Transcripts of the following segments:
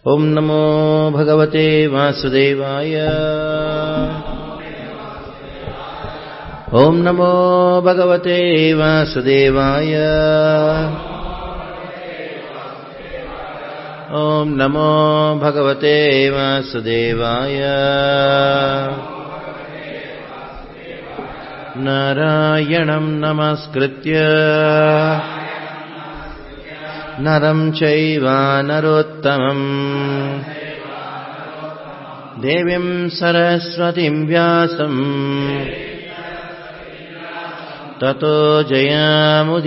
ओम नमो भगवते वासुदेवाय। ओम नमो भगवते वासुदेवाय। ओम नमो भगवते वासुदेवाय। नारायणं नमस्कृत्य नरं चैव नरोत्तमं देवीं सरस्वतीं व्यासं ततो जयमुदीरयेत्।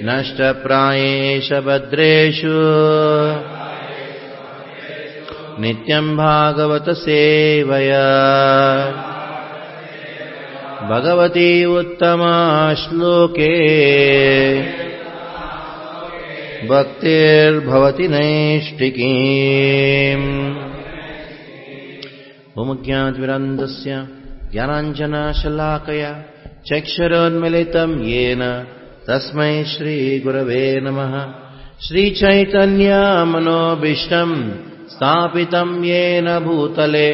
नष्टप्रायेषु भद्रेषु नित्यं भागवत सेवया भगवती उत्तमा श्लोके भक्तिर्भवति नैष्टिकीम्। ओम ज्ञानतिमिरान्धस्य ज्ञानाञ्जनशलाकया चक्षुरोन्मीलितं येन तस्मै श्रीगुरवे नमः। श्रीचैतन्यमनोभीष्टं स्थापितं येन भूतले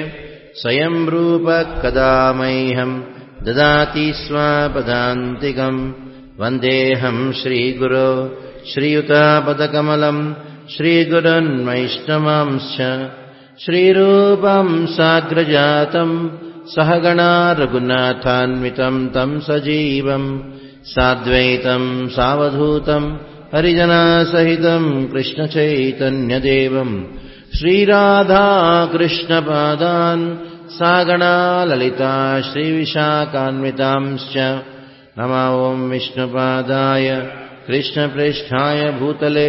स्वयं रूप कदा मह्यं ददाति स्वपदान्तिकं। वन्देऽहं श्रीगुरो श्रीयुतापदकमलं श्रीगुरुन् वैष्णवांश्च श्रीरूपं साग्रजातं सहगणा रघुनाथान्वितं तं सजीवं साद्वैतं सावधूतं हरिजनसहितं कृष्णचैतन्यदेवं श्रीराधा कृष्णपादान् सागणा ललिता श्रीविशाखान्वितांश्च। नमो ओं विष्णुपादाय कृष्णप्रेष्ठाय भूतले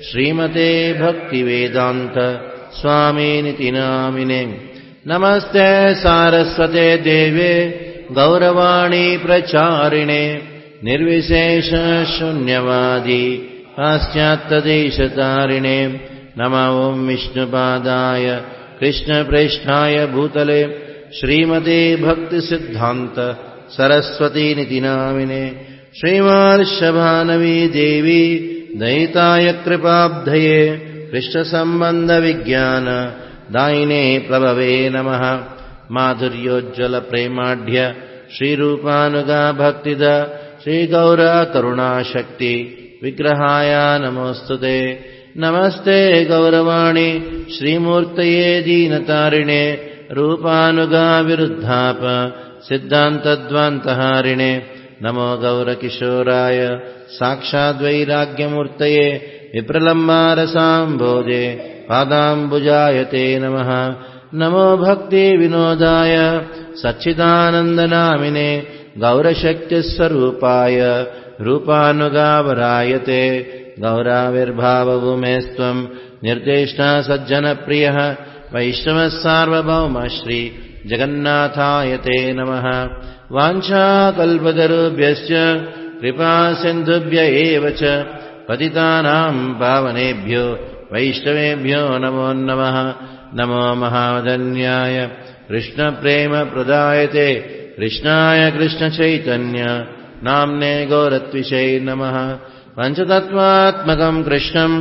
श्रीमते भक्तिवेदान्त स्वामिनिति नामिने। नमस्ते सारस्वते देवे गौरवाणी प्रचारिणे निर्विशेष शून्यवादी पाश्चात्यदेशतारिणे। नमो ओं विष्णुपादाय कृष्णप्रेष्ठाय भूतले श्रीमते भक्तिसिद्धान्त सरस्वतीनिति नामिने। श्रीमर्षभानवी देवी दयिताय कृपाब्धये कृष्णसम्बन्धविज्ञान दायिने प्रभवे नमः। माधुर्योज्ज्वल प्रेमाढ्य श्रीरूपानुगा भक्तिद श्रीगौर करुणाशक्ति विग्रहाय नमोस्तुते। नमस्ते गौरवाणी श्रीमूर्तये दीनतारिणे रूपानुगा विरुद्धाप सिद्धान्तद्वान्तहारिणे। नमो गौरकिशोराय साक्षाद्वैराग्यमूर्तये विप्रलम्बारसाम्भोजे पादाम्बुजाय ते नमः। नमो भक्तिविनोदाय सच्चिदानन्दनामिने गौरशक्तिस्वरूपाय रूपानुगावराय ते। गौराविर्भावभूमेस्त्वं निर्देष्टा सज्जनप्रियः वैष्णवः सार्वभौम श्री जगन्नाथाय ते नमः। वाञ्छाकल्पतरुभ्यश्च कृपासिन्धुभ्य एव च पतितानां पावनेभ्यो वैष्णवेभ्यो नमो नमः। नमो महावदन्याय कृष्णप्रेमप्रदायते कृष्णाय कृष्णचैतन्य नाम्ने गौरत्विषे नमः। पञ्चतत्त्वात्मकं कृष्णं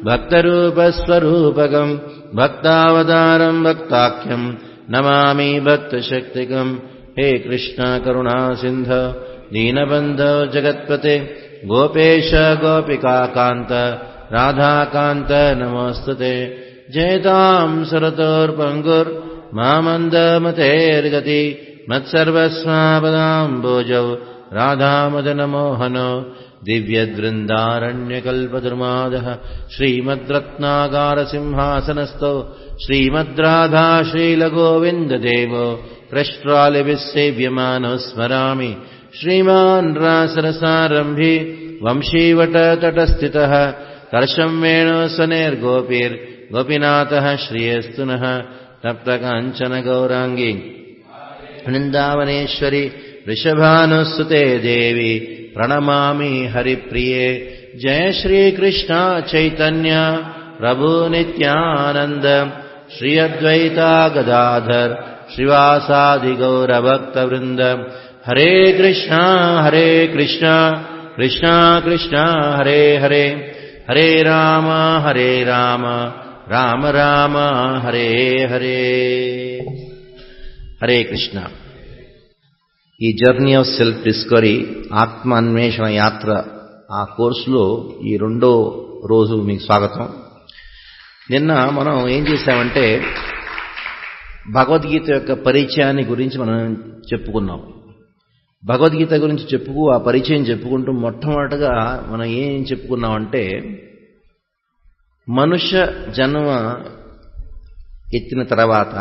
भक्तरूपस्वरूपकं भक्तावतारं भक्ताख्यं नमामि भक्तशक्तिकं। हे कृष्ण करुणा सिन्ध दीनबन्धो जगत्पते गोपेश गोपिकान्त राधाकान्त नमोस्तुते। जयतां सरतोर्पङ्गुर्मामन्दमतेर्गति मत्सर्वस्वापदाम्बोजौ राधामदनमोहनो दिव्यद्वृन्दारण्यकल्पद्रुमादः श्रीमद्रत्नागारसिंहासनस्थो श्रीमद्राधा श्रीलगोविन्ददेवो प्रष्ट्रालिभिस्सेव्यमानो स्मरामि। श्रीमान् रासरसारम्भी वंशीवटतटस्थितः कर्षं वेणुसनेर्गोपीर्गोपीनाथः श्रियस्तु नः। तप्तकाञ्चन गौराङ्गी वृन्दावनेश्वरी वृषभानुसुते देवी प्रणमामि हरिप्रिये। जय श्री कृष्ण चैतन्य प्रभु नित्यानंद श्री अद्वैता गदाधर श्रीवासादि गौरभक्तवृंद। हरे कृष्णा कृष्णा कृष्णा हरे हरे హరే రామ రామ రామ హరే హరే. హరే కృష్ణ. ఈ జర్నీ ఆఫ్ సెల్ఫ్ డిస్కవరీ, ఆత్మ అన్వేషణ యాత్ర, ఆ కోర్సులో ఈ 2వ రోజు మీకు స్వాగతం. నిన్న మనం ఏం చేశామంటే భగవద్గీత యొక్క పరిచయాన్ని గురించి మనం చెప్పుకున్నాం. భగవద్గీత గురించి ఆ పరిచయం చెప్పుకుంటూ మొట్టమొదటగా మనం ఏం చెప్పుకున్నామంటే, మనుష్య జన్మ ఎత్తిన తర్వాత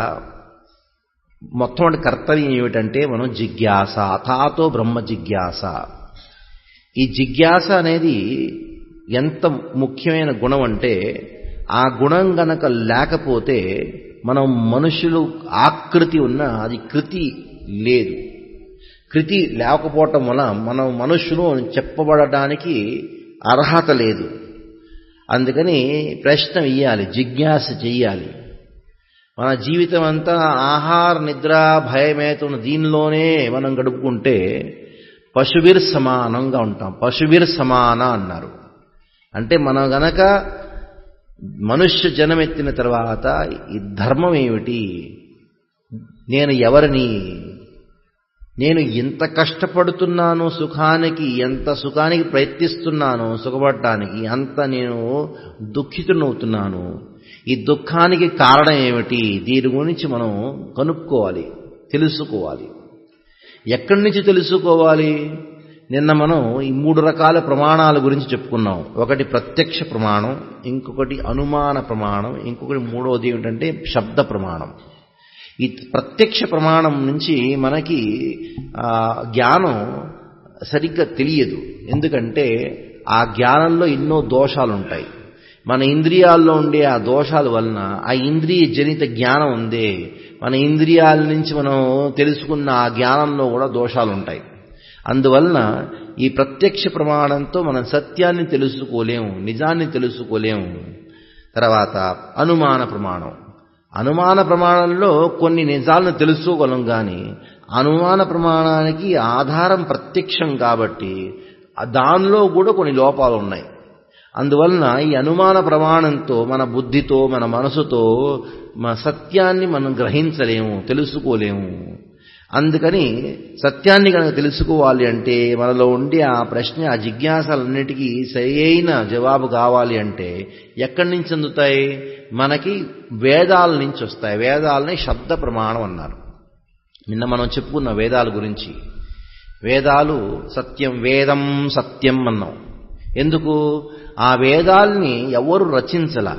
మొట్టమొదటి కర్తవ్యం ఏమిటంటే మనం జిజ్ఞాస, అథాతో బ్రహ్మ జిజ్ఞాస. ఈ జిజ్ఞాస అనేది ఎంత ముఖ్యమైన గుణం అంటే, ఆ గుణం గనక లేకపోతే మనం మనుషులు ఆకృతి ఉన్నా అది కృతి లేదు. కృతి లేకపోవటం వల్ల మనం మనుషులు చెప్పబడడానికి అర్హత లేదు. అందుకని ప్రశ్న ఇయ్యాలి, జిజ్ఞాస చెయ్యాలి. మన జీవితం అంతా ఆహార నిద్ర భయమేతున్న దీనిలోనే మనం గడుపుకుంటే పశువిర్ సమానంగా ఉంటాం. పశువిర్ సమాన అన్నారు. అంటే మనం గనక మనుష్య జన్మెత్తిన తర్వాత ఈ ధర్మం ఏమిటి, నేను ఎవరిని, నేను ఎంత కష్టపడుతున్నాను సుఖానికి, ఎంత సుఖానికి ప్రయత్నిస్తున్నాను సుఖపడటానికి, అంత నేను దుఃఖితునవుతున్నాను. ఈ దుఃఖానికి కారణం ఏమిటి, దీని గురించి మనం కనుక్కోవాలి, తెలుసుకోవాలి. ఎక్కడి నుంచి తెలుసుకోవాలి? నిన్న మనం ఈ 3 రకాల ప్రమాణాల గురించి చెప్పుకున్నాం. ఒకటి ప్రత్యక్ష ప్రమాణం, ఇంకొకటి అనుమాన ప్రమాణం, ఇంకొకటి 3వది ఏమిటంటే శబ్ద ప్రమాణం. ఈ ప్రత్యక్ష ప్రమాణం నుంచి మనకి జ్ఞానం సరిగ్గా తెలియదు. ఎందుకంటే ఆ జ్ఞానంలో ఎన్నో దోషాలుంటాయి. మన ఇంద్రియాల్లో ఉండే ఆ దోషాల వలన ఆ ఇంద్రియ జనిత జ్ఞానం ఉందే, మన ఇంద్రియాల నుంచి మనం తెలుసుకున్న ఆ జ్ఞానంలో కూడా దోషాలుంటాయి. అందువలన ఈ ప్రత్యక్ష ప్రమాణంతో మనం సత్యాన్ని తెలుసుకోలేము, నిజాన్ని తెలుసుకోలేము. తర్వాత అనుమాన ప్రమాణం. అనుమాన ప్రమాణంలో కొన్ని నిజాలను తెలుసుకోగలం, కానీ అనుమాన ప్రమాణానికి ఆధారం ప్రత్యక్షం కాబట్టి దానిలో కూడా కొన్ని లోపాలు ఉన్నాయి. అందువలన ఈ అనుమాన ప్రమాణంతో మన బుద్ధితో మన మనసుతో మన సత్యాన్ని మనం గ్రహించలేము, తెలుసుకోలేము. అందుకని సత్యాన్ని కనుక తెలుసుకోవాలి అంటే మనలో ఉండే ఆ ప్రశ్న, ఆ జిజ్ఞాసలన్నిటికీ సరైన జవాబు కావాలి అంటే ఎక్కడి నుంచి అందుతాయి? మనకి వేదాల నుంచి వస్తాయి. వేదాలని శబ్ద ప్రమాణం అన్నారు. నిన్న మనం చెప్పుకున్న వేదాల గురించి. వేదాలు సత్యం, వేదం సత్యం అన్నాం. ఎందుకు? ఆ వేదాల్ని ఎవరు రచించలా.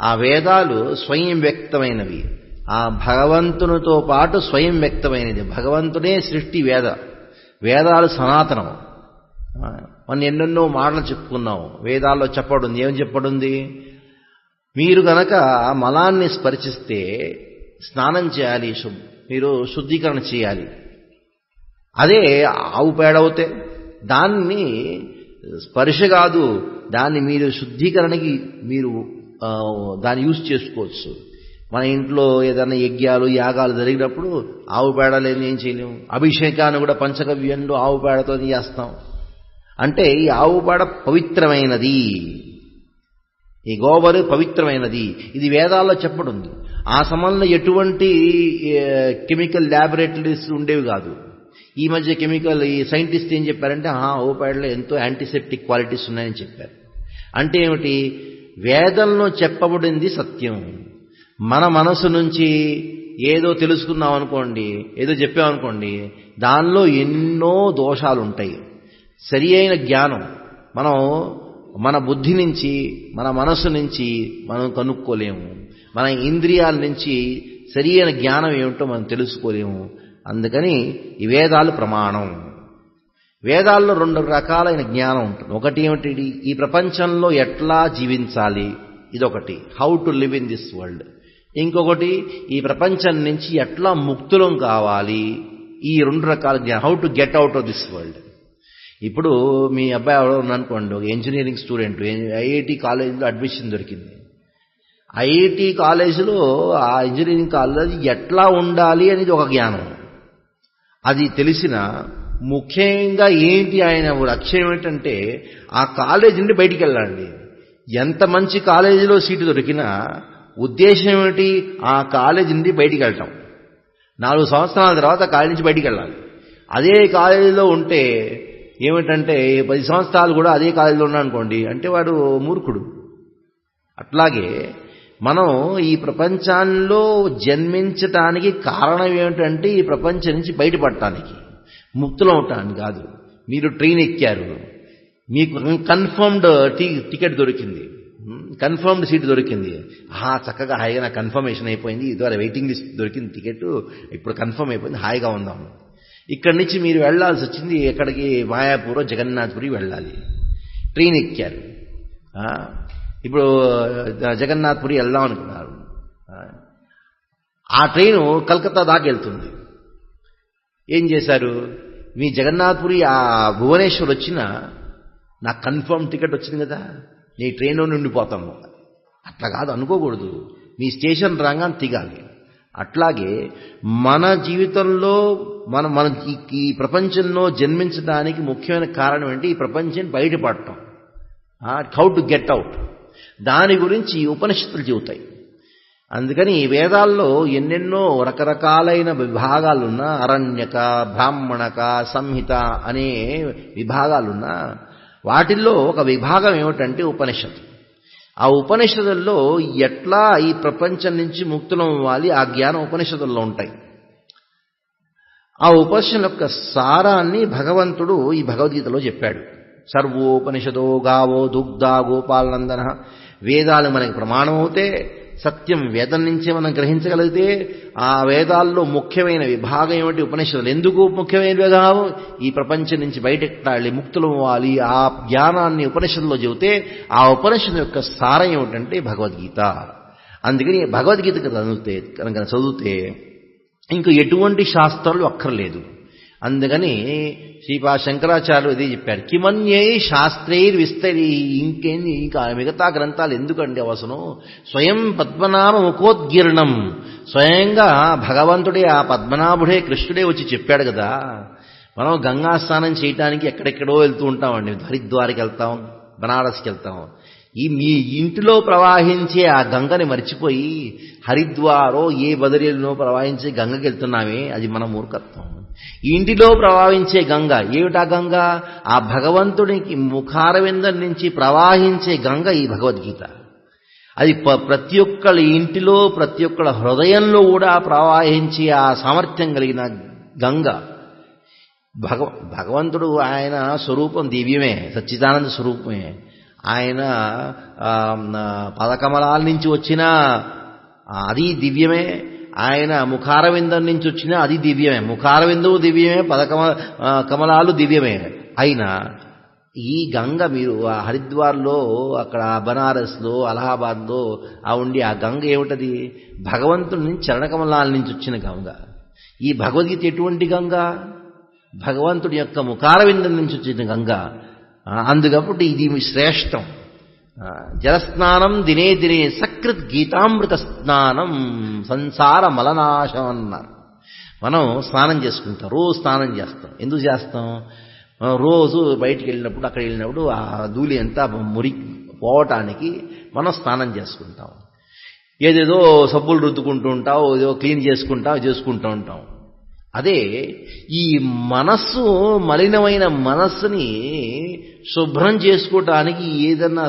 ఆ వేదాలు స్వయం వ్యక్తమైనవి. ఆ భగవంతునితో పాటు స్వయం వ్యక్తమైనది. భగవంతుడే సృష్టి. వేదాలు సనాతనం. మనం ఎన్నెన్నో మాటలు చెప్పుకున్నాం. వేదాల్లో చెప్పబడింది. ఏం చెప్పబడింది? మీరు గనక మలాన్ని స్పర్శిస్తే స్నానం చేయాలి, మీరు శుద్ధీకరణ చేయాలి. అదే ఆవు పేడవుతే దాన్ని స్పర్శ కాదు, దాన్ని మీరు శుద్ధీకరణకి మీరు దాన్ని యూజ్ చేసుకోవచ్చు. మన ఇంట్లో ఏదైనా యజ్ఞాలు యాగాలు జరిగినప్పుడు ఆవు పేడ లేని ఏం చేయలేము. అభిషేకాన్ని కూడా పంచగవ్యంలో ఆవు పేడతో చేస్తాం. అంటే ఈ ఆవు పేడ పవిత్రమైనది, ఈ గోబరు పవిత్రమైనది. ఇది వేదాల్లో చెప్పడుంది. ఆ సమయంలో ఎటువంటి కెమికల్ ల్యాబొరేటరీస్ ఉండేవి కాదు. ఈ మధ్య ఈ సైంటిస్ట్ ఏం చెప్పారంటే ఆవు పేడలో ఎంతో యాంటీసెప్టిక్ క్వాలిటీస్ ఉన్నాయని చెప్పారు. అంటే ఏమిటి? వేదంలో చెప్పబడింది సత్యం. మన మనసు నుంచి ఏదో తెలుసుకున్నాం అనుకోండి, ఏదో చెప్పామనుకోండి, దానిలో ఎన్నో దోషాలు ఉంటాయి. సరి అయిన జ్ఞానం మనం మన బుద్ధి నుంచి, మన మనసు నుంచి మనం కనుక్కోలేము. మన ఇంద్రియాల నుంచి సరి అయిన జ్ఞానం ఏమిటో మనం తెలుసుకోలేము. అందుకని ఈ వేదాలు ప్రమాణం. వేదాల్లో 2 రకాలైన జ్ఞానం ఉంటుంది. ఒకటి ఏమిటి? ఈ ప్రపంచంలో ఎట్లా జీవించాలి, ఇదొకటి, how to live in this world. ఇంకొకటి ఈ ప్రపంచం నుంచి ఎట్లా ముక్తులం కావాలి. ఈ 2 రకాల జ్ఞానం, how to get out of this world. ఇప్పుడు మీ అబ్బాయి ఎవరో ఉన్నారనుకోండి, ఒక ఇంజనీరింగ్ స్టూడెంట్, ఐఐటి కాలేజీలో అడ్మిషన్ దొరికింది. ఐఐటి కాలేజీలో ఆ ఇంజనీరింగ్ కాలేజీ ఎట్లా ఉండాలి అనేది ఒక జ్ఞానం. అది తెలిసిన ముఖ్యంగా ఏంటి ఆయన లక్ష్యం ఏమిటంటే ఆ కాలేజీ నుండి బయటికి వెళ్ళాలండి. ఎంత మంచి కాలేజీలో సీటు దొరికినా ఉద్దేశం ఏమిటి? ఆ కాలేజీ నుండి బయటికి వెళ్ళటం. 4 సంవత్సరాల తర్వాత కాలేజీ నుంచి బయటికి వెళ్ళాలి. అదే కాలేజీలో ఉంటే ఏమిటంటే 10 సంవత్సరాలు కూడా అదే కాలేజీలో ఉన్నానుకోండి అంటే వాడు మూర్ఖుడు. అట్లాగే మనం ఈ ప్రపంచంలో జన్మించటానికి కారణం ఏమిటంటే ఈ ప్రపంచం నుంచి బయటపడటానికి, ముక్తులవటానికి కాదు. మీరు ట్రైన్ ఎక్కారు, మీకు కన్ఫర్మ్డ్ టికెట్ దొరికింది, కన్ఫర్మ్డ్ సీట్ దొరికింది. చక్కగా హాయిగా నాకు కన్ఫర్మేషన్ అయిపోయింది, ఇదివరకు వెయిటింగ్ లిస్ట్ దొరికింది టికెట్, ఇప్పుడు కన్ఫర్మ్ అయిపోయింది, హాయిగా ఉందాం. ఇక్కడి నుంచి మీరు వెళ్లాల్సి వచ్చింది ఎక్కడికి? మాయాపూర్ జగన్నాథ్పురి వెళ్ళాలి. ట్రైన్ ఎక్కారు, ఇప్పుడు జగన్నాథ్పురి వెళ్దాం అనుకున్నారు. ఆ ట్రైను కలకత్తా దాకా వెళ్తుంది. ఏం చేశారు? మీ జగన్నాథ్పురి ఆ భువనేశ్వర్ వచ్చినా నాకు కన్ఫర్మ్ టికెట్ వచ్చింది కదా, నీ ట్రైన్లో ఉండిపోతాము. అట్లా కాదు, అనుకోకూడదు. మీ స్టేషన్ రాగానే దిగాలి. అట్లాగే మన జీవితంలో మన ఈ ప్రపంచంలో జన్మించడానికి ముఖ్యమైన కారణం ఏంటి? ఈ ప్రపంచం బయటపడటం, హౌ టు గెట్ అవుట్. దాని గురించి ఉపనిషత్తులు చెబుతాయి. అందుకని వేదాల్లో ఎన్నెన్నో రకరకాలైన విభాగాలున్నా, అరణ్యక, బ్రాహ్మణక, సంహిత అనే విభాగాలున్నా వాటిల్లో ఒక విభాగం ఏమిటంటే ఉపనిషత్తు. ఆ ఉపనిషత్తుల్లో ఎట్లా ఈ ప్రపంచం నుంచి ముక్తులం అవ్వాలి ఆ జ్ఞానం ఉపనిషత్తుల్లో ఉంటాయి. ఆ ఉపనిషత్తు యొక్క సారాన్ని భగవంతుడు ఈ భగవద్గీతలో చెప్పాడు. సర్వోపనిషదో గావో దుగ్ధా గోపాలనందన. వేదాలు మనకి ప్రమాణం అవుతే, సత్యం వేదం నుంచే మనం గ్రహించగలిగితే, ఆ వేదాల్లో ముఖ్యమైన విభాగం ఏమిటి? ఉపనిషత్తులు. ఎందుకు ముఖ్యమైన విభాగం? ఈ ప్రపంచం నుంచి బయటెక్కాలి, ముక్తులు అవ్వాలి. ఆ జ్ఞానాన్ని ఉపనిషత్తులో చెబితే ఆ ఉపనిషత్తు యొక్క సారం ఏమిటంటే భగవద్గీత. అందుకని భగవద్గీత కనుక చదివితే ఇంక ఎటువంటి శాస్త్రాలు అక్కర్లేదు. అందుకని శ్రీపా శంకరాచార్యులు ఇదే చెప్పారు, కిమన్యై శాస్త్రైర్ విస్తరి. ఇంకేంది, ఇంకా మిగతా గ్రంథాలు ఎందుకండి అవసరం? స్వయం పద్మనాభ ముఖోద్గీర్ణం. స్వయంగా భగవంతుడే, ఆ పద్మనాభుడే, కృష్ణుడే వచ్చి చెప్పాడు కదా. మనం గంగా స్నానం చేయడానికి ఎక్కడెక్కడో వెళ్తూ ఉంటామండి. హరిద్వార్కి వెళ్తాం, బనారస్కి వెళ్తాం. మీ ఇంటిలో ప్రవాహించే ఆ గంగని మర్చిపోయి హరిద్వారో ఏ బదరీలో ప్రవహించే గంగకి వెళ్తున్నామే, అది మన మూర్ఖత్వం. ఈ ఇంటిలో ప్రవహించే గంగ ఏమిటా గంగ? ఆ భగవంతుడికి ముఖారవిందం నుంచి ప్రవహించే గంగ ఈ భగవద్గీత. అది ప్రతి ఒక్కళ్ళ ఇంటిలో, ప్రతి ఒక్కళ్ళ హృదయంలో కూడా ప్రవహించే ఆ సామర్థ్యం కలిగిన గంగ. భగవంతుడు ఆయన స్వరూపం దివ్యమే, సచ్చిదానంద స్వరూపమే. ఆయన పదకమలాల నుంచి వచ్చిన అది దివ్యమే. ఆయన ముఖారవిందం నుంచి వచ్చినా అది దివ్యమే. ముఖారవిందము దివ్యమే, కమలాలు దివ్యమే. అయినా ఈ గంగ మీరు ఆ హరిద్వార్లో, అక్కడ బనారస్లో, అలహాబాద్లో ఉండి ఆ గంగ ఏమిటది? భగవంతుడి నుంచి చరణకమలాల నుంచి వచ్చిన గంగ. ఈ భగవద్గీత ఎటువంటి గంగ? భగవంతుడి యొక్క ముఖారవిందం నుంచి వచ్చిన గంగ. అందుకప్పుడు ఇది శ్రేష్టం. జలస్నానం దినే దినే సకృత్ గీతామృత స్నానం సంసార మలనాశం అన్నారు. మనం స్నానం చేసుకుంటాం, రోజు స్నానం చేస్తాం. ఎందుకు చేస్తాం? రోజు బయటికి వెళ్ళినప్పుడు, అక్కడ వెళ్ళినప్పుడు ఆ ధూళి అంతా పోవటానికి మనం స్నానం చేసుకుంటాం. ఏదేదో సబ్బులు రుద్దుకుంటూ ఉంటాం, ఏదో క్లీన్ చేసుకుంటూ ఉంటాం. అదే ఈ మనస్సు, మలినమైన మనస్సుని శుభ్రం చేసుకోవటానికి ఏదన్నా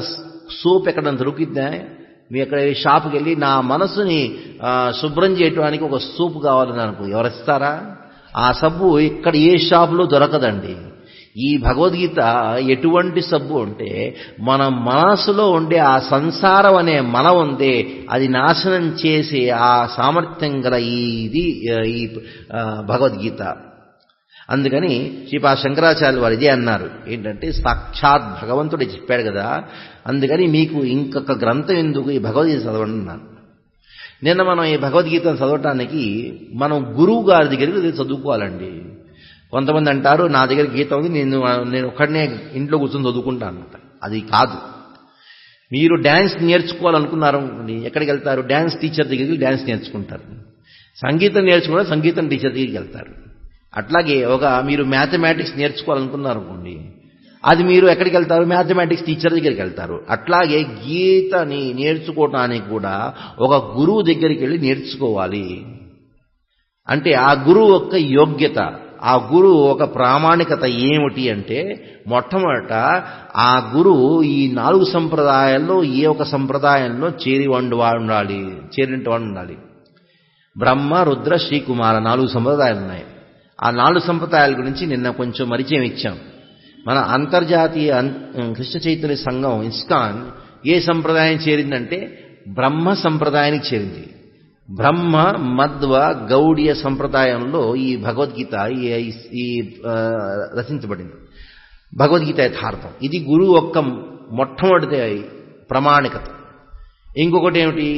సోప్ ఎక్కడ దొరికిద్దా? మీ ఎక్కడ షాప్కి వెళ్ళి నా మనస్సుని శుభ్రం చేయడానికి ఒక సోప్ కావాలని అనుకో, ఎవరిస్తారా? ఆ సబ్బు ఇక్కడ ఏ షాపులో దొరకదండి. ఈ భగవద్గీత ఎటువంటి సబ్బు అంటే మన మనసులో ఉండే ఆ సంసారం అనే మనం ఉందే అది నాశనం చేసే ఆ సామర్థ్యం గల ఈ భగవద్గీత. అందుకని శ్రీపా శంకరాచార్యులు వారు ఇదే అన్నారు, ఏంటంటే సాక్షాత్ భగవంతుడే చెప్పాడు కదా, అందుకని మీకు ఇంకొక గ్రంథం ఎందుకు, ఈ భగవద్గీత చదవండి అన్నారు. నిన్న మనం ఈ భగవద్గీతను చదవటానికి మనం గురువు గారి దగ్గరికి చదువుకోవాలండి. కొంతమంది అంటారు నా దగ్గర గీత ఉంది, నేను ఒక్కడనే ఇంట్లో కూర్చొని చదువుకుంటా అన్నమాట. అది కాదు. మీరు డ్యాన్స్ నేర్చుకోవాలనుకున్నారు, ఎక్కడికి వెళ్తారు? డ్యాన్స్ టీచర్ దగ్గరికి డ్యాన్స్ నేర్చుకుంటారు. సంగీతం నేర్చుకుంటే సంగీతం టీచర్ దగ్గరికి వెళ్తారు. అట్లాగే మీరు మ్యాథమెటిక్స్ నేర్చుకోవాలనుకున్నారు అనుకోండి, అది మీరు ఎక్కడికి వెళ్తారు? మ్యాథమెటిక్స్ టీచర్ దగ్గరికి వెళ్తారు. అట్లాగే గీతని నేర్చుకోవటానికి కూడా ఒక గురువు దగ్గరికి వెళ్ళి నేర్చుకోవాలి. అంటే ఆ గురువు యొక్క యోగ్యత, ఆ గురువు ఒక ప్రామాణికత ఏమిటి అంటే, మొట్టమొదట ఆ గురువు ఈ 4 సంప్రదాయాల్లో ఏ ఒక సంప్రదాయంలో చేరినట్టు వాడు ఉండాలి. బ్రహ్మ, రుద్ర, శ్రీకుమార 4 సంప్రదాయాలు ఉన్నాయి. ఆ 4 సంప్రదాయాల గురించి నిన్న కొంచెం పరిచయం ఇచ్చాం. మన అంతర్జాతీయ కృష్ణ చైతన్య సంఘం ఇస్కాన్ ఏ సంప్రదాయం చేరిందంటే బ్రహ్మ సంప్రదాయానికి చేరింది. బ్రహ్మ, మధ్వ, గౌడీయ సంప్రదాయంలో ఈ భగవద్గీత రచించబడింది. భగవద్గీత యథార్థం. ఇది గురువు యొక్క మొట్టమొదటి ప్రామాణికత. ఇంకొకటి ఏమిటి?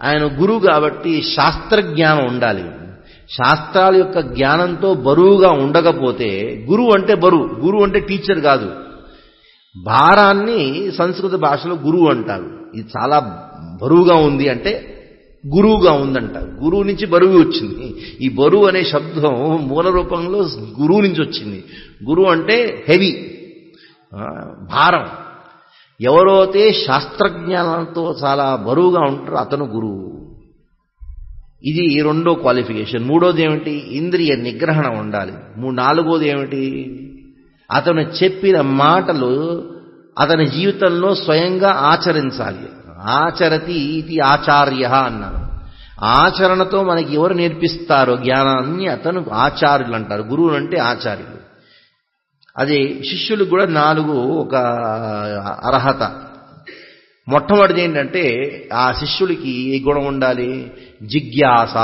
ఆయన గురువు కాబట్టి శాస్త్రజ్ఞానం ఉండాలి. శాస్త్రాల యొక్క జ్ఞానంతో బరువుగా ఉండకపోతే, గురువు అంటే బరువు, గురువు అంటే టీచర్ కాదు. భారాన్ని సంస్కృత భాషలో గురువు అంటారు. ఇది చాలా బరువుగా ఉంది అంటే గురువుగా ఉందంట. గురువు నుంచి బరువు వచ్చింది. ఈ బరువు అనే శబ్దం మూల రూపంలో గురువు నుంచి వచ్చింది. గురువు అంటే హెవీ, భారం. ఎవరైతే శాస్త్రజ్ఞానంతో చాలా బరువుగా ఉంటారో అతను గురువు. ఇది రెండో క్వాలిఫికేషన్. మూడోది ఏమిటి? ఇంద్రియ నిగ్రహణ ఉండాలి. నాలుగోది ఏమిటి? అతను చెప్పిన మాటలు అతని జీవితంలో స్వయంగా ఆచరించాలి. ఆచరతి ఇది ఆచార్య అన్నారు. ఆచరణతో మనకి ఎవరు నేర్పిస్తారో జ్ఞానాన్ని అతను ఆచార్యులు అంటారు. గురువులు అంటే ఆచార్యులు. అదే శిష్యులకు కూడా 4 ఒక అర్హత. మొట్టమొదటిది ఏంటంటే ఆ శిష్యుడికి ఏ గుణం ఉండాలి? జిజ్ఞాస.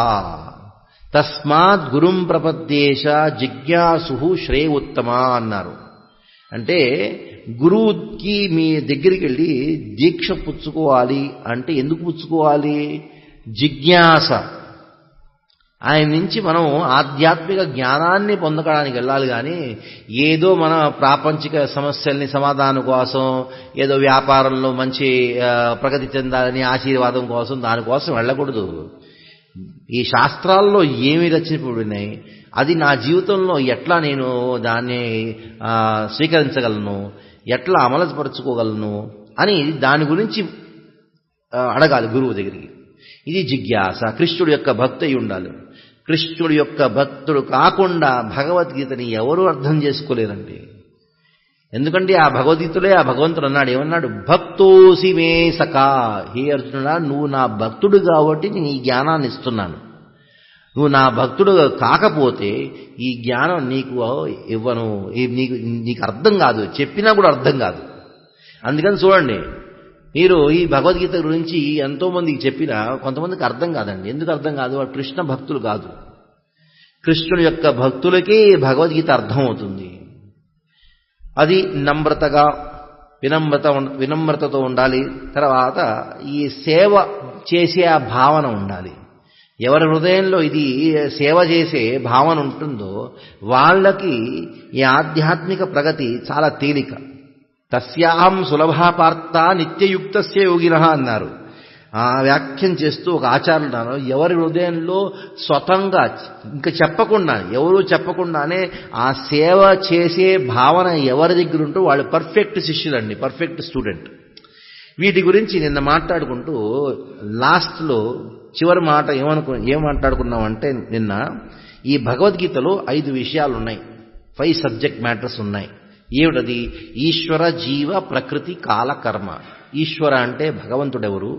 తస్మాత్ గురుం ప్రపద్యేష జిజ్ఞాసు శ్రేయ ఉత్తమ అన్నారు. అంటే గురువుకి మీ దగ్గరికి వెళ్ళి దీక్ష పుచ్చుకోవాలి అంటే ఎందుకు పుచ్చుకోవాలి? జిజ్ఞాస. ఆయన నుంచి మనం ఆధ్యాత్మిక జ్ఞానాన్ని పొందడానికి వెళ్ళాలి. కానీ ఏదో మన ప్రాపంచిక సమస్యల్ని సమాధానం కోసం, ఏదో వ్యాపారంలో మంచి ప్రగతి చెందాలని ఆశీర్వాదం కోసం, దానికోసం వెళ్ళకూడదు. ఈ శాస్త్రాల్లో ఏమి రచించబడినాయి, అది నా జీవితంలో ఎట్లా నేను దాన్ని స్వీకరించగలను, ఎట్లా అమలుపరుచుకోగలను అని దాని గురించి అడగాలి గురువు దగ్గరికి. ఇది జిజ్ఞాస. కృష్ణుడి యొక్క భక్తి అయి ఉండాలి. కృష్ణుడి యొక్క భక్తుడు కాకుండా భగవద్గీతని ఎవరూ అర్థం చేసుకోలేరండి. ఎందుకంటే ఆ భగవద్గీతలే ఆ భగవంతుడు అన్నాడు. ఏమన్నాడు? భక్తోసి మే సఖా. హే అర్జునుడా, నువ్వు నా భక్తుడు కాబట్టి నేను ఈ జ్ఞానాన్ని ఇస్తున్నాను. నువ్వు నా భక్తుడు కాకపోతే ఈ జ్ఞానం నీకు ఇవ్వను. నీకు అర్థం కాదు, చెప్పినా కూడా అర్థం కాదు. అందుకని చూడండి, మీరు ఈ భగవద్గీత గురించి ఎంతో మందికి చెప్పినా కొంతమందికి అర్థం కాదండి. ఎందుకు అర్థం కాదు? వాడు కృష్ణ భక్తులు కాదు. కృష్ణుడి యొక్క భక్తులకే భగవద్గీత అర్థమవుతుంది. అది నమ్రతగా వినమ్రతతో ఉండాలి. తర్వాత ఈ సేవ చేసే ఆ భావన ఉండాలి. ఎవరి హృదయంలో ఇది సేవ చేసే భావన ఉంటుందో వాళ్ళకి ఈ ఆధ్యాత్మిక ప్రగతి చాలా తేలిక. తస్యాహం సులభాపార్త నిత్యయుక్తస్య యోగినః అన్నారు. ఆ వ్యాఖ్యం చేస్తూ ఒక ఆచార్యులు ఉన్నారు. ఎవరి హృదయంలో స్వతంగా ఇంకా ఎవరూ చెప్పకుండానే ఆ సేవ చేసే భావన ఎవరి దగ్గర ఉంటూ వాళ్ళు పర్ఫెక్ట్ శిష్యులండి, పర్ఫెక్ట్ స్టూడెంట్. వీటి గురించి నిన్న మాట్లాడుకుంటూ లాస్ట్లో చివరి మాట ఏం మాట్లాడుకున్నామంటే, నిన్న ఈ భగవద్గీతలో 5 విషయాలు ఉన్నాయి, 5 సబ్జెక్ట్ మ్యాటర్స్ ఉన్నాయి. ఏమిటది? ఈశ్వర, జీవ, ప్రకృతి, కాల, కర్మ. ఈశ్వర అంటే భగవంతుడెవరు,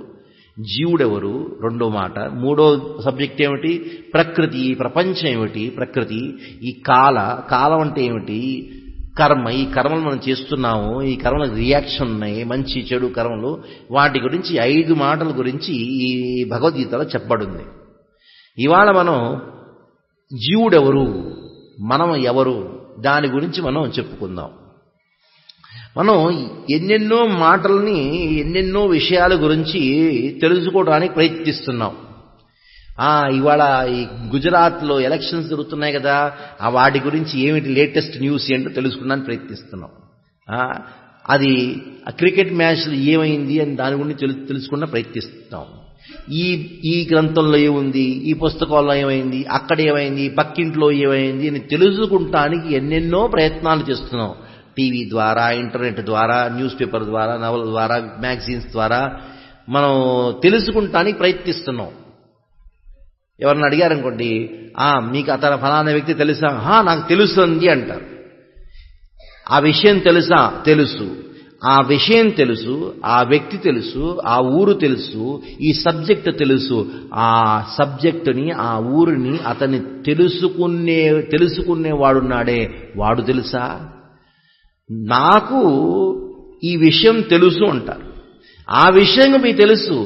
జీవుడెవరు రెండో మాట. మూడో సబ్జెక్ట్ ఏమిటి? ప్రకృతి, ప్రపంచం ఏమిటి ప్రకృతి. ఈ కాలం అంటే ఏమిటి? కర్మ. ఈ కర్మలు మనం చేస్తున్నాము, ఈ కర్మలకు రియాక్షన్ ఉన్నాయి, మంచి చెడు కర్మలు. వాటి గురించి 5 మాటల గురించి ఈ భగవద్గీతలో చెప్పబడింది. ఇవాళ మనం జీవుడెవరు, మనం ఎవరు, దాని గురించి మనం చెప్పుకుందాం. మనం ఎన్నెన్నో మాటల్ని, ఎన్నెన్నో విషయాల గురించి తెలుసుకోవడానికి ప్రయత్నిస్తున్నాం. ఇవాళ ఈ గుజరాత్లో ఎలక్షన్స్ జరుగుతున్నాయి కదా, వాటి గురించి ఏమిటి లేటెస్ట్ న్యూస్ ఏంటో తెలుసుకోవడానికి ప్రయత్నిస్తున్నాం. అది క్రికెట్ మ్యాచ్లు ఏమైంది అని దాని గురించి తెలుసుకున్న ప్రయత్నిస్తున్నాం. ఈ గ్రంథంలో ఏముంది, ఈ పుస్తకాల్లో ఏమైంది, అక్కడ ఏమైంది, పక్కింట్లో ఏమైంది అని తెలుసుకుంటానికి ఎన్నెన్నో ప్రయత్నాలు చేస్తున్నాం. టీవీ ద్వారా, ఇంటర్నెట్ ద్వారా, న్యూస్ పేపర్ ద్వారా, నవల ద్వారా, మ్యాగజైన్స్ ద్వారా మనం తెలుసుకుంటానికి ప్రయత్నిస్తున్నాం. ఎవరిని అడిగారనుకోండి, మీకు అతను ఫలానా వ్యక్తి తెలుసా? నాకు తెలుస్తుంది అంటారు. ఆ విషయం తెలుసా? తెలుసు. ఆ విషయం తెలుసు, ఆ వ్యక్తి తెలుసు, ఆ ఊరు తెలుసు, ఈ సబ్జెక్ట్ తెలుసు. ఆ సబ్జెక్టుని, ఆ ఊరిని అతన్ని తెలుసుకునేవాడున్నాడే, వాడు తెలుసా? నాకు ఈ విషయం తెలుసు అంటారు. ఆ విషయం మీకు తెలుసు.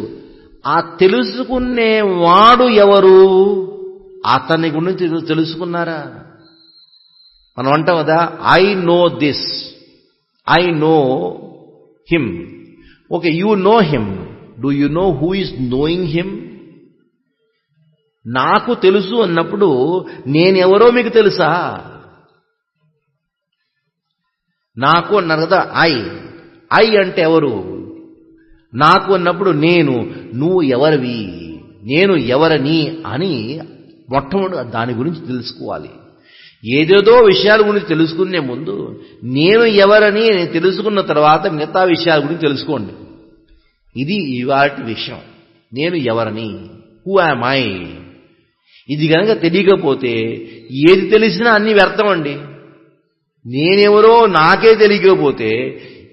ఆ తెలుసుకునేవాడు ఎవరు? అతని గురించి తెలుసుకున్నారా? మనం అంటాం కదా, I know this, I know him. Okay, you know him. Do you know who is knowing him? నాకు తెలుసు అన్నప్పుడు నేనెవరో మీకు తెలుసా? నాకు అన్నారు కదా, ఐ అంటే ఎవరు? నాకు అన్నప్పుడు నేను, నువ్వు ఎవరివి, నేను ఎవరని అని మొట్టమొదటి దాని గురించి తెలుసుకోవాలి. ఏదేదో విషయాల గురించి తెలుసుకునే ముందు నేను ఎవరని తెలుసుకున్న తర్వాత మిగతా విషయాల గురించి తెలుసుకోండి. ఇది ఇవాటి విషయం. నేను ఎవరని, హూ యామ్ ఐ. ఇది కనుక తెలియకపోతే ఏది తెలిసినా అన్నీ వ్యర్థం అండి. నేనెవరో నాకే తెలియకపోతే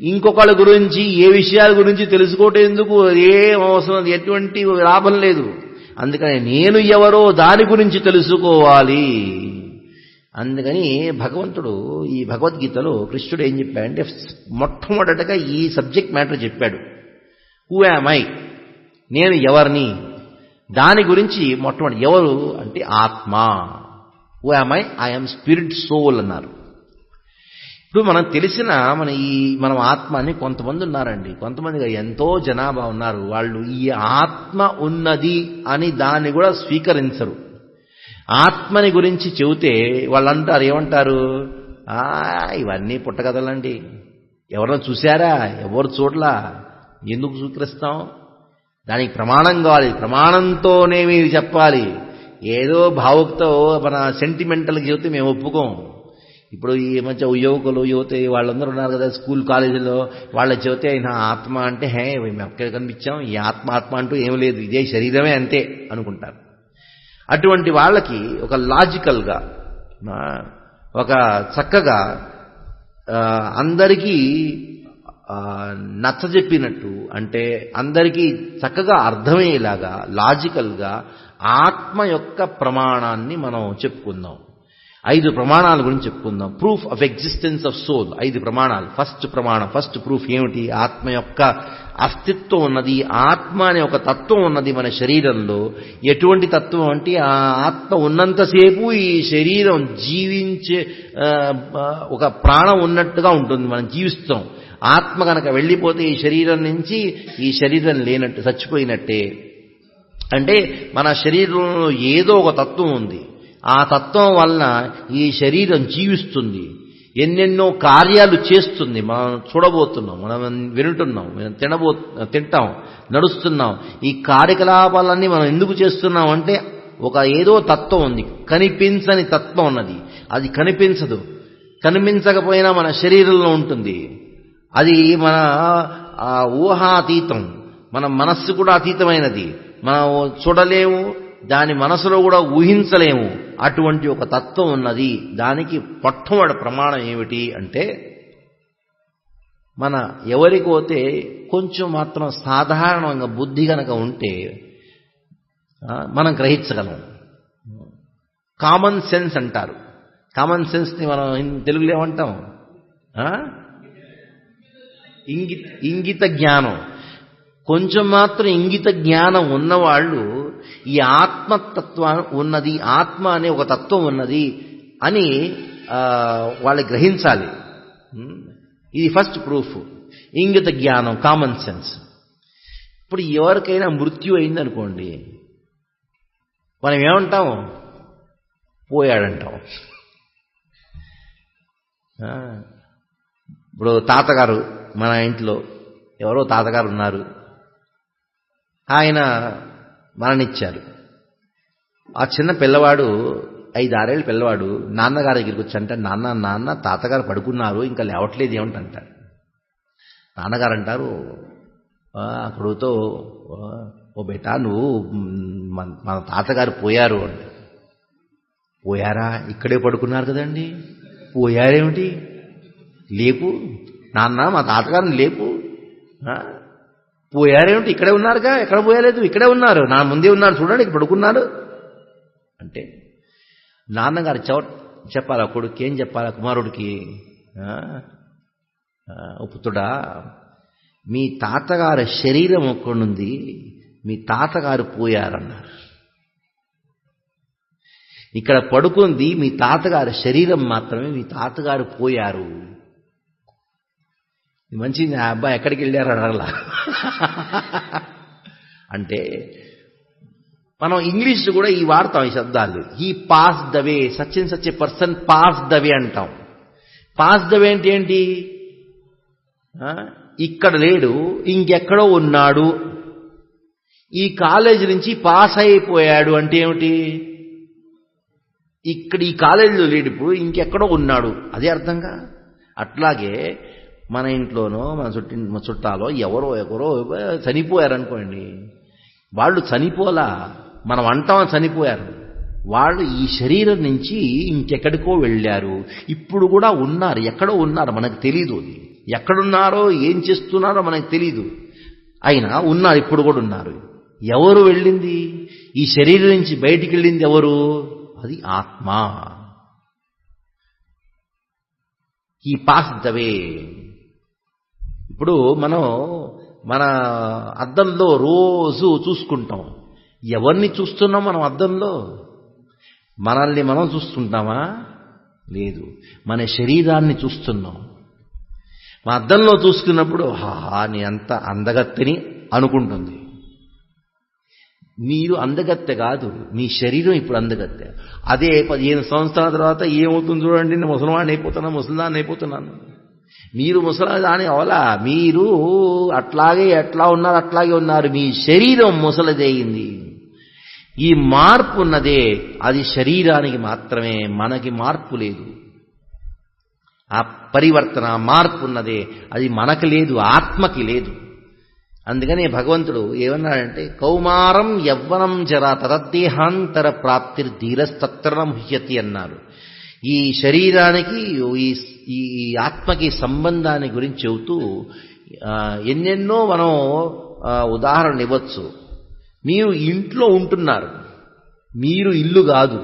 ఇంకొకళ్ళ గురించి, ఏ విషయాల గురించి తెలుసుకోవటం ఎందుకు? ఏం అవసరం, ఎటువంటి లాభం లేదు. అందుకని నేను ఎవరో దాని గురించి తెలుసుకోవాలి. అందుకని భగవంతుడు ఈ భగవద్గీతలో కృష్ణుడు ఏం చెప్పాడంటే, మొట్టమొదటగా ఈ సబ్జెక్ట్ మ్యాటర్ చెప్పాడు. హూ యామ్ ఐ, నేను ఎవరిని, దాని గురించి మొట్టమొదటి. ఎవరు అంటే ఆత్మ. Who am I? I am spirit soul అన్నారు. ఇప్పుడు మనం తెలిసిన మనం ఆత్మ అని కొంతమంది ఉన్నారండి, కొంతమందిగా ఎంతో జనాభా ఉన్నారు. వాళ్ళు ఈ ఆత్మ ఉన్నది అని దాన్ని కూడా స్వీకరించరు. ఆత్మని గురించి చెబితే వాళ్ళు అంటారు, ఏమంటారు? ఇవన్నీ పుట్టకథలండి, ఎవరన్నా చూశారా? ఎవరు చూడలా, ఎందుకు స్వీకరిస్తాం? దానికి ప్రమాణం కావాలి, ప్రమాణంతోనే మీరు చెప్పాలి. ఏదో భావుకతో మన సెంటిమెంటల్కి చెబితే మేము ఒప్పుకోం. ఇప్పుడు ఈ మధ్య యువకులు యువతి వాళ్ళందరూ ఉన్నారు కదా స్కూల్ కాలేజీలో, వాళ్ళ చెబితే నా ఆత్మ అంటే మేము ఎక్కడ కనిపించాం, ఈ ఆత్మ అంటూ ఏం లేదు, ఇదే శరీరమే అంతే అనుకుంటారు. అటువంటి వాళ్ళకి ఒక లాజికల్గా, ఒక చక్కగా అందరికీ నచ్చజెప్పినట్టు, అంటే అందరికీ చక్కగా అర్థమయ్యేలాగా లాజికల్గా ఆత్మ యొక్క ప్రమాణాన్ని మనం చెప్పుకుందాం. 5 ప్రమాణాల గురించి చెప్పుకుందాం. Proof of existence of soul. 5 ప్రమాణాలు. ఫస్ట్ ప్రమాణం, ఫస్ట్ ప్రూఫ్ ఏమిటి? ఆత్మ యొక్క అస్తిత్వం ఉన్నది, ఆత్మ అనే ఒక తత్వం ఉన్నది మన శరీరంలో. ఎటువంటి తత్వం అంటే, ఆ ఆత్మ ఉన్నంతసేపు ఈ శరీరం జీవించే ఒక ప్రాణం ఉన్నట్టుగా ఉంటుంది, మనం జీవిస్తాం. ఆత్మ కనుక వెళ్ళిపోతే ఈ శరీరం నుంచి ఈ శరీరం లేనట్టు, చచ్చిపోయినట్టే. అంటే మన శరీరంలో ఏదో ఒక తత్వం ఉంది, ఆ తత్వం వలన ఈ శరీరం జీవిస్తుంది, ఎన్నెన్నో కార్యాలు చేస్తుంది. మనం చూడబోతున్నాం, మనం వింటున్నాం, తింటాం, నడుస్తున్నాం. ఈ కార్యకలాపాలన్నీ మనం ఎందుకు చేస్తున్నాం అంటే, ఒక ఏదో తత్వం ఉంది, కనిపించని తత్వం ఉన్నది. అది కనిపించదు, కనిపించకపోయినా మన శరీరంలో ఉంటుంది. అది మన ఊహాతీతం, మన మనస్సు కూడా అతీతమైనది. మనం చూడలేము, దాని మనసులో కూడా ఊహించలేము. అటువంటి ఒక తత్వం ఉన్నది. దానికి మొట్టమొదటి ప్రమాణం ఏమిటి అంటే, మన ఎవరికోతే కొంచెం మాత్రం సాధారణంగా బుద్ధి కనుక ఉంటే మనం గ్రహించగలం. కామన్ సెన్స్ అంటారు. కామన్ సెన్స్ని మనం తెలుగులో ఏమంటాం? ఇంగిత జ్ఞానం. కొంచెం మాత్రం ఇంగిత జ్ఞానం ఉన్నవాళ్ళు ఈ ఆత్మతత్వం ఉన్నది, ఆత్మ అనే ఒక తత్వం ఉన్నది అని వాళ్ళు గ్రహించాలి. ఇది ఫస్ట్ ప్రూఫ్, ఇంగిత జ్ఞానం, కామన్ సెన్స్. ఇప్పుడు ఎవరికైనా మృత్యు అయిందనుకోండి, మనం ఏమంటాం? పోయాడంటాం. ఇప్పుడు తాతగారు, మన ఇంట్లో ఎవరో తాతగారు ఉన్నారు, ఆయన మరణించారు. ఆ చిన్న పిల్లవాడు 5-6 ఏళ్ళ పిల్లవాడు నాన్నగారి దగ్గరికి వచ్చి అంటే నాన్న తాతగారు పడుకున్నారు ఇంకా లేవట్లేదు ఏమిటి అంటాడు. నాన్నగారు అంటారు కొడుకుతో, ఓ బేటా నువ్వు మన తాతగారు పోయారు అంటే. పోయారా? ఇక్కడే పడుకున్నారు కదండి. పోయారేమిటి? లేపు నాన్న, మా తాతగారిని లేపు. పోయారేమిటి? ఇక్కడే ఉన్నారుగా, ఎక్కడ పోయలేదు, ఇక్కడే ఉన్నారు, నా ముందే ఉన్నారు చూడండి, ఇక్కడ పడుకున్నారు అంటే నాన్నగారు చెప్పాలా కొడుకు? ఏం చెప్పాలా కుమారుడికి? పుత్రుడా, మీ తాతగారి శరీరం ఒక్కడుంది, మీ తాతగారు పోయారన్నారు. ఇక్కడ పడుకుంది మీ తాతగారి శరీరం మాత్రమే, మీ తాతగారు పోయారు. మంచిది, ఆ అబ్బాయి ఎక్కడికి వెళ్ళారు అడగలా. అంటే మనం ఇంగ్లీష్లో కూడా ఈ వాడతాం ఈ శబ్దాలు. He pass the way, such and such a person pass the way అంటాం. పాస్ ద వే అంటే ఏంటి? ఇక్కడ లేడు, ఇంకెక్కడో ఉన్నాడు. ఈ కాలేజీ నుంచి పాస్ అయిపోయాడు అంటే ఏమిటి? ఇక్కడ ఈ కాలేజీలో లేడు, ఇప్పుడు ఇంకెక్కడో ఉన్నాడు, అదే అర్థంగా. అట్లాగే మన ఇంట్లోనో మన చుట్టాలో ఎవరో చనిపోయారనుకోండి, వాళ్ళు చనిపోలా, మనం అంటాం చనిపోయారు. వాళ్ళు ఈ శరీరం నుంచి ఇంకెక్కడికో వెళ్ళారు, ఇప్పుడు కూడా ఉన్నారు, ఎక్కడో ఉన్నారు, మనకు తెలీదు. ఎక్కడున్నారో ఏం చేస్తున్నారో మనకు తెలీదు, అయినా ఉన్నారు, ఇప్పుడు కూడా ఉన్నారు. ఎవరు వెళ్ళింది? ఈ శరీరం నుంచి బయటికి వెళ్ళింది ఎవరు? అది ఆత్మ. ఈ పాస్ ద వే. ఇప్పుడు మనం మన అద్దంలో రోజు చూసుకుంటాం. ఎవరిని చూస్తున్నాం మనం అద్దంలో? మనల్ని మనం చూస్తుంటామా? లేదు, మన శరీరాన్ని చూస్తున్నాం. మా అద్దంలో చూసుకున్నప్పుడు నీ అంత అందగత్తెని అనుకుంటుంది. మీరు అందగత్తె కాదు, మీ శరీరం ఇప్పుడు అందగత్తె. అదే 15 సంవత్సరాల తర్వాత ఏమవుతుంది చూడండి, నేను ముసలివాడిని అయిపోతున్నాను, ముసలిదాన్ని అయిపోతున్నాను. మీరు ముసలిదాని అవలా, మీరు అట్లాగే ఎట్లా ఉన్నారు అట్లాగే ఉన్నారు, మీ శరీరం ముసలిదయింది. ఈ మార్పు ఉన్నదే అది శరీరానికి మాత్రమే, మనకి మార్పు లేదు. ఆ పరివర్తన మార్పు ఉన్నదే అది మనకు లేదు, ఆత్మకి లేదు. అందుకనే భగవంతుడు ఏమన్నాడంటే, కౌమారం యవ్వనం జరా తదదేహాంతర ప్రాప్తిర్ ధీరస్తత్ర ముహ్యతి అన్నారు. ఈ శరీరానికి ఈ ఆత్మకి సంబంధాన్ని గురించి చెబుతూ ఎన్నెన్నో మనం ఉదాహరణ ఇవ్వచ్చు. మీరు ఇంట్లో ఉంటున్నారు, మీరు ఇల్లు కాదు.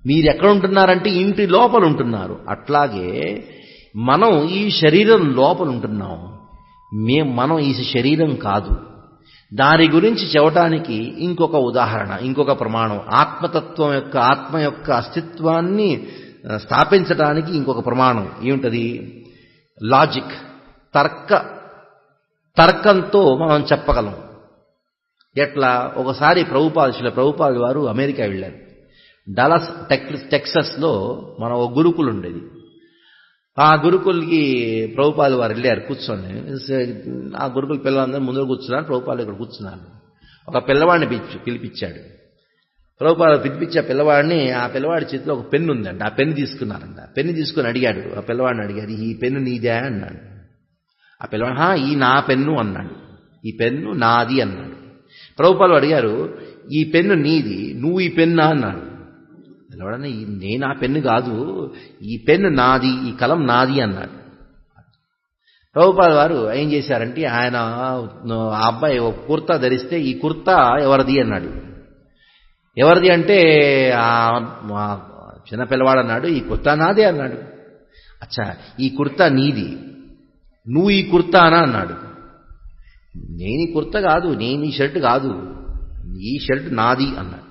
మీరు ఎక్కడ ఉంటున్నారంటే ఇంటి లోపల ఉంటున్నారు. అట్లాగే మనం ఈ శరీరం లోపల ఉంటున్నాం, మనం ఈ శరీరం కాదు. దాని గురించి చెప్పడానికి ఇంకొక ఉదాహరణ, ఇంకొక ప్రమాణం, ఆత్మతత్వం యొక్క ఆత్మ యొక్క అస్తిత్వాన్ని స్థాపించడానికి ఇంకొక ప్రమాణం ఏమిటది? లాజిక్, తర్కంతో మనం చెప్పగలం. ఎట్లా? ఒకసారి ప్రభుపాద వారు అమెరికా వెళ్ళారు. డలస్ టెక్సస్లో మన ఒక గురుకులు ఉండేది. ఆ గురుకులకి ప్రభుపాద వారు వెళ్ళారు కూర్చొని. ఆ గురుకుల పిల్లలందరూ ముందు కూర్చున్నారు, ప్రభుపాద ఇక్కడ కూర్చున్నారు. ఒక పిల్లవాడిని పిలిపించాడు. ప్రభుపాద పిలిపించే పిల్లవాడిని, ఆ పిల్లవాడి చేతిలో ఒక పెన్ను ఉందండి, ఆ పెన్ను తీసుకున్నారంట. పెన్ను తీసుకుని అడిగాడు, ఆ పిల్లవాడిని అడిగాడు, ఈ పెన్ను నీదే అన్నాడు. ఆ పిల్లవాడు ఈ నా పెన్ను అన్నాడు. ఈ పెన్ను నాది అన్నాడు. ప్రభుపాద అడిగారు, ఈ పెన్ను నీది, నువ్వు ఈ పెన్నా అన్నాడు. పిల్లవాడని, నేను ఆ పెన్ను కాదు, ఈ పెన్ను నాది, ఈ కలం నాది అన్నాడు. ప్రభుపాద వారు ఏం చేశారంటే, ఆయన ఆ అబ్బాయి ఒక కుర్తా ధరిస్తే ఈ కుర్తా ఎవరిది అన్నాడు. ఎవరిది అంటే చిన్న పిల్లవాడు అన్నాడు, ఈ కుర్తా నాదే అన్నాడు. అచ్చా, ఈ కుర్తా నీది, నువ్వు ఈ కుర్తా అన్నాడు. నేను ఈ కుర్తా కాదు, నేను ఈ షర్ట్ కాదు, ఈ షర్ట్ నాది అన్నాడు.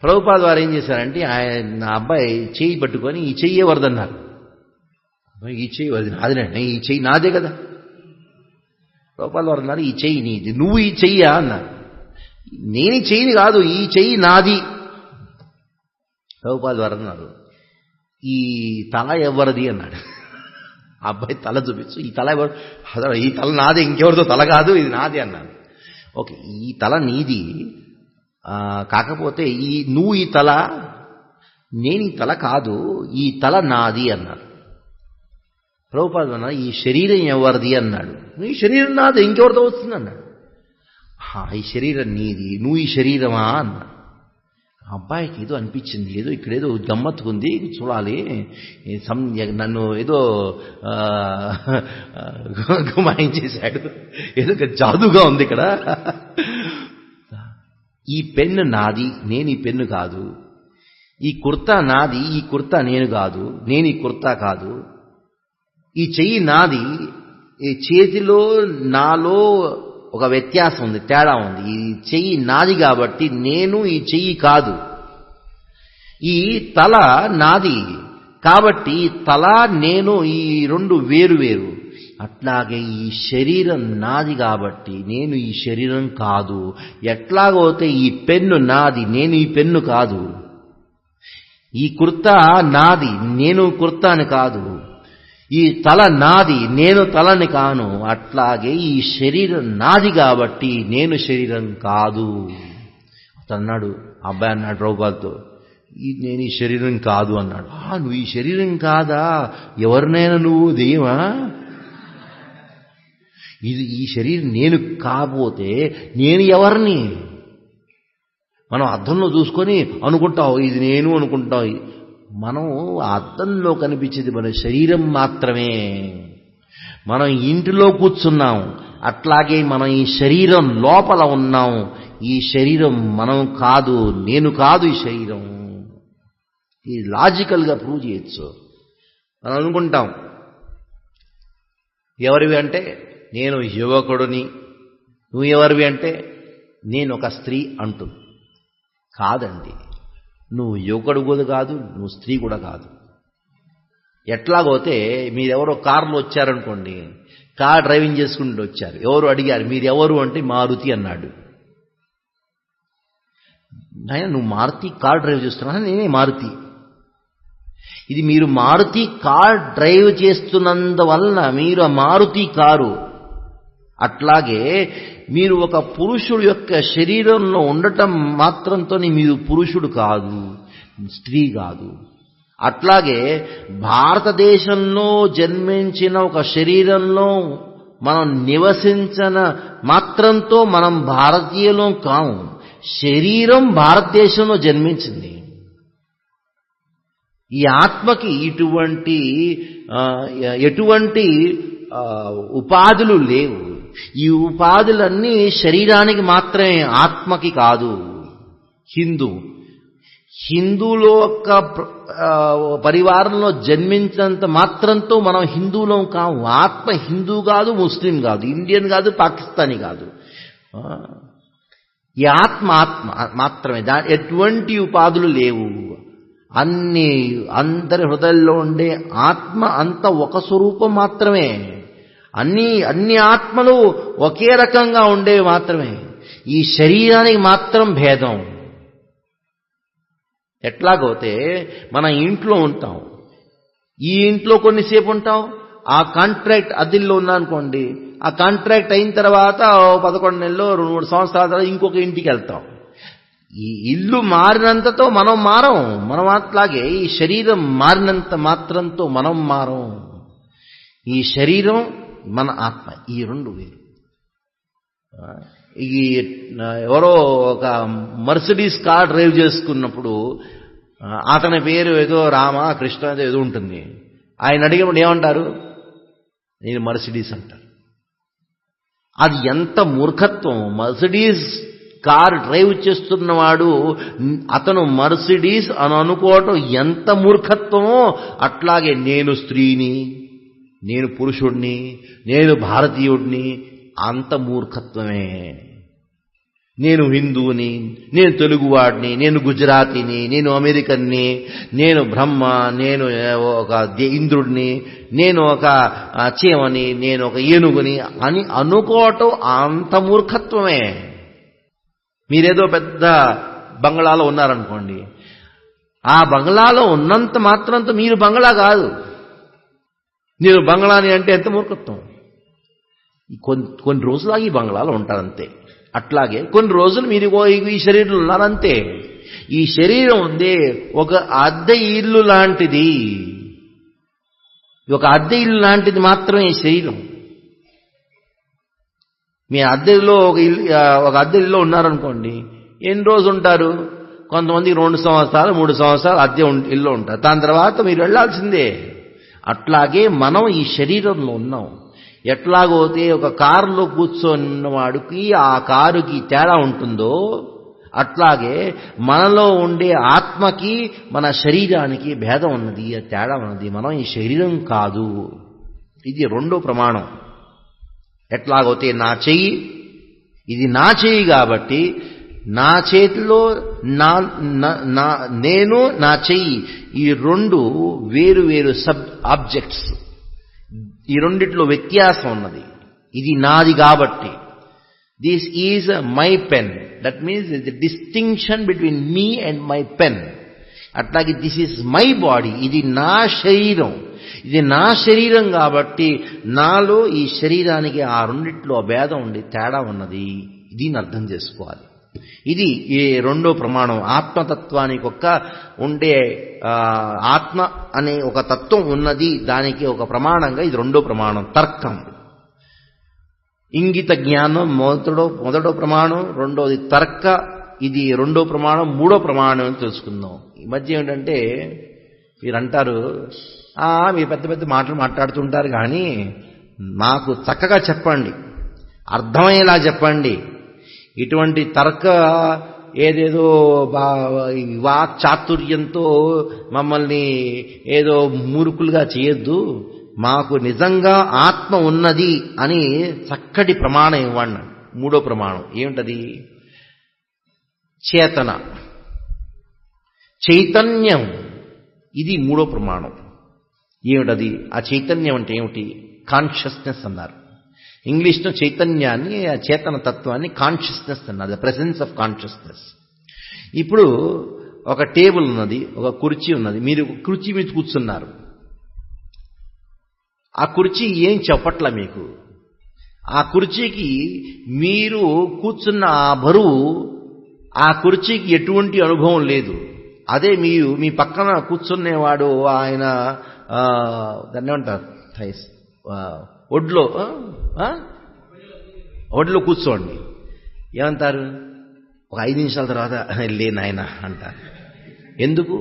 ప్రభుపాద వారు ఏం చేశారంటే, ఆయన అబ్బాయి చెయ్యి పట్టుకొని ఈ చెయ్యి ఎవరిదన్నారు. ఈ చెయ్యి వరది నాదినండి, ఈ చెయ్యి నాదే కదా. ప్రభుపాద వారు అన్నారు, ఈ చెయ్యి నీది, నువ్వు ఈ చెయ్యా అన్నారు. నేను ఈ చెయ్యిని కాదు, ఈ చెయ్యి నాది. ప్రభుపాద వారు అన్నారు, ఈ తల ఎవరిది అన్నాడు. ఆ అబ్బాయి తల చూపించు, ఈ తల ఎవరు? ఈ తల నాదే, ఇంకెవరితో తల కాదు, ఇది నాది అన్నాడు. ఓకే, ఈ తల నీది, కాకపోతే నువ్వు ఈ తల, నేను ఈ తల కాదు, ఈ తల నాది అన్నారు. ప్రభుపాదులు అన్నారు, ఈ శరీరం ఎవరిది అన్నాడు. ఈ శరీరం నాది, ఇంకెవరితో వస్తుంది అన్నాడు. ఈ శరీరం నీది, నువ్వు ఈ శరీరమా అన్నాడు. అబ్బాయికి ఏదో అనిపించింది, ఏదో ఇక్కడేదో గమ్మత్తుకుంది, చూడాలి, నన్ను ఏదో గుమాయించేశాడు, ఏదో జాదుగా ఉంది ఇక్కడ. ఈ పెన్ను నాది, నేను ఈ పెన్ను కాదు. ఈ కుర్తా నాది, ఈ కుర్తా నేను కాదు, నేను ఈ కుర్తా కాదు. ఈ చెయ్యి నాది, ఈ చేతిలో నాలో ఒక వ్యత్యాసం ఉంది, తేడా ఉంది. ఈ చెయ్యి నాది కాబట్టి నేను ఈ చెయ్యి కాదు. ఈ తల నాది కాబట్టి తల నేను, ఈ రెండు వేరు వేరు. అట్లాగే ఈ శరీరం నాది కాబట్టి నేను ఈ శరీరం కాదు. ఎట్లాగోతే ఈ పెన్ను నాది, నేను ఈ పెన్ను కాదు. ఈ కుర్తా నాది, నేను కుర్తాని కాదు. ఈ తల నాది, నేను తలని కాను. అట్లాగే ఈ శరీరం నాది కాబట్టి నేను శరీరం కాదు. అతన్నాడు, అబ్బాయి అన్నాడు ప్రభుపాదులతో, నేను ఈ శరీరం కాదు అన్నాడు. నువ్వు ఈ శరీరం కాదా? ఎవరినైనా నువ్వు దెయ్యమా? ఈ శరీరం నేను కాకపోతే నేను ఎవరిని? మనం అద్దంలో చూసుకొని అనుకుంటావు ఇది నేను అనుకుంటావు. మనం అద్దంలో కనిపించేది మన శరీరం మాత్రమే. మనం ఇంటిలో కూర్చున్నాం, అట్లాగే మనం ఈ శరీరం లోపల ఉన్నాం. ఈ శరీరం మనం కాదు, నేను కాదు ఈ శరీరం. ఇది లాజికల్గా ప్రూవ్ చేయొచ్చు. మనం అనుకుంటాం ఎవరివి అంటే నేను యువకుడిని, నువ్వు ఎవరివి అంటే నేను ఒక స్త్రీ అంటూ. కాదండి, నువ్వు యువకుడు కూడా కాదు, నువ్వు స్త్రీ కూడా కాదు. ఎట్లాగోతే మీరెవరో కారులో వచ్చారనుకోండి, కార్ డ్రైవింగ్ చేసుకుంటూ వచ్చారు, ఎవరు అడిగారు మీరెవరు అంటే మారుతి అన్నాడు. నాయన నువ్వు మారుతి కార్ డ్రైవ్ చేస్తున్నా? నేనే మారుతి. ఇది మీరు మారుతి కార్ డ్రైవ్ చేస్తున్నందువలన మీరు ఆ మారుతి కారు. అట్లాగే మీరు ఒక పురుషుడు యొక్క శరీరంలో ఉండటం మాత్రంతో మీరు పురుషుడు కాదు, స్త్రీ కాదు. అట్లాగే భారతదేశంలో జన్మించిన ఒక శరీరంలో మనం నివసించిన మాత్రంతో మనం భారతీయులం కాము. శరీరం భారతదేశంలో జన్మించింది. ఈ ఆత్మకి ఎటువంటి ఉపాధులు లేవు. ఈ ఉపాధులన్నీ శరీరానికి మాత్రమే, ఆత్మకి కాదు. హిందువులో ఒక పరివారంలో జన్మించినంత మాత్రంతో మనం హిందువులం కాము. ఆత్మ హిందూ కాదు, ముస్లిం కాదు, ఇండియన్ కాదు, పాకిస్తానీ కాదు. ఈ ఆత్మ మాత్రమే, ఎటువంటి ఉపాధులు లేవు. అందరి హృదయంలో ఉండే ఆత్మ అంత ఒక స్వరూపం మాత్రమే. అన్ని ఆత్మలు ఒకే రకంగా ఉండేవి మాత్రమే. ఈ శరీరానికి మాత్రం భేదం. ఎట్లాగోతే మన ఇంట్లో ఉంటాం, ఈ ఇంట్లో కొన్నిసేపు ఉంటాం, ఆ కాంట్రాక్ట్ అద్దెల్లో ఉన్నానుకోండి, ఆ కాంట్రాక్ట్ అయిన తర్వాత 11 నెలలో 2-3 సంవత్సరాల తర్వాత ఇంకొక ఇంటికి వెళ్తాం. ఈ ఇల్లు మారినంతతో మనం మారం. మనం అట్లాగే ఈ శరీరం మారినంత మాత్రంతో మనం మారం. ఈ శరీరం మన ఆత్మ, ఈ రెండు వేరు. ఎవరో ఒక మర్సిడీస్ కార్ డ్రైవ్ చేసుకున్నప్పుడు అతని పేరు ఏదో రామ కృష్ణ ఏదో ఉంటుంది. ఆయన అడిగినప్పుడు ఏమంటారు? నేను మర్సిడీస్ అంటారు. అది ఎంత మూర్ఖత్వం! మర్సిడీస్ కార్ డ్రైవ్ చేస్తున్నవాడు అతను మర్సిడీస్ అని అనుకోవటం ఎంత మూర్ఖత్వమో, అట్లాగే నేను స్త్రీని, నేను పురుషుడిని, నేను భారతీయుడిని, అంత మూర్ఖత్వమే. నేను హిందువుని, నేను తెలుగువాడిని, నేను గుజరాతీని, నేను అమెరికన్ని, నేను బ్రహ్మ, నేను ఒక ఇంద్రుడిని, నేను ఒక చీమని, నేను ఒక ఏనుగుని అని అనుకోవటం అంత మూర్ఖత్వమే. మీరేదో పెద్ద బంగ్లాలో ఉన్నారనుకోండి, ఆ బంగ్లాలో ఉన్నంత మాత్రంతో మీరు బంగ్లా కాదు. నేను బంగ్లాని అంటే ఎంత మూర్ఖత్వం! కొన్ని రోజులాగి ఈ బంగ్లాలో ఉంటారంతే. అట్లాగే కొన్ని రోజులు మీరు ఈ శరీరంలో ఉన్నారంతే. ఈ శరీరం ఉంది ఒక అద్దె ఇల్లు లాంటిది. ఒక అద్దె ఇల్లు లాంటిది మాత్రమే ఈ శరీరం. మీ అద్దెలో ఒక అద్దె ఇల్లు ఉన్నారనుకోండి, ఎన్ని రోజులు ఉంటారు? కొంతమంది 2 సంవత్సరాలు 3 సంవత్సరాలు అద్దె ఇల్లు ఉంటారు. దాని తర్వాత మీరు వెళ్లాల్సిందే. అట్లాగే మనం ఈ శరీరంలో ఉన్నాం. ఎట్లాగోతే ఒక కారులో కూర్చొన్నవాడికి ఆ కారుకి తేడా ఉంటుందో అట్లాగే మనలో ఉండే ఆత్మకి మన శరీరానికి భేదం ఉన్నది, తేడా ఉన్నది. మనం ఈ శరీరం కాదు. ఇది రెండో ప్రమాణం. ఎట్లాగోతే నా చెయ్యి, ఇది నా చెయ్యి కాబట్టి నా చేతిలో నేను నా చెయ్యి, ఈ రెండు వేరు వేరు ఆబ్జెక్ట్స్. ఈ రెండిట్లో వ్యత్యాసం ఉన్నది. ఇది నాది కాబట్టి this is my pen. That means the distinction between me and my pen. అట్లాగే దిస్ ఈజ్ మై బాడీ, ఇది నా శరీరం. ఇది నా శరీరం కాబట్టి నాలో ఈ శరీరానికి ఆ రెండిట్లో భేదం ఉండి తేడా ఉన్నది. దీన్ని అర్థం చేసుకోవాలి. ఇది ఈ రెండో ప్రమాణం. ఆత్మతత్వానికి ఉండే ఆత్మ అనే ఒక తత్వం ఉన్నది, దానికి ఒక ప్రమాణంగా ఇది రెండో ప్రమాణం. తర్కం, ఇంగిత జ్ఞానం మొదటో ప్రమాణం, రెండోది తర్క, ఇది రెండో ప్రమాణం. మూడో ప్రమాణం అని తెలుసుకుందాం. ఈ మధ్య ఏంటంటే మీరు అంటారు, మీరు పెద్ద పెద్ద మాటలు మాట్లాడుతుంటారు కానీ మాకు చక్కగా చెప్పండి, అర్థమయ్యేలా చెప్పండి. ఇటువంటి తర్క ఏదేదో వాక్ చాతుర్యంతో మమ్మల్ని ఏదో మూర్ఖులుగా చేయొద్దు, మాకు నిజంగా ఆత్మ ఉన్నది అని చక్కటి ప్రమాణం ఇవ్వండి. మూడో ప్రమాణం ఏమిటది? చేతన, చైతన్యం. ఇది మూడో ప్రమాణం. ఏమిటది? ఆ చైతన్యం అంటే ఏమిటి? కాన్షియస్నెస్ అన్నారు. ఇంగ్లీష్లో చైతన్యాన్ని, ఆ చేతన తత్వాన్ని కాన్షియస్నెస్ అన్నారు, ద ప్రెసెన్స్ ఆఫ్ కాన్షియస్నెస్. ఇప్పుడు ఒక టేబుల్ ఉన్నది, ఒక కుర్చీ ఉన్నది. మీరు కుర్చీ మీద కూర్చున్నారు. ఆ కుర్చీ ఏం చెప్పట్లా మీకు. ఆ కుర్చీకి మీరు కూర్చున్న ఆ బరువు, ఆ కుర్చీకి ఎటువంటి అనుభవం లేదు. అదే మీరు మీ పక్కన కూర్చునేవాడు, ఆయన దాన్ని ఏమంటారు, ఒడ్లో కూర్చోండి, ఏమంటారు? ఒక 5 నిమిషాల తర్వాత లేనాయన అంటారు. ఎందుకు?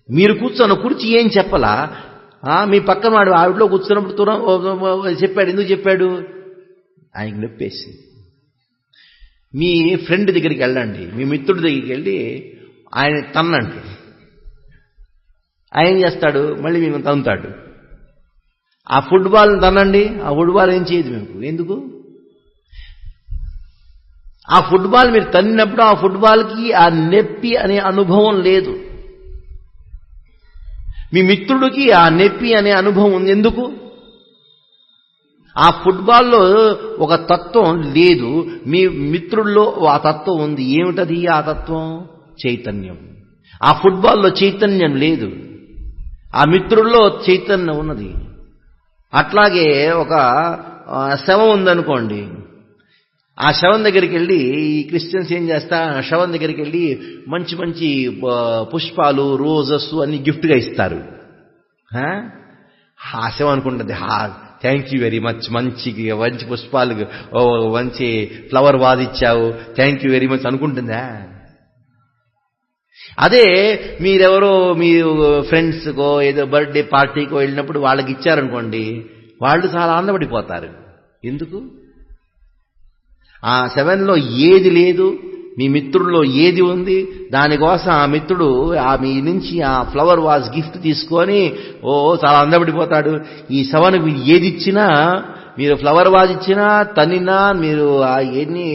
మీరు కూర్చొన్న కుర్చీ ఏం చెప్పలా. మీ పక్కన వాడు ఆవిడలో కూర్చున్నప్పుడు చెప్పాడు. ఎందుకు చెప్పాడు? ఆయనకి నొప్పేసి. మీ ఫ్రెండ్ దగ్గరికి వెళ్ళండి, మీ మిత్రుడి దగ్గరికి వెళ్ళి ఆయన తన్నండి. ఆయన ఏం చేస్తాడు? మళ్ళీ మేము తన్నుతాడు. ఆ ఫుట్బాల్ని తనండి, ఆ ఫుట్బాల్ ఏం చేయదు మీకు. ఎందుకు? ఆ ఫుట్బాల్ మీరు తన్నినప్పుడు ఆ ఫుట్బాల్కి ఆ నొప్పి అనే అనుభవం లేదు. మీ మిత్రుడికి ఆ నొప్పి అనే అనుభవం ఉంది. ఎందుకు? ఆ ఫుట్బాల్లో ఒక తత్వం లేదు, మీ మిత్రుల్లో ఆ తత్వం ఉంది. ఏమిటది ఆ తత్వం? చైతన్యం. ఆ ఫుట్బాల్లో చైతన్యం లేదు, ఆ మిత్రుల్లో చైతన్యం ఉన్నది. అట్లాగే ఒక శవం ఉందనుకోండి, ఆ శవం దగ్గరికి వెళ్ళి ఈ క్రిస్టియన్స్ ఏం చేస్తా, ఆ శవం దగ్గరికి వెళ్ళి మంచి మంచి పుష్పాలు, రోజెస్ అన్ని గిఫ్ట్గా ఇస్తారు. ఆ శవం అనుకుంటుంది, థ్యాంక్ యూ వెరీ మచ్, మంచి పుష్పాలు, మంచి ఫ్లవర్ వాజ్ ఇచ్చావు, థ్యాంక్ యూ వెరీ మచ్ అనుకుంటుందా? అదే మీరెవరో మీ ఫ్రెండ్స్కో ఏదో బర్త్డే పార్టీకో వెళ్ళినప్పుడు వాళ్ళకి ఇచ్చారనుకోండి, వాళ్ళు చాలా ఆనందపడిపోతారు. ఎందుకు? ఆ శవంలో ఏది లేదు, మీ మిత్రుల్లో ఏది ఉంది, దానికోసం ఆ మిత్రుడు మీ నుంచి ఆ ఫ్లవర్ వాజ్ గిఫ్ట్ తీసుకొని చాలా ఆనందపడిపోతాడు. ఈ శవానికి మీరు ఏది ఇచ్చినా, మీరు ఫ్లవర్ వాజ్ ఇచ్చినా, తన్నినా, మీరు ఎన్ని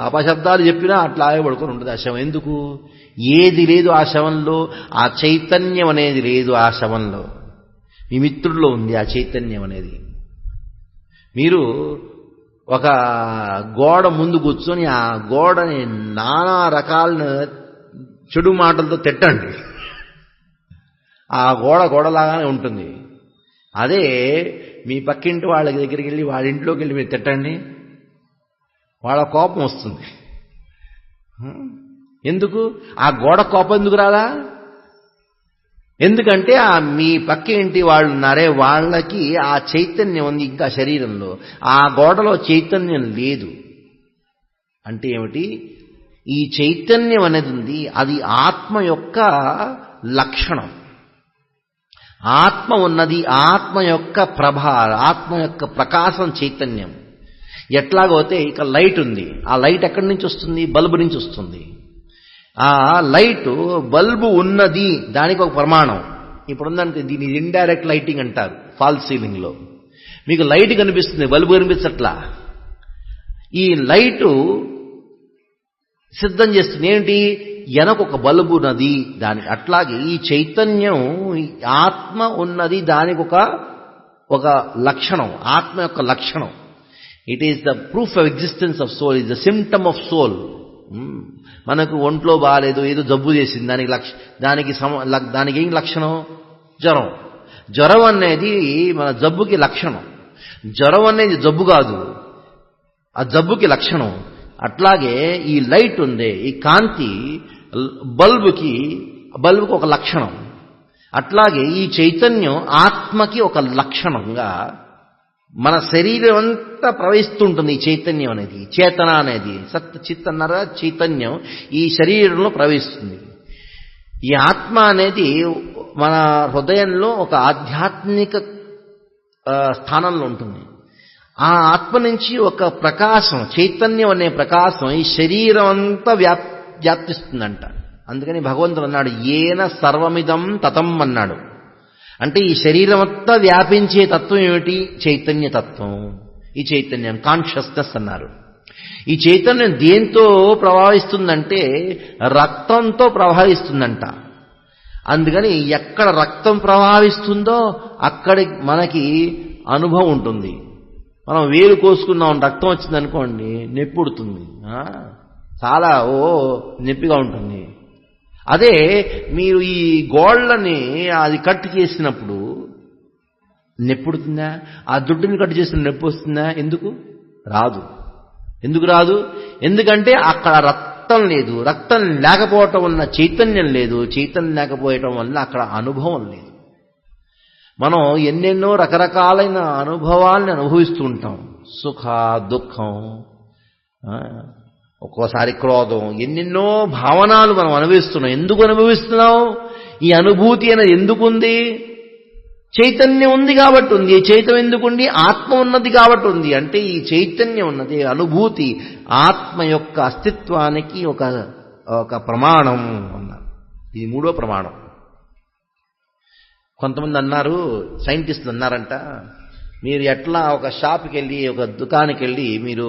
అపశబ్దాలు చెప్పినా అట్లాగే పడుకొని ఉంటుంది ఆ శవం. ఎందుకు? ఏది లేదు ఆ శవంలో, ఆ చైతన్యం అనేది లేదు ఆ శవంలో. మీ మిత్రుల్లో ఉంది ఆ చైతన్యం అనేది. మీరు ఒక గోడ ముందు కూర్చొని ఆ గోడని నానా రకాల చెడు మాటలతో తిట్టండి, ఆ గోడలాగానే ఉంటుంది. అదే మీ పక్కింటి వాళ్ళ దగ్గరికి వెళ్ళి వాళ్ళ ఇంట్లోకి వెళ్ళి మీరు తిట్టండి, వాళ్ళ కోపం వస్తుంది. ఎందుకు? ఆ గోడ కోపం ఎందుకు రాదా? ఎందుకంటే మీ పక్క ఇంటి వాళ్ళు ఉన్నారే, వాళ్ళకి ఆ చైతన్యం ఉంది ఇంకా శరీరంలో, ఆ గోడలో చైతన్యం లేదు. అంటే ఏమిటి? ఈ చైతన్యం అనేది ఉంది, అది ఆత్మ యొక్క లక్షణం. ఆత్మ ఉన్నది, ఆత్మ యొక్క ప్రభ, ఆత్మ యొక్క ప్రకాశం చైతన్యం. ఎట్లాగోతే ఇక లైట్ ఉంది, ఆ లైట్ ఎక్కడి నుంచి వస్తుంది? బల్బు నుంచి వస్తుంది. ఆ లైటు బల్బు ఉన్నది దానికి ఒక ప్రమాణం. ఇప్పుడుందంటే దీన్ని ఇండైరెక్ట్ లైటింగ్ అంటారు ఫాల్స్ సీలింగ్లో. మీకు లైట్ కనిపిస్తుంది, బల్బు కనిపించట్లా. ఈ లైటు సిద్ధం చేస్తుంది ఏంటి? వెనకొక బల్బు ఉన్నది దానికి. అట్లాగే ఈ చైతన్యం, ఆత్మ ఉన్నది, దానికి ఒక లక్షణం, ఆత్మ యొక్క లక్షణం. It is the proof of existence of soul, is the symptom of soul. మనకు ఒంట్లో బాగాలేదు, ఏదో జబ్బు చేసింది, దానికి ఏం లక్షణం? జ్వరం. జ్వరం అనేది మన జబ్బుకి లక్షణం. జ్వరం అనేది జబ్బు కాదు, ఆ జబ్బుకి లక్షణం. అట్లాగే ఈ లైట్ ఉందే, ఈ కాంతి బల్బుకి ఒక లక్షణం. అట్లాగే ఈ చైతన్యం ఆత్మకి ఒక లక్షణంగా మన శరీరం అంతా ప్రవహిస్తుంటుంది. ఈ చైతన్యం అనేది, చేతన అనేది, సత్ చిత్ అన్నారా, చైతన్యం ఈ శరీరంలో ప్రవహిస్తుంది. ఈ ఆత్మ అనేది మన హృదయంలో ఒక ఆధ్యాత్మిక స్థానంలో ఉంటుంది. ఆ ఆత్మ నుంచి ఒక ప్రకాశం, చైతన్యం అనే ప్రకాశం ఈ శరీరం అంతా వ్యాప్తిస్తుందంట. అందుకని భగవంతుడు అన్నాడు, ఏన సర్వమిదం తతం అన్నాడు. అంటే ఈ శరీరం అంతా వ్యాపించే తత్వం ఏమిటి? చైతన్య తత్వం. ఈ చైతన్యం కాన్షియస్నెస్ అన్నారు. ఈ చైతన్యం దేంతో ప్రవహిస్తుందంటే రక్తంతో ప్రవహిస్తుందంట. అందుకని ఎక్కడ రక్తం ప్రవహిస్తుందో అక్కడ మనకి అనుభవం ఉంటుంది. మనం వేలు కోసుకున్నాం, రక్తం వచ్చిందనుకోండి, నొప్పి పుడుతుంది, చాలా నొప్పిగా ఉంటుంది. అదే మీరు ఈ గోళ్ళని అది కట్ చేసినప్పుడు నొప్పి పుడుతుందా? ఆ దుడ్డుని కట్ చేసిన నొప్పి వస్తుందా? ఎందుకు రాదు? ఎందుకంటే అక్కడ రక్తం లేదు. రక్తం లేకపోవటం వల్ల చైతన్యం లేదు. చైతన్యం లేకపోవటం వల్ల అక్కడ అనుభవం లేదు. మనం ఎన్నెన్నో రకరకాలైన అనుభవాల్ని అనుభవిస్తూ ఉంటాం. సుఖ, దుఃఖం, ఒక్కోసారి క్రోధం, ఎన్నెన్నో భావనాలు మనం అనుభవిస్తున్నాం. ఎందుకు అనుభవిస్తున్నాం? ఈ అనుభూతి అనేది ఎందుకుంది? చైతన్యం ఉంది కాబట్టి ఉంది. చైతన్యం ఎందుకుంది? ఆత్మ ఉన్నది కాబట్టి ఉంది. అంటే ఈ చైతన్యం ఉన్నది, అనుభూతి ఆత్మ యొక్క అస్తిత్వానికి ఒక ప్రమాణం అన్నారు. ఇది మూడో ప్రమాణం. కొంతమంది అన్నారు, సైంటిస్టులు అన్నారంట, మీరు ఎట్లా ఒక షాప్కి వెళ్ళి, ఒక దుకాణానికి వెళ్ళి, మీరు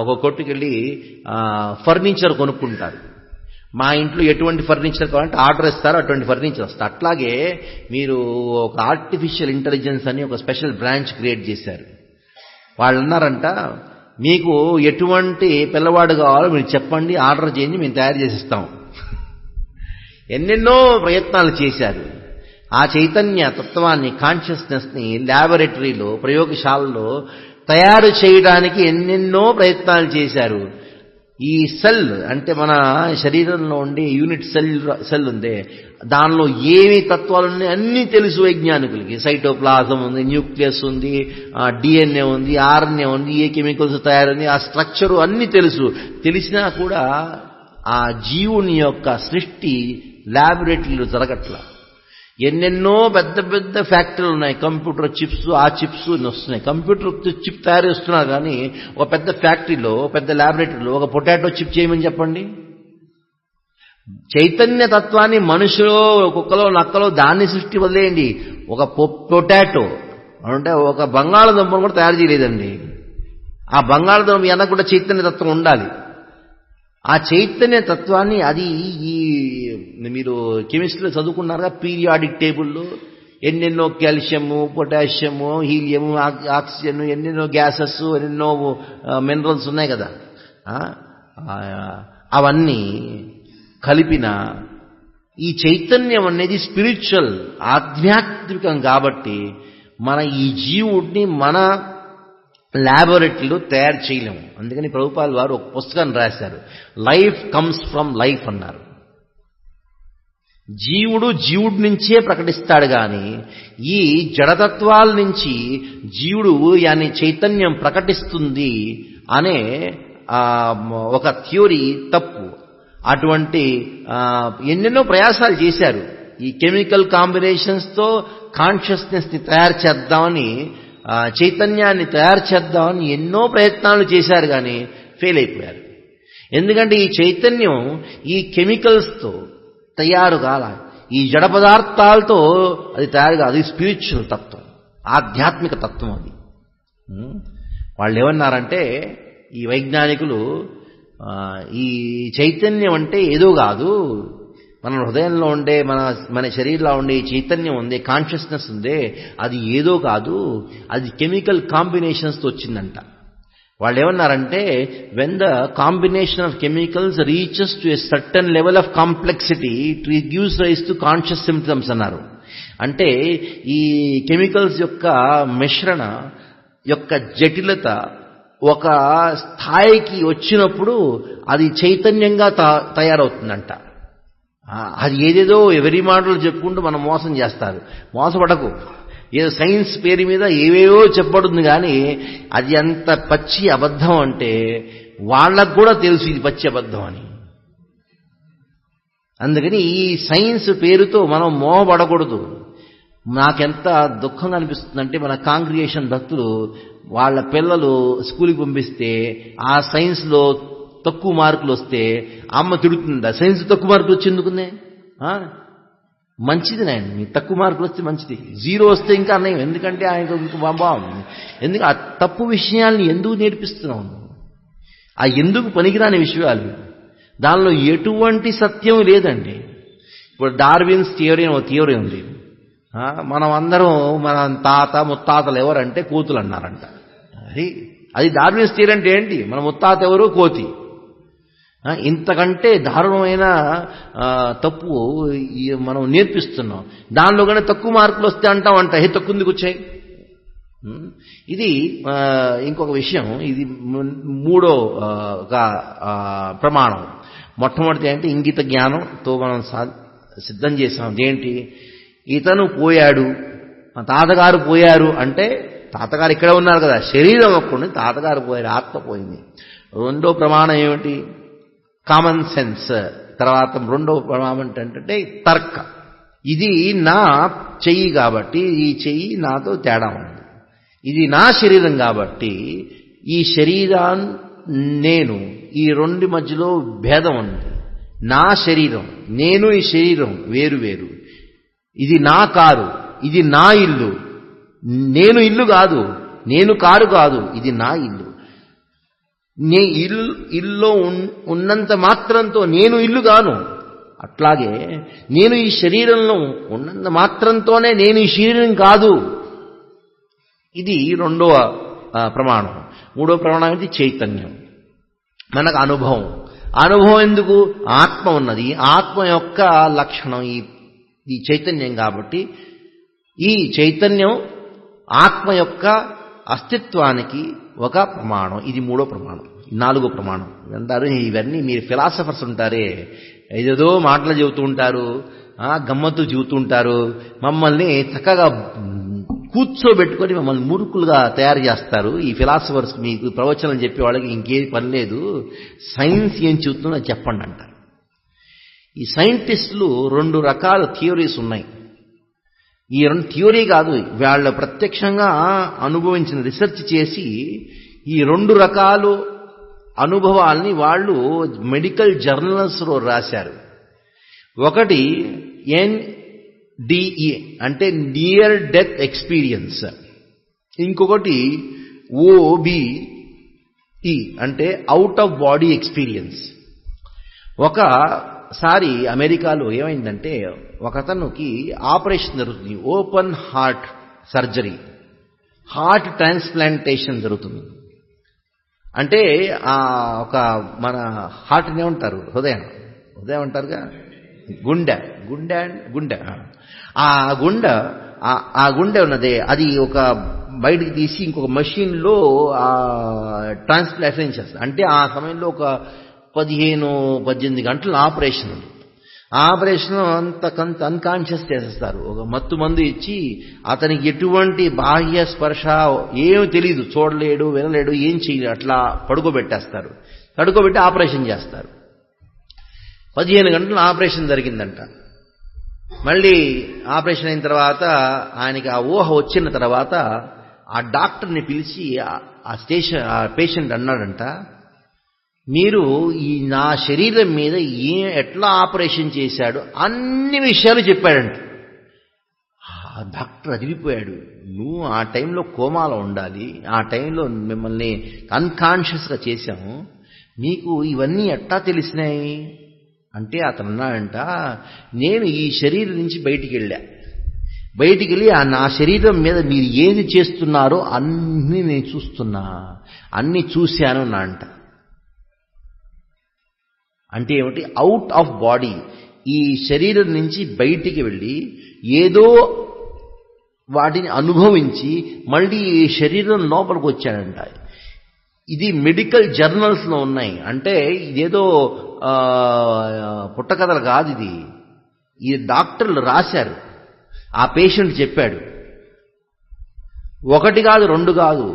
ఒక కొట్టుకి వెళ్ళి ఫర్నిచర్ కొనుక్కుంటారు. మా ఇంట్లో ఎటువంటి ఫర్నిచర్ కావాలంటే ఆర్డర్ ఇస్తారు, అటువంటి ఫర్నిచర్ వస్తుంది. అట్లాగే మీరు ఒక ఆర్టిఫిషియల్ ఇంటెలిజెన్స్ అని ఒక స్పెషల్ బ్రాంచ్ క్రియేట్ చేశారు. వాళ్ళు అన్నారంట, మీకు ఎటువంటి పిల్లవాడు కావాలో మీరు చెప్పండి, ఆర్డర్ చేయండి, మేము తయారు చేసిస్తాం. ఎన్నెన్నో ప్రయత్నాలు చేశారు. ఆ చైతన్య తత్వాన్ని, కాన్షియస్నెస్ని ల్యాబొరేటరీలో, ప్రయోగశాలలో తయారు చేయడానికి ఎన్నెన్నో ప్రయత్నాలు చేశారు. ఈ సెల్ అంటే మన శరీరంలో ఉండే యూనిట్ సెల్ ఉందే, దానిలో ఏమి తత్వాలు ఉన్నాయి అన్నీ తెలుసు వైజ్ఞానికులకి. సైటోప్లాజం ఉంది, న్యూక్లియస్ ఉంది, డిఎన్ఏ ఉంది, ఆర్ఎన్ఏ ఉంది, ఏ కెమికల్స్ తయారైంది, ఆ స్ట్రక్చరు అన్నీ తెలుసు. తెలిసినా కూడా ఆ జీవుని యొక్క సృష్టి ల్యాబొరేటరీలో జరగట్లా. ఎన్నెన్నో పెద్ద పెద్ద ఫ్యాక్టరీలు ఉన్నాయి, కంప్యూటర్ చిప్స్, ఆ చిప్స్ వస్తున్నాయి. కంప్యూటర్ చిప్ తయారు చేస్తున్నారు, కానీ ఒక పెద్ద ఫ్యాక్టరీలో, పెద్ద ల్యాబొరేటరీలో ఒక పొటాటో చిప్ చేయమని చెప్పండి. చైతన్య తత్వాన్ని మనుషులో, కుక్కలో, నక్కలో దాన్ని సృష్టి వదిలేయండి, ఒక పొటాటో అంటే ఒక బంగాళదుంపను కూడా తయారు చేయలేదండి. ఆ బంగాళదుంప వెనక కూడా చైతన్య తత్వం ఉండాలి. ఆ చైతన్య తత్వాన్ని అది ఈ మీరు కెమిస్ట్రీలో చదువుకున్నారుగా, పీరియాడిక్ టేబుల్లో ఎన్నెన్నో కాల్షియము, పొటాషియము, హీలియము, ఆక్సిజన్, ఎన్నెన్నో గ్యాసెస్, ఎన్నెన్నో మినరల్స్ ఉన్నాయి కదా. అవన్నీ కలిపిన ఈ చైతన్యం అనేది స్పిరిచువల్, ఆధ్యాత్మికం కాబట్టి మన ఈ జీవుడిని మన ల్యాబొరేటరీలో తయారు చేయలేము. అందుకని ప్రభుపాల్ వారు ఒక పుస్తకాన్ని రాశారు, లైఫ్ కమ్స్ ఫ్రమ్ లైఫ్ అన్నారు. జీవుడు జీవుడి నుంచే ప్రకటిస్తాడు గాని ఈ జడతత్వాల నుంచి జీవుడు యాని చైతన్యం ప్రకటిస్తుంది అనే ఒక థియరీ తప్పు. అటువంటి ఎన్నెన్నో ప్రయాసాలు చేశారు. ఈ కెమికల్ కాంబినేషన్స్తో కాన్షియస్నెస్ని తయారు చేద్దామని, చైతన్యాన్ని తయారు చేద్దామని ఎన్నో ప్రయత్నాలు చేశారు కానీ ఫెయిల్ అయిపోయారు. ఎందుకంటే ఈ చైతన్యం ఈ కెమికల్స్తో తయారు కాల, ఈ జడ పదార్థాలతో అది తయారు కాదు. అది స్పిరిచువల్ తత్వం, ఆధ్యాత్మిక తత్వం. అది వాళ్ళు ఏమన్నారంటే ఈ వైజ్ఞానికులు, ఈ చైతన్యం అంటే ఏదో కాదు, మన హృదయంలో ఉండే మన శరీరంలో ఉండే చైతన్యం ఉందే, కాన్షియస్నెస్ ఉందే, అది ఏదో కాదు, అది కెమికల్ కాంబినేషన్స్తో వచ్చిందంట. వాళ్ళు ఏమన్నారంటే when the combination of chemicals reaches to a certain level of complexity it gives rise to conscious symptoms అన్నారు. అంటే ఈ కెమికల్స్ యొక్క మిశ్రణ యొక్క జటిలత ఒక స్థాయికి వచ్చినప్పుడు అది చైతన్యంగా తయారవుతుందంట. అది ఏదేదో ఎవరి మాటలు చెప్పుకుంటూ మనం మోసం చేస్తారు. మోసపడకు. ఏదో సైన్స్ పేరు మీద ఏవేవో చెప్పబడుతుంది కానీ అది అంత పచ్చి అబద్ధం అంటే వాళ్ళకు కూడా తెలుసు ఇది పచ్చి అబద్ధం అని. అందుకని ఈ సైన్స్ పేరుతో మనం మోహపడకూడదు. నాకెంత దుఃఖంగా అనిపిస్తుందంటే మన కాంగ్రిగేషన్ భక్తులు వాళ్ళ పిల్లలు స్కూల్కి పంపిస్తే ఆ సైన్స్లో తక్కువ మార్కులు వస్తే అమ్మ తిడుతుందా, సైన్స్ తక్కువ మార్కులు వచ్చి ఎందుకుందే, మంచిది నాయన మీకు తక్కువ మార్కులు వస్తే మంచిది, 0 వస్తే ఇంకా అన్నయ్య, ఎందుకంటే ఆయన బాగుంది. ఎందుకు ఆ తప్పు విషయాల్ని ఎందుకు నేర్పిస్తున్నాం? ఆ ఎందుకు పనికిరాని విషయాలు, దానిలో ఎటువంటి సత్యం లేదండి. ఇప్పుడు డార్విన్స్ థియరీ అని ఒక థియరీ ఉంది. మనం అందరం మన తాత ముత్తాతలు ఎవరంటే కోతులు అన్నారంట. అది డార్విన్స్ థియరీ అంటే ఏంటి? మన ముత్తాత ఎవరు? కోతి. ఇంతకంటే దారుణమైన తప్పు మనం నేర్పిస్తున్నాం. దానిలో కానీ తక్కువ మార్కులు వస్తే అంటామంట హే తక్కువ ఎందుకు వచ్చాయి. ఇది ఇంకొక విషయం. ఇది మూడో ప్రమాణం. మొట్టమొదటి అంటే ఇంగిత జ్ఞానంతో మనం సిద్ధం చేసాం. ఏంటి? ఇతను పోయాడు, మా తాతగారు పోయారు అంటే తాతగారు ఇక్కడ ఉన్నారు కదా, శరీరం ఒక్కడిని, తాతగారు పోయారు, ఆత్మ పోయింది. రెండో ప్రమాణం ఏమిటి? Common sense. తర్వాత రెండవ ప్రమాణం ఏంటంటే తర్క. ఇది నా చెయ్యి కాబట్టి ఈ చెయ్యి నాతో తేడా ఉంది, ఇది నా శరీరం కాబట్టి ఈ శరీరం నేను, ఈ రెండు మధ్యలో భేదం ఉంది. నా శరీరం నేను, ఈ శరీరం వేరు వేరు. ఇది నా కారు, ఇది నా ఇల్లు. నేను ఇల్లు కాదు, నేను కారు కాదు, ఇది నా ఇల్లు. నే ఇల్లు ఉన్నంత మాత్రంతో నేను ఇల్లు కాను. అట్లాగే నేను ఈ శరీరంలో ఉన్నంత మాత్రంతోనే నేను ఈ శరీరం కాదు. ఇది రెండవ ప్రమాణం. మూడవ ప్రమాణం ఇది చైతన్యం. మనకు అనుభవం. అనుభవం ఎందుకు? ఆత్మ ఉన్నది. ఆత్మ యొక్క లక్షణం ఈ చైతన్యం కాబట్టి ఈ చైతన్యం ఆత్మ యొక్క అస్తిత్వానికి ఒక ప్రమాణం. ఇది మూడో ప్రమాణం. నాలుగో ప్రమాణం అంటారు. ఇవన్నీ మీరు ఫిలాసఫర్స్ ఉంటారే, ఏదేదో మాటలు చెబుతూ ఉంటారు, గమ్మత్తు చెబుతూ ఉంటారు, మమ్మల్ని చక్కగా కూర్చోబెట్టుకొని మమ్మల్ని మురుకులుగా తయారు చేస్తారు. ఈ ఫిలాసఫర్స్ మీకు ప్రవచనం చెప్పే వాళ్ళకి ఇంకేది పని లేదు, సైన్స్ ఏం చెబుతుందో చెప్పండి అంటారు. ఈ సైంటిస్టులు 2 రకాల థియరీస్ ఉన్నాయి. ఈ 2 థియరీ కాదు, వాళ్ళు ప్రత్యక్షంగా అనుభవించిన రీసెర్చ్ చేసి ఈ 2 రకాలు అనుభవాల్ని వాళ్ళు మెడికల్ జర్నల్స్లో రాశారు. ఒకటి NDE అంటే నియర్ డెత్ ఎక్స్పీరియన్స్, ఇంకొకటి OBE అంటే అవుట్ ఆఫ్ బాడీ ఎక్స్పీరియన్స్. ఒకసారి అమెరికాలో ఏమైందంటే ఒకతనికి ఆపరేషన్ జరుగుతుంది, open heart surgery, heart transplantation జరుగుతుంది. అంటే ఒక మన హార్ట్ని ఏమంటారు? హృదయం అంటారుగా, గుండె. ఆ గుండె ఉన్నదే అది ఒక బయటికి తీసి ఇంకొక మెషిన్లో ట్రాన్స్ప్లాంటేషన్ చేస్తారు. అంటే ఆ సమయంలో ఒక 15-18 గంటల ఆపరేషన్ అంతకంత అన్కాన్షియస్ చేసేస్తారు. ఒక మత్తు మందు ఇచ్చి అతనికి ఎటువంటి బాహ్య స్పర్శ ఏమీ తెలియదు, చూడలేడు, వినలేడు, ఏం చేయలేడు, అట్లా పడుకోబెట్టేస్తారు. పడుకోబెట్టి ఆపరేషన్ చేస్తారు. 15 గంటల ఆపరేషన్ జరిగిందంట. మళ్ళీ ఆపరేషన్ అయిన తర్వాత ఆయనకి ఆ ఊహ వచ్చిన తర్వాత ఆ డాక్టర్ని పిలిచి ఆ పేషెంట్ అన్నాడంట, మీరు నా శరీరం మీద ఎట్లా ఆపరేషన్ చేశాడు అన్ని విషయాలు చెప్పాడంట. ఆ డాక్టర్ అదిరిపోయాడు. నువ్వు ఆ టైంలో కోమాలో ఉండాలి, ఆ టైంలో మిమ్మల్ని అన్కాన్షియస్గా చేశాము, నీకు ఇవన్నీ ఎట్లా తెలిసినాయి అంటే అతను అన్నాడంట, నేను ఈ శరీరం నుంచి బయటికి వెళ్ళి నా శరీరం మీద మీరు ఏది చేస్తున్నారో అన్నీ నేను చూస్తున్నా, అన్నీ చూశాను నా అంట. అంటే ఏమిటి? అవుట్ ఆఫ్ బాడీ, ఈ శరీరం నుంచి బయటికి వెళ్ళి ఏదో వాటిని అనుభవించి మళ్ళీ ఈ శరీరం లోపలికి వచ్చాడంట. ఇది మెడికల్ జర్నల్స్లో ఉన్నాయి. అంటే ఇదేదో పుట్టకథలు కాదు, ఇది డాక్టర్లు రాశారు, ఆ పేషెంట్ చెప్పాడు. 1 కాదు 2 కాదు,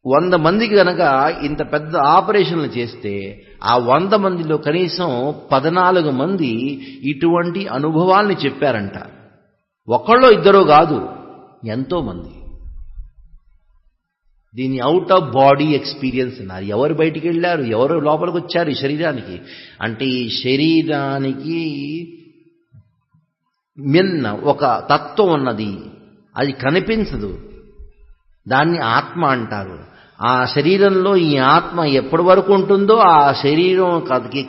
100 మందికి గనక ఇంత పెద్ద ఆపరేషన్లు చేస్తే ఆ 100 మందిలో కనీసం 14 మంది ఇటువంటి అనుభవాల్ని చెప్పారంట. ఒకళ్ళో ఇద్దరో కాదు, ఎంతో మంది. దీన్ని అవుట్ ఆఫ్ బాడీ ఎక్స్పీరియన్స్ అన్నారు. ఎవరు బయటికి వెళ్ళారు, ఎవరు లోపలికి వచ్చారు ఈ శరీరానికి అంటే, ఈ శరీరానికి మిన్న ఒక తత్వం ఉన్నది, అది కనిపించదు, దాన్ని ఆత్మ అంటారు. ఆ శరీరంలో ఈ ఆత్మ ఎప్పటి వరకు ఉంటుందో ఆ శరీరం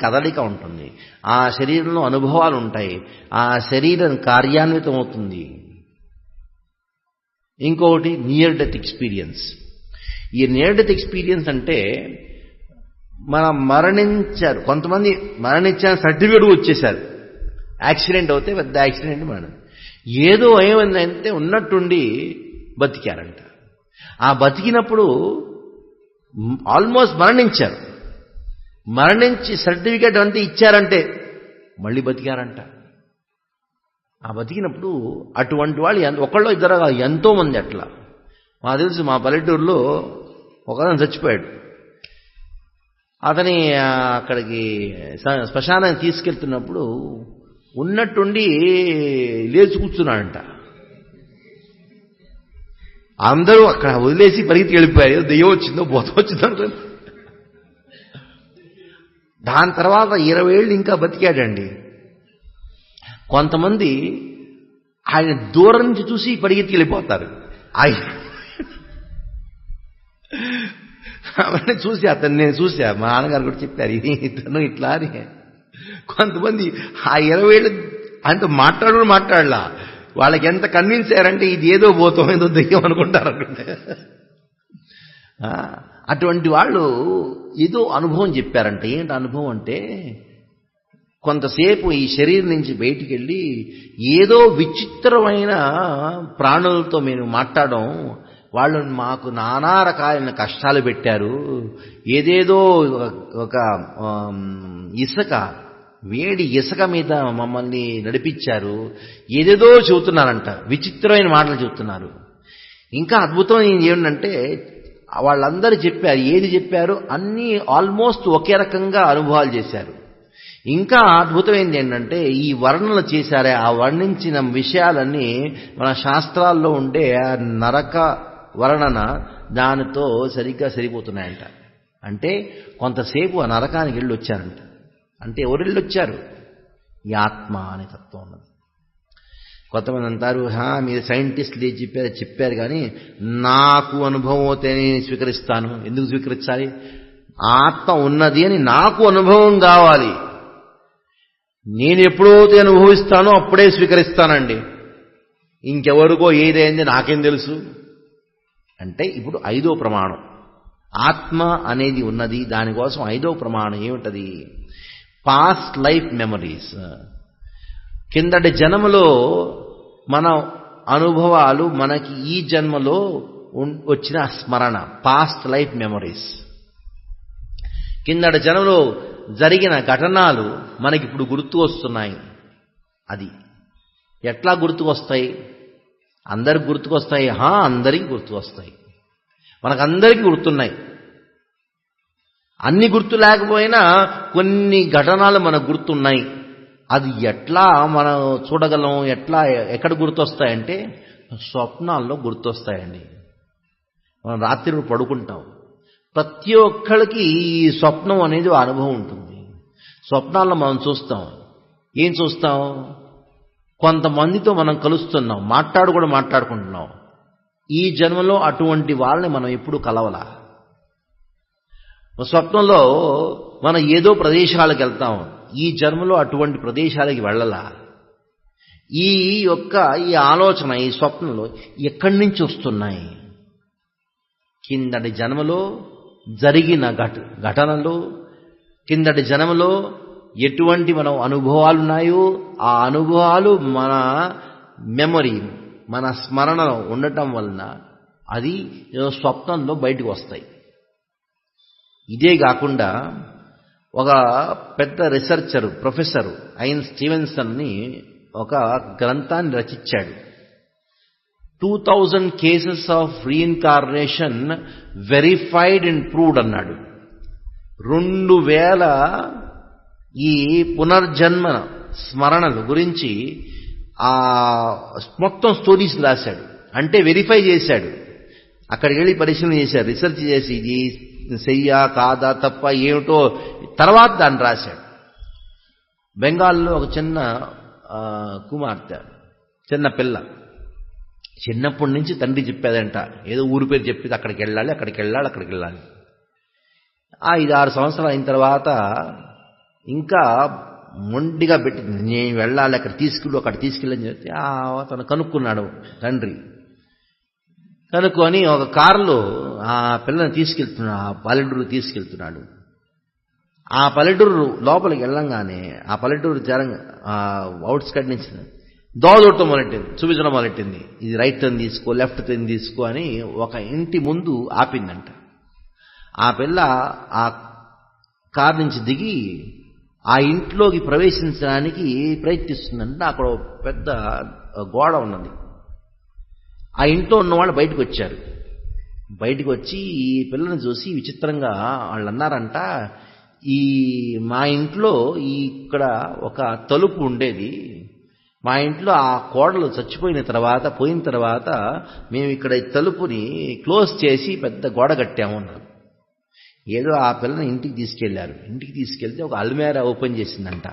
కదలిక ఉంటుంది, ఆ శరీరంలో అనుభవాలు ఉంటాయి, ఆ శరీరం కార్యాన్వితం అవుతుంది. ఇంకొకటి నియర్ డెత్ ఎక్స్పీరియన్స్. ఈ నియర్ డెత్ ఎక్స్పీరియన్స్ అంటే మనం మరణించారు, కొంతమంది మరణించారు, సర్టిఫికేట్ వచ్చేశారు, యాక్సిడెంట్ అవుతే పెద్ద యాక్సిడెంట్ మరణం, ఏదో ఏమైందంటే ఉన్నట్టుండి బతికారంట. ఆ బతికినప్పుడు ఆల్మోస్ట్ మరణించి సర్టిఫికేట్ అంతా ఇచ్చారంటే మళ్ళీ బతికారంట. ఆ బతికినప్పుడు అటువంటి వాళ్ళు ఒకళ్ళో ఇద్దరు కాదు, ఎంతో మంది. అట్లా మాకు తెలుసు, మా పల్లెటూరులో ఒకతను చచ్చిపోయాడు. అతని అక్కడికి శ్మశానానికి తీసుకెళ్తున్నప్పుడు ఉన్నట్టుండి లేచి కూర్చున్నాడంట. అందరూ అక్కడ వదిలేసి పరిగెత్తి వెళ్ళిపోయారు. దెయ్యం వచ్చిందో భూతం వచ్చిందో అనుకోండి. దాని తర్వాత 20 ఏళ్ళు ఇంకా బతికాడండి. కొంతమంది ఆయన దూరం నుంచి చూసి పరిగెత్తి వెళ్ళిపోతారు. అవన్నీ చూసి నేను చూసా, మా నాన్నగారు కూడా చెప్పారు, ఇతను ఇట్లా అని. కొంతమంది ఆ 20 ఏళ్ళు ఆయనతో మాట్లాడలా, వాళ్ళకి ఎంత కన్విన్స్ అయ్యారంటే ఇది ఏదో భూతం ఏదో దెయ్యం అనుకుంటారు. అటువంటి వాళ్ళు ఏదో అనుభవం చెప్పారంటే, ఏంటి అనుభవం అంటే, కొంతసేపు ఈ శరీరం నుంచి బయటికి వెళ్ళి ఏదో విచిత్రమైన ప్రాణులతో మేము మాట్లాడడం, వాళ్ళు మాకు నానా రకాలైన కష్టాలు పెట్టారు, ఏదేదో ఒక వేడి ఇసుక మీద మమ్మల్ని నడిపించారు, ఏదేదో చెబుతున్నారంట, విచిత్రమైన మాటలు చెబుతున్నారు. ఇంకా అద్భుతం ఏంటంటే వాళ్ళందరూ చెప్పారు, ఏది చెప్పారు అన్నీ ఆల్మోస్ట్ ఒకే రకంగా అనుభవాలు చేశారు. ఇంకా అద్భుతమైంది ఏంటంటే ఈ వర్ణనలు చేశారే, ఆ వర్ణించిన విషయాలన్నీ మన శాస్త్రాల్లో ఉండే నరక వర్ణన దానితో సరిగ్గా సరిపోతున్నాయంట. అంటే కొంతసేపు ఆ నరకానికి వెళ్ళి వచ్చారంట. అంటే ఎవరు వెళ్ళి వచ్చారు? ఈ ఆత్మ అనే తత్వం ఉన్నది. కొంతమంది అంటారు, మీరు సైంటిస్టులు చెప్పారు కానీ నాకు అనుభవం అయితే నేను స్వీకరిస్తాను. ఎందుకు స్వీకరించాలి? ఆత్మ ఉన్నది అని నాకు అనుభవం కావాలి. నేను ఎప్పుడైతే అనుభవిస్తానో అప్పుడే స్వీకరిస్తానండి. ఇంకెవరికో ఏదైంది నాకేం తెలుసు అంటే, ఇప్పుడు 5వ ప్రమాణం ఆత్మ అనేది ఉన్నది. దానికోసం 5వ ప్రమాణం ఏమిటది? Past life memories. కిందటి జన్మలో మనం అనుభవాలు మనకి ఈ జన్మలో వచ్చిన స్మరణ, పాస్ట్ లైఫ్ మెమరీస్. కిందటి జన్మలో జరిగిన ఘటనలు మనకిప్పుడు గుర్తు వస్తున్నాయి. అది ఎట్లా గుర్తుకొస్తాయి? అందరికి గుర్తుకొస్తాయి. అందరికీ గుర్తుకొస్తాయి. మనకందరికీ గుర్తున్నాయి. అన్ని గుర్తు లేకపోయినా కొన్ని ఘటనలు మనకు గుర్తున్నాయి. అది ఎట్లా మనం చూడగలం? ఎక్కడ గుర్తొస్తాయంటే స్వప్నాల్లో గుర్తొస్తాయండి. మనం రాత్రి పడుకుంటాం. ప్రతి ఒక్కరికి ఈ స్వప్నం అనేది అనుభవం ఉంటుంది. స్వప్నాల్లో మనం చూస్తాం. ఏం చూస్తాం? కొంతమందితో మనం కలుస్తున్నాం, మాట్లాడుకుంటున్నాం. ఈ జన్మలో అటువంటి వాళ్ళని మనం ఎప్పుడు కలవలా. స్వప్నంలో మనం ఏదో ప్రదేశాలకు వెళ్తాం. ఈ జన్మలో అటువంటి ప్రదేశాలకి వెళ్ళలా. ఈ ఆలోచన, ఈ స్వప్నంలో ఎక్కడి నుంచి వస్తున్నాయి? కిందటి జన్మలో జరిగిన ఘటనలు, కిందటి జన్మలో ఎటువంటి మనం అనుభవాలు ఉన్నాయో ఆ అనుభవాలు మన మెమరీ, మన స్మరణలో ఉండటం వలన అది స్వప్నంలో బయటకు వస్తాయి. ఇదే కాకుండా ఒక పెద్ద రీసెర్చర్, ప్రొఫెసర్ ఐన్ స్టీవెన్సన్ని ఒక గ్రంథాన్ని రచించాడు. 2000 cases of reincarnation verified and proved అన్నాడు. 2000 ఈ పునర్జన్మ స్మరణల గురించి మొత్తం స్టోరీస్ రాశాడు. అంటే వెరిఫై చేశాడు. అక్కడికి వెళ్ళి పరిశీలన చేశాడు, రీసెర్చ్ చేసి ఇది చెయ్యా కాదా తప్ప ఏమిటో తర్వాత దాన్ని రాశాడు. బెంగాల్లో ఒక చిన్న కుమార్తె, చిన్న పిల్ల, చిన్నప్పటి నుంచి తండ్రి చెప్పేదంట, ఏదో ఊరి పేరు చెప్పేది, అక్కడికి వెళ్ళాలి. 5-6 సంవత్సరాలు అయిన తర్వాత ఇంకా మొండిగా పెట్టింది, నేను వెళ్ళాలి, అక్కడ తీసుకెళ్ళని చెప్తే తను కనుక్కున్నాడు తండ్రి. కనుక్కొని ఒక కారులో ఆ పిల్లని తీసుకెళ్తున్నాడు, ఆ పల్లెటూరు తీసుకెళ్తున్నాడు. ఆ పల్లెటూరు లోపలికి వెళ్ళంగానే ఆ పల్లెటూరు అవుట్స్కట్ నుంచి దోదొట్టడం చూపించడం మొదలెట్టింది. ఇది రైట్ టర్న్ తీసుకో, లెఫ్ట్ టర్న్ తీసుకో అని ఒక ఇంటి ముందు ఆపిందంట. ఆ పిల్ల ఆ కారు నుంచి దిగి ఆ ఇంట్లోకి ప్రవేశించడానికి ప్రయత్నిస్తుందంటే అక్కడ పెద్ద గోడ ఉన్నది. ఆ ఇంట్లో ఉన్నవాళ్ళు బయటకు వచ్చారు. బయటకు వచ్చి ఈ పిల్లని చూసి విచిత్రంగా వాళ్ళు అన్నారంట, మా ఇంట్లో ఇక్కడ ఒక తలుపు ఉండేది, మా ఇంట్లో ఆ కోడలు పోయిన తర్వాత మేము ఇక్కడ ఈ తలుపుని క్లోజ్ చేసి పెద్ద గోడ కట్టాము అన్నారు. ఏదో ఆ పిల్లని ఇంటికి తీసుకెళ్లారు. ఇంటికి తీసుకెళ్తే ఒక అల్మేరా ఓపెన్ చేసిందంట.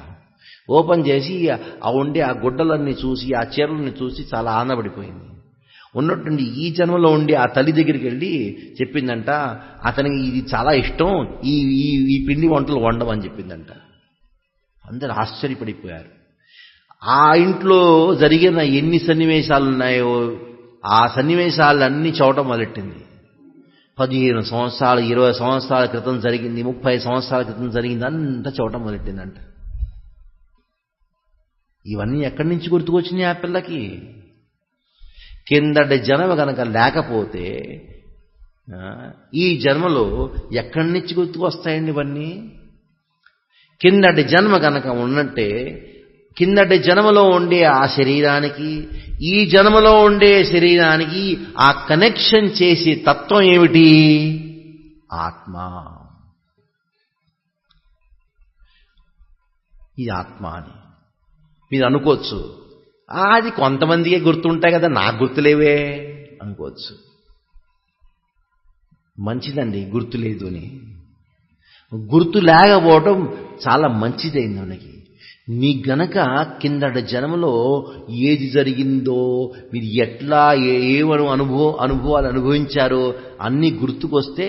ఓపెన్ చేసి ఆ గుడ్డలన్నీ చూసి, ఆ చీరలని చూసి చాలా ఆనందపడిపోయింది. ఉన్నట్టుండి ఈ జన్మలో ఉండి ఆ తల్లి దగ్గరికి వెళ్ళి చెప్పిందంట, అతనికి ఇది చాలా ఇష్టం, ఈ పిండి వంటలు వండమని చెప్పిందంట. అందరూ ఆశ్చర్యపడిపోయారు. ఆ ఇంట్లో జరిగిన ఎన్ని సన్నివేశాలు ఉన్నాయో ఆ సన్నివేశాలన్నీ చూడటం మొదలెట్టింది. 15 సంవత్సరాలు, 20 సంవత్సరాల క్రితం జరిగింది, 30 సంవత్సరాల క్రితం జరిగింది అంతా చూడటం మొదలెట్టిందంట. ఇవన్నీ ఎక్కడి నుంచి గుర్తుకొచ్చినాయి ఆ పిల్లకి? కిందటి జన్మ గనక లేకపోతే ఈ జన్మలో ఎక్కడి నుంచి గుర్తుకొస్తాయండి ఇవన్నీ? కిందటి జన్మ గనక ఉన్నట్టే కిందటి జన్మలో ఉండే ఆ శరీరానికి, ఈ జన్మలో ఉండే శరీరానికి ఆ కనెక్షన్ చేసే తత్వం ఏమిటి? ఆత్మ. ఈ ఆత్మ అని మీరు అనుకోవచ్చు. అది కొంతమందికే గుర్తుంటాయి కదా, నాకు గుర్తులేవే అనుకోవచ్చు. మంచిదండి గుర్తులేదు అని. గుర్తు లేకపోవటం చాలా మంచిదైంది మనకి. మీ గనక కిందటి జన్మలో ఏది జరిగిందో, మీరు ఎట్లా ఏమను అనుభవాలు అనుభవించారో అన్నీ గుర్తుకొస్తే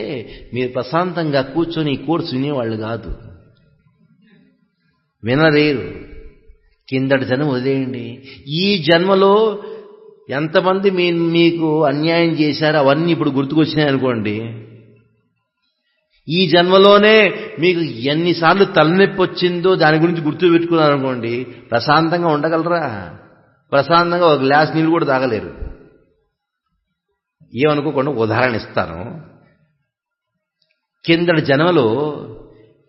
మీరు ప్రశాంతంగా కూర్చొని కోర్సు వినేవాళ్ళు కాదు, వినలేరు. కిందటి జన్మ వదిలేయండి. ఈ జన్మలో ఎంతమంది మీకు అన్యాయం చేశారో అవన్నీ ఇప్పుడు గుర్తుకొచ్చినాయనుకోండి. ఈ జన్మలోనే మీకు ఎన్నిసార్లు తలనొప్పి వచ్చిందో దాని గురించి గుర్తు పెట్టుకున్నారనుకోండి, ప్రశాంతంగా ఉండగలరా? ప్రశాంతంగా ఒక గ్లాస్ నీళ్ళు కూడా తాగలేరు. ఏమనుకోకుండా ఉదాహరణ ఇస్తాను. కిందటి జన్మలో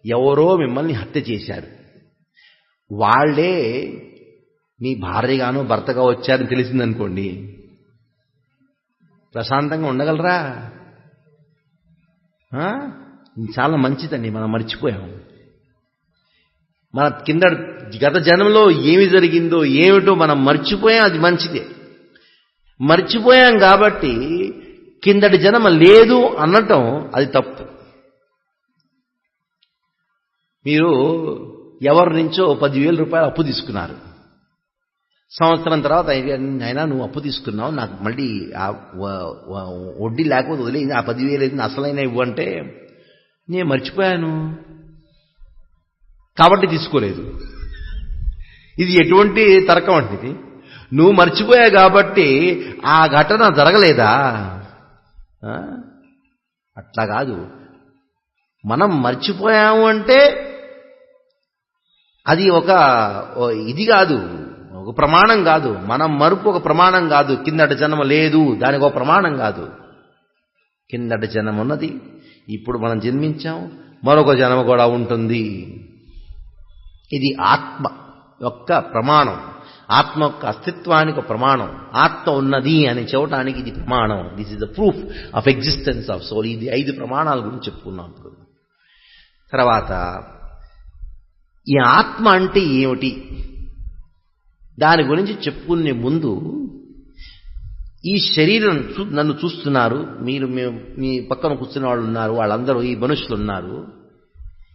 ఎవరో మిమ్మల్ని హత్య చేశారు. వాళ్లే మీ భార్యగానో భర్తగా వచ్చారని తెలిసిందనుకోండి, ప్రశాంతంగా ఉండగలరా? చాలా మంచిదండి, మనం మర్చిపోయాం. మన గత జన్మలో ఏమి జరిగిందో ఏమిటో మనం మర్చిపోయాం. అది మంచిదే. మర్చిపోయాం కాబట్టి కిందటి జన్మ లేదు అనటం అది తప్పు. మీరు ఎవరి నుంచో 10,000 రూపాయలు అప్పు తీసుకున్నారు. సంవత్సరం తర్వాత అయినా నువ్వు అప్పు తీసుకున్నావు, నాకు మళ్ళీ వడ్డీ లేకపోతే వదిలేదు, ఆ 10,000 అసలైన ఇవ్వు అంటే, నేను మర్చిపోయాను కాబట్టి తీసుకోలేదు. ఇది ఎటువంటి తర్కం అంటే ఇది? నువ్వు మర్చిపోయావు కాబట్టి ఆ ఘటన జరగలేదా? అట్లా కాదు. మనం మర్చిపోయాము అంటే అది ఇది కాదు, ఒక ప్రమాణం కాదు. మనం మరుపు ఒక ప్రమాణం కాదు. కిందటి జన్మ లేదు దానికి ఒక ప్రమాణం కాదు. కిందటి జన్మ ఉన్నది, ఇప్పుడు మనం జన్మించాం, మరొక జన్మ కూడా ఉంటుంది. ఇది ఆత్మ యొక్క ప్రమాణం, ఆత్మ యొక్క అస్తిత్వానికి ఒక ప్రమాణం. ఆత్మ ఉన్నది అని చెప్పడానికి ఇది ప్రమాణం. This is the proof of existence of soul. ఇది 5 ప్రమాణాల గురించి చెప్పుకున్నాం. ఇప్పుడు తర్వాత ఈ ఆత్మ అంటే ఏమిటి దాని గురించి చెప్పుకునే ముందు, ఈ శరీరం నన్ను చూస్తున్నారు, మీరు మీ పక్కన కూర్చున్న వాళ్ళు ఉన్నారు, వాళ్ళందరూ ఈ మనుషులు ఉన్నారు.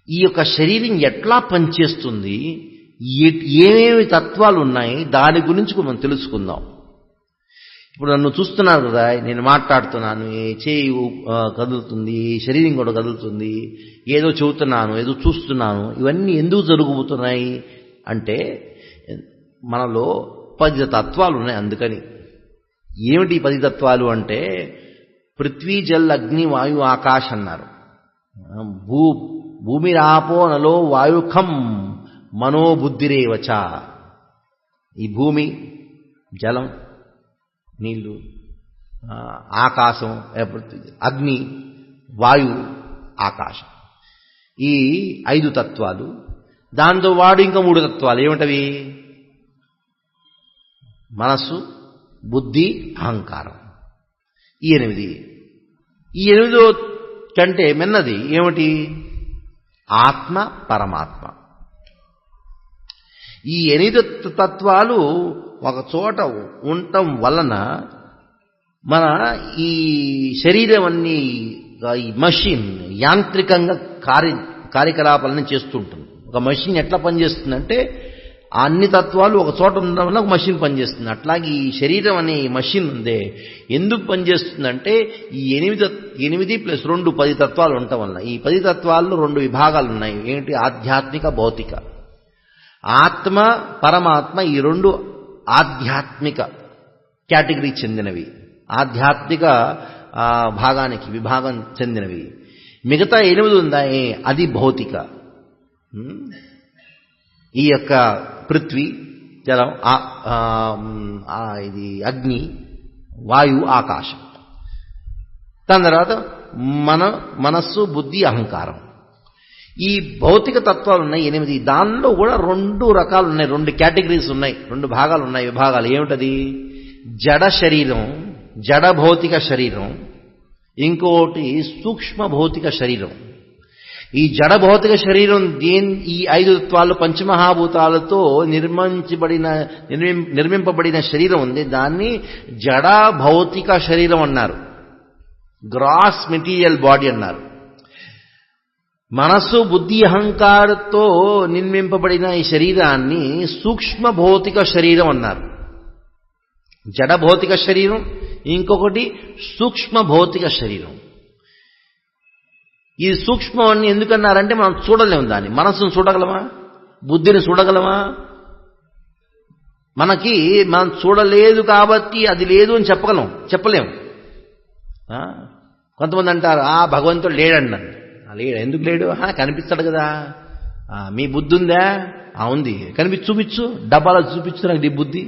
ఈ యొక్క శరీరం ఎట్లా పనిచేస్తుంది, ఏమేమి తత్వాలు ఉన్నాయి, దాని గురించి మనం తెలుసుకుందాం. ఇప్పుడు నన్ను చూస్తున్నారు కదా, నేను మాట్లాడుతున్నాను, చేయి కదులుతుంది, శరీరం కూడా కదులుతుంది, ఏదో చెబుతున్నాను, ఏదో చూస్తున్నాను. ఇవన్నీ ఎందుకు జరుగుతున్నాయి అంటే మనలో 10 తత్వాలు ఉన్నాయి. అందుకని ఏమిటి 10 తత్వాలు అంటే, పృథ్వీ జల్ అగ్ని వాయు ఆకాశ అన్నారు. భూమిరాపో నలో వాయుఖం మనోబుద్ధిరేవచ. ఈ భూమి, జలం, నీళ్లు, ఆకాశం, అగ్ని, వాయు, ఆకాశం, ఈ 5 తత్వాలు. దాంతో వాడు ఇంకా 3 తత్వాలు. ఏమిటవి? మనస్సు, బుద్ధి, అహంకారం. ఈ 8. ఈ 8 కంటే మిన్నది ఏమిటి? ఆత్మ, పరమాత్మ. ఈ 8 తత్వాలు ఒక చోట ఉండటం వలన మన ఈ శరీరం అన్ని ఈ మషిన్ యాంత్రికంగా కార్యకలాపాలను చేస్తుంటుంది. ఒక మషిన్ ఎట్లా పనిచేస్తుందంటే, అన్ని తత్వాలు ఒక చోట ఉండడం వల్ల ఒక మషిన్ పనిచేస్తుంది. అట్లాగే ఈ శరీరం అనే మషిన్ ఉందే ఎందుకు పనిచేస్తుందంటే, ఈ 8 + 2 10 తత్వాలు ఉండటం వల్ల. ఈ 10 తత్వాల్లో 2 విభాగాలు ఉన్నాయి. ఏంటి? ఆధ్యాత్మిక, భౌతిక. ఆత్మ, పరమాత్మ ఈ 2 ఆధ్యాత్మిక కేటగిరీ చెందినవి, ఆధ్యాత్మిక భాగానికి విభాగం చెందినవి. మిగతా 8 ఉన్నాయి, అది భౌతిక. ఈ యొక్క పృథ్వీ, జలం, ఇది అగ్ని, వాయు, ఆకాశం. దాని తర్వాత మనస్సు, బుద్ధి, అహంకారం. ఈ భౌతిక తత్వాలు ఉన్నాయి 8. దానిలో కూడా 2 రకాలు ఉన్నాయి, 2 కేటగిరీస్ ఉన్నాయి, 2 భాగాలు ఉన్నాయి, విభాగాలు. ఏమిటది? జడ శరీరం, జడ భౌతిక శరీరం, ఇంకోటి సూక్ష్మ భౌతిక శరీరం. ఈ జడ భౌతిక శరీరం ఈ 5 తత్వాలు పంచమహాభూతాలతో నిర్మింపబడిన శరీరం ఉంది. దాన్ని జడ భౌతిక శరీరం అన్నారు, గ్రాస్ మెటీరియల్ బాడీ అన్నారు. మనస్సు, బుద్ధి, అహంకారంతో నిర్మింపబడిన ఈ శరీరాన్ని సూక్ష్మ భౌతిక శరీరం అన్నారు. జడ భౌతిక శరీరం, ఇంకొకటి సూక్ష్మ భౌతిక శరీరం. ఈ సూక్ష్మాన్ని ఎందుకన్నారంటే, మనం చూడలేము దాన్ని. మనస్సును చూడగలమా? బుద్ధిని చూడగలమా? మనం చూడలేదు కాబట్టి అది లేదు అని చెప్పలేము. కొంతమంది అంటారు, భగవంతుడు లేడన్నాడు. లేడు. ఎందుకు లేడు? కనిపిస్తాడు కదా. మీ బుద్ధి ఉందా? ఉంది. చూపించు, డబ్బాలో చూపించు నాకు నీ బుద్ధి.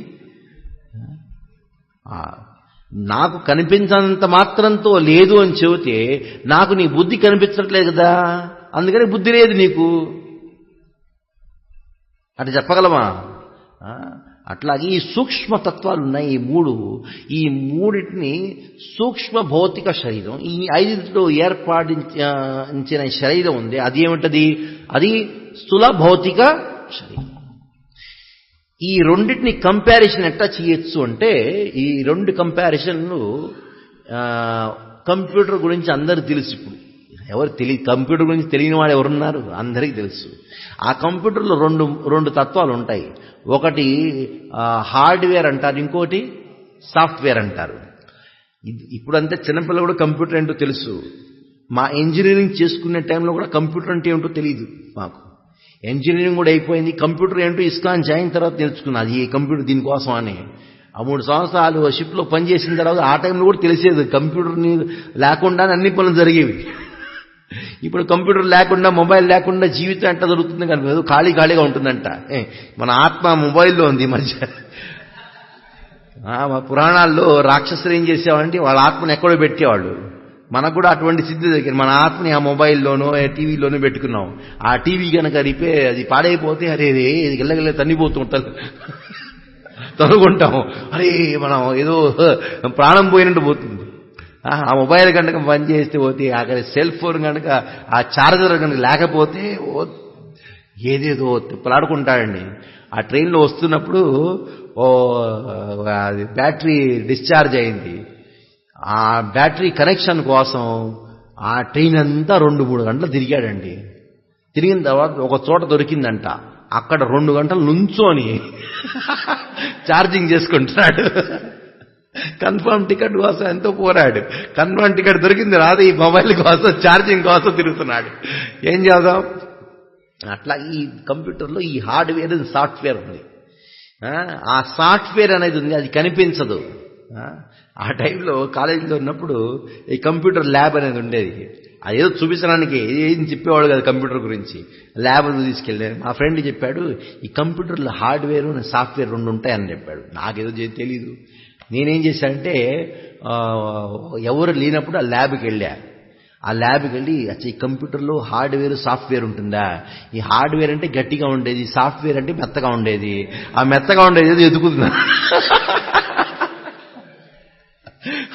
నాకు కనిపించనంత మాత్రంతో లేదు అని చెబితే నాకు నీ బుద్ధి కనిపించట్లేదు కదా, అందుకని బుద్ధి లేదు నీకు అటు చెప్పగలమా? అట్లాగే ఈ సూక్ష్మతత్వాలు ఉన్నాయి ఈ మూడింటిని సూక్ష్మ భౌతిక శరీరం, ఈ 5 ఏర్పాటించిన శరీరం ఉంది, అది ఏమిటది? అది స్థూల భౌతిక శరీరం. ఈ రెండింటిని కంపారిజన్ ఎట్లా చేయొచ్చు అంటే, ఈ 2 కంపారిజన్లు కంప్యూటర్ గురించి అందరికీ తెలుసు. ఇప్పుడు ఎవరు తెలియదు, కంప్యూటర్ గురించి తెలియని వాడు ఎవరున్నారు? అందరికీ తెలుసు. ఆ కంప్యూటర్లో రెండు తత్వాలు ఉంటాయి. ఒకటి హార్డ్వేర్ అంటారు, ఇంకోటి సాఫ్ట్వేర్ అంటారు. ఇప్పుడంటే చిన్నపిల్లలు కూడా కంప్యూటర్ ఏంటో తెలుసు. మా ఇంజనీరింగ్ చేసుకునే టైంలో కూడా కంప్యూటర్ అంటే ఏంటో తెలియదు మాకు. ఇంజనీరింగ్ కూడా అయిపోయింది, కంప్యూటర్ ఏంటో ఇస్కాన్ జాయిన్ తర్వాత తెలుసుకున్నది ఈ కంప్యూటర్ దీనికోసం అని. ఆ 3 సంవత్సరాలు షిప్లో పనిచేసిన తర్వాత ఆ టైంలో కూడా తెలిసేది కంప్యూటర్ని లేకుండా అన్ని పనులు జరిగేవి. ఇప్పుడు కంప్యూటర్ లేకుండా, మొబైల్ లేకుండా జీవితం ఎట్లా జరుగుతుంది కనిపించదు, ఖాళీగా ఉంటుందంట. మన ఆత్మ మొబైల్లో ఉంది మధ్య. మా పురాణాల్లో రాక్షసులు ఏం చేసేవాళ్ళంటే వాళ్ళ ఆత్మను ఎక్కడో పెట్టేవాళ్ళు. మనకు కూడా అటువంటి సిద్ధి దగ్గర మన ఆత్మని ఆ మొబైల్లోనో టీవీలోనో పెట్టుకున్నాం. ఆ టీవీ కనుక అది పాడైపోతే అరే ఇది గిల్లగిల్ల తన్నిపోతూ ఉంటాం, తనుకుంటాం. అరే మనం ఏదో ప్రాణం పోయినట్టు పోతుంది. ఆ మొబైల్ కనుక పనిచేస్తే పోతే, అక్కడ సెల్ ఫోన్ కనుక ఆ ఛార్జర్ కనుక లేకపోతే ఏదేదో తిప్పలాడుకుంటాడండి. ఆ ట్రైన్లో వస్తున్నప్పుడు అది బ్యాటరీ డిశ్చార్జ్ అయింది. ఆ బ్యాటరీ కనెక్షన్ కోసం ఆ ట్రైన్ అంతా 2-3 గంటలు తిరిగాడండి. తిరిగిన తర్వాత ఒక చోట దొరికిందంట, అక్కడ 2 గంటలు నుంచోని ఛార్జింగ్ చేసుకుంటున్నాడు. కన్ఫర్మ్ టికెట్ కోసం ఎంతో పోరాడు. కన్ఫర్మ్ టికెట్ దొరికింది రాదు, ఈ మొబైల్ కోసం ఛార్జింగ్ కోసం తిరుగుతున్నాడు. ఏం చేద్దాం? అట్లా ఈ కంప్యూటర్లో ఈ హార్డ్వేర్ సాఫ్ట్వేర్ ఉంది. ఆ సాఫ్ట్వేర్ అనేది ఉంది, అది కనిపించదు. ఆ టైంలో కాలేజీలో ఉన్నప్పుడు ఈ కంప్యూటర్ ల్యాబ్ అనేది ఉండేది. అదేదో చూపించడానికి ఏం చెప్పేవాడు కదా కంప్యూటర్ గురించి. ల్యాబ్లో తీసుకెళ్ళాను. మా ఫ్రెండ్ చెప్పాడు, ఈ కంప్యూటర్లో హార్డ్వేర్ సాఫ్ట్వేర్ 2 ఉంటాయని చెప్పాడు. నాకేదో తెలీదు. నేనేం చేశానంటే ఎవరు లేనప్పుడు ఆ ల్యాబ్కి వెళ్ళా. ఆ ల్యాబ్కి వెళ్ళి ఈ కంప్యూటర్లో హార్డ్వేర్ సాఫ్ట్వేర్ ఉంటుందా, ఈ హార్డ్వేర్ అంటే గట్టిగా ఉండేది, సాఫ్ట్వేర్ అంటే మెత్తగా ఉండేది, ఆ మెత్తగా ఉండేది ఏదో ఎదుగుతున్నా.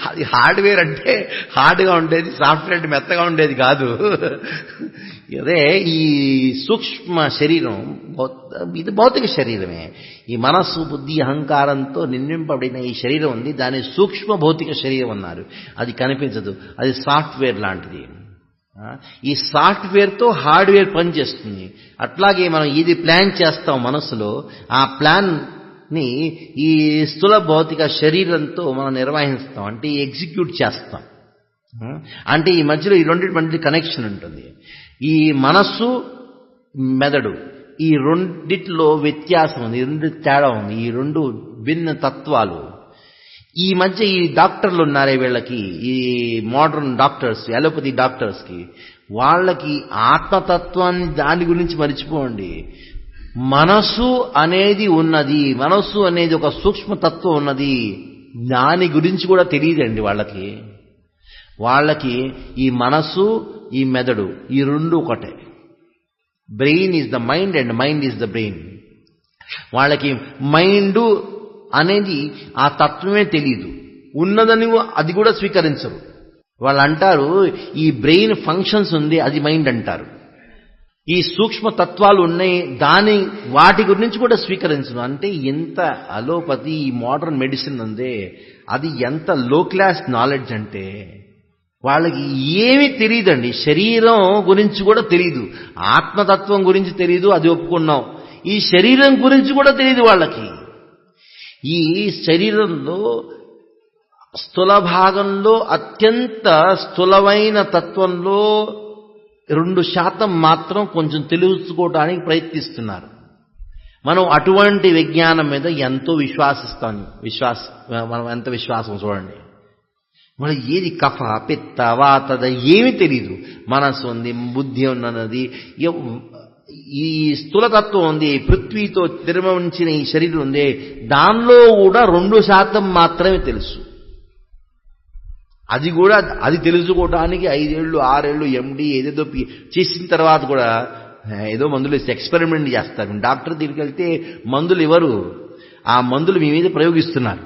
అది హార్డ్వేర్ అంటే హార్డ్గా ఉండేది, సాఫ్ట్వేర్ అంటే మెత్తగా ఉండేది కాదు. అదే ఈ సూక్ష్మ శరీరం, ఇది భౌతిక శరీరమే. ఈ మనస్సు, బుద్ధి, అహంకారంతో నిండింపబడిన ఈ శరీరం ఉంది, దాన్ని సూక్ష్మ భౌతిక శరీరం అన్నారు. అది కనిపించదు, అది సాఫ్ట్వేర్ లాంటిది. ఈ సాఫ్ట్వేర్తో హార్డ్వేర్ పనిచేస్తుంది. అట్లాగే మనం ఇది ప్లాన్ చేస్తాం మనస్సులో, ఆ ప్లాన్ ని ఈ స్థూల భౌతిక శరీరంతో మనం నిర్వహిస్తాం, అంటే ఎగ్జిక్యూట్ చేస్తాం. అంటే ఈ మధ్యలో ఈ రెండింటి మధ్య కనెక్షన్ ఉంటుంది. ఈ మనస్సు, మెదడు, ఈ రెండిట్లో వ్యత్యాసం ఉంది, ఈ 2 తేడా ఉంది, ఈ 2 భిన్న తత్వాలు. ఈ మధ్య ఈ డాక్టర్లు ఉన్నారే వీళ్ళకి, ఈ మోడర్న్ డాక్టర్స్, అలోపతి డాక్టర్స్కి, వాళ్ళకి ఆత్మతత్వాన్ని దాని గురించి మర్చిపోండి. మనసు అనేది ఉన్నది, మనస్సు అనేది ఒక సూక్ష్మతత్వం ఉన్నది, దాని గురించి కూడా తెలియదండి వాళ్ళకి. ఈ మనసు, ఈ మెదడు, ఈ 2 ఒకటే. Brain is the mind and mind is the brain. వాళ్ళకి మైండ్ అనేది ఆ తత్వమే తెలియదు, ఉన్నదని అది కూడా స్వీకరించరు. వాళ్ళు అంటారు ఈ బ్రెయిన్ ఫంక్షన్స్ ఉంది, అది మైండ్ అంటారు. ఈ సూక్ష్మ తత్వాలు ఉన్నాయి, వాటి గురించి కూడా స్వీకరించను. అంటే ఎంత అలోపతి, ఈ మోడర్న్ మెడిసిన్ ఉందే, అది ఎంత లో క్లాస్ నాలెడ్జ్ అంటే వాళ్ళకి ఏమీ తెలియదండి. శరీరం గురించి కూడా తెలియదు, ఆత్మతత్వం గురించి తెలియదు, అది ఒప్పుకున్నాం. ఈ శరీరం గురించి కూడా తెలియదు వాళ్ళకి. ఈ శరీరంలో స్థూల భాగంలో అత్యంత స్థూలమైన తత్వంలో 2% మాత్రం కొంచెం తెలుసుకోవడానికి ప్రయత్నిస్తున్నారు. మనం అటువంటి విజ్ఞానం మీద ఎంతో విశ్వాసిస్తాం. మనం ఎంత విశ్వాసం చూడండి. మన ఏది కఫ, పిత్త, వాత ఏమీ తెలీదు. మనసు ఉంది, బుద్ధి ఉన్నది, ఈ స్థూలతత్వం ఉంది, పృథ్వీతో నిర్మించిన ఈ శరీరం ఉంది, దానిలో కూడా 2% మాత్రమే తెలుసు. అది తెలుసుకోవడానికి 5 ఏళ్ళు 6 ఏళ్ళు ఎండి ఏదేదో చేసిన తర్వాత కూడా ఏదో మందులు ఎక్స్పెరిమెంట్ చేస్తారు. డాక్టర్ దగ్గరికి వెళ్తే మందులు ఇవ్వరు, ఆ మందులు మీ మీద ప్రయోగిస్తున్నారు.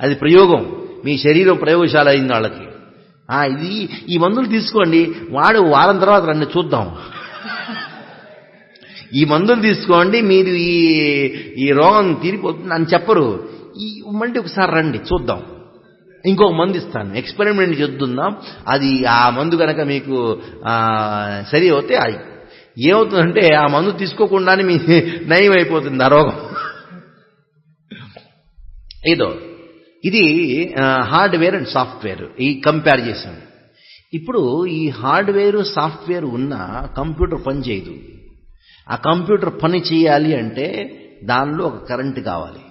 అది ప్రయోగం, మీ శరీరం ప్రయోగశాల అయింది వాళ్ళకి. ఈ మందులు తీసుకోండి, వారం తర్వాత రండి చూద్దాం. ఈ మందులు తీసుకోండి, మీరు ఈ రోగం తీరిపోతుంది అని చెప్పరు. మళ్ళీ ఒకసారి రండి చూద్దాం, ఇంకొక మందు ఇస్తాను, ఎక్స్పెరిమెంట్ చేద్దాం. అది ఆ మందు కనుక మీకు సరి అవుతే ఏమవుతుందంటే ఆ మందు తీసుకోకుండానే మీ నయం అయిపోతుంది ఆ రోగం. ఇది హార్డ్వేర్ అండ్ సాఫ్ట్వేర్ ఈ కంపేర్ చేశాం. ఇప్పుడు ఈ హార్డ్వేర్ సాఫ్ట్వేర్ ఉన్న కంప్యూటర్ పని చేయదు. ఆ కంప్యూటర్ పని చేయాలి అంటే దానిలో ఒక కరెంటు కావాలి.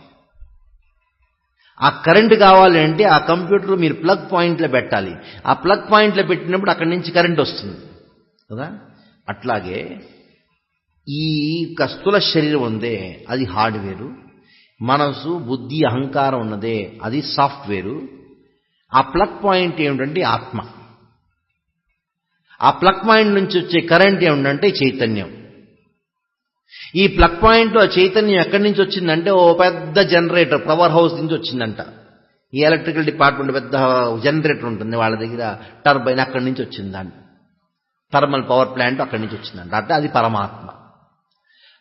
ఆ కరెంటు కావాలి అంటే ఆ కంప్యూటర్ మీరు ప్లగ్ పాయింట్లో పెట్టాలి. ఆ ప్లగ్ పాయింట్లో పెట్టినప్పుడు అక్కడి నుంచి కరెంట్ వస్తుంది కదా. అట్లాగే ఈ స్థూల శరీరం ఉందే అది హార్డ్వేరు, మనసు బుద్ధి అహంకారం ఉన్నదే అది సాఫ్ట్వేరు. ఆ ప్లగ్ పాయింట్ ఏమిటంటే ఆత్మ. ఆ ప్లగ్ పాయింట్ నుంచి వచ్చే కరెంట్ ఏమిటంటే చైతన్యం. ఈ ప్లగ్ పాయింట్ ఆ చైతన్యం ఎక్కడి నుంచి వచ్చిందంటే ఓ పెద్ద జనరేటర్ పవర్ హౌస్ నుంచి వచ్చిందంట. ఈ ఎలక్ట్రికల్ డిపార్ట్మెంట్ పెద్ద జనరేటర్ ఉంటుంది వాళ్ళ దగ్గర, టర్బైన్ అక్కడి నుంచి వచ్చిందంట. థర్మల్ పవర్ ప్లాంట్ అక్కడి నుంచి వచ్చిందంట. అంటే అది పరమాత్మ.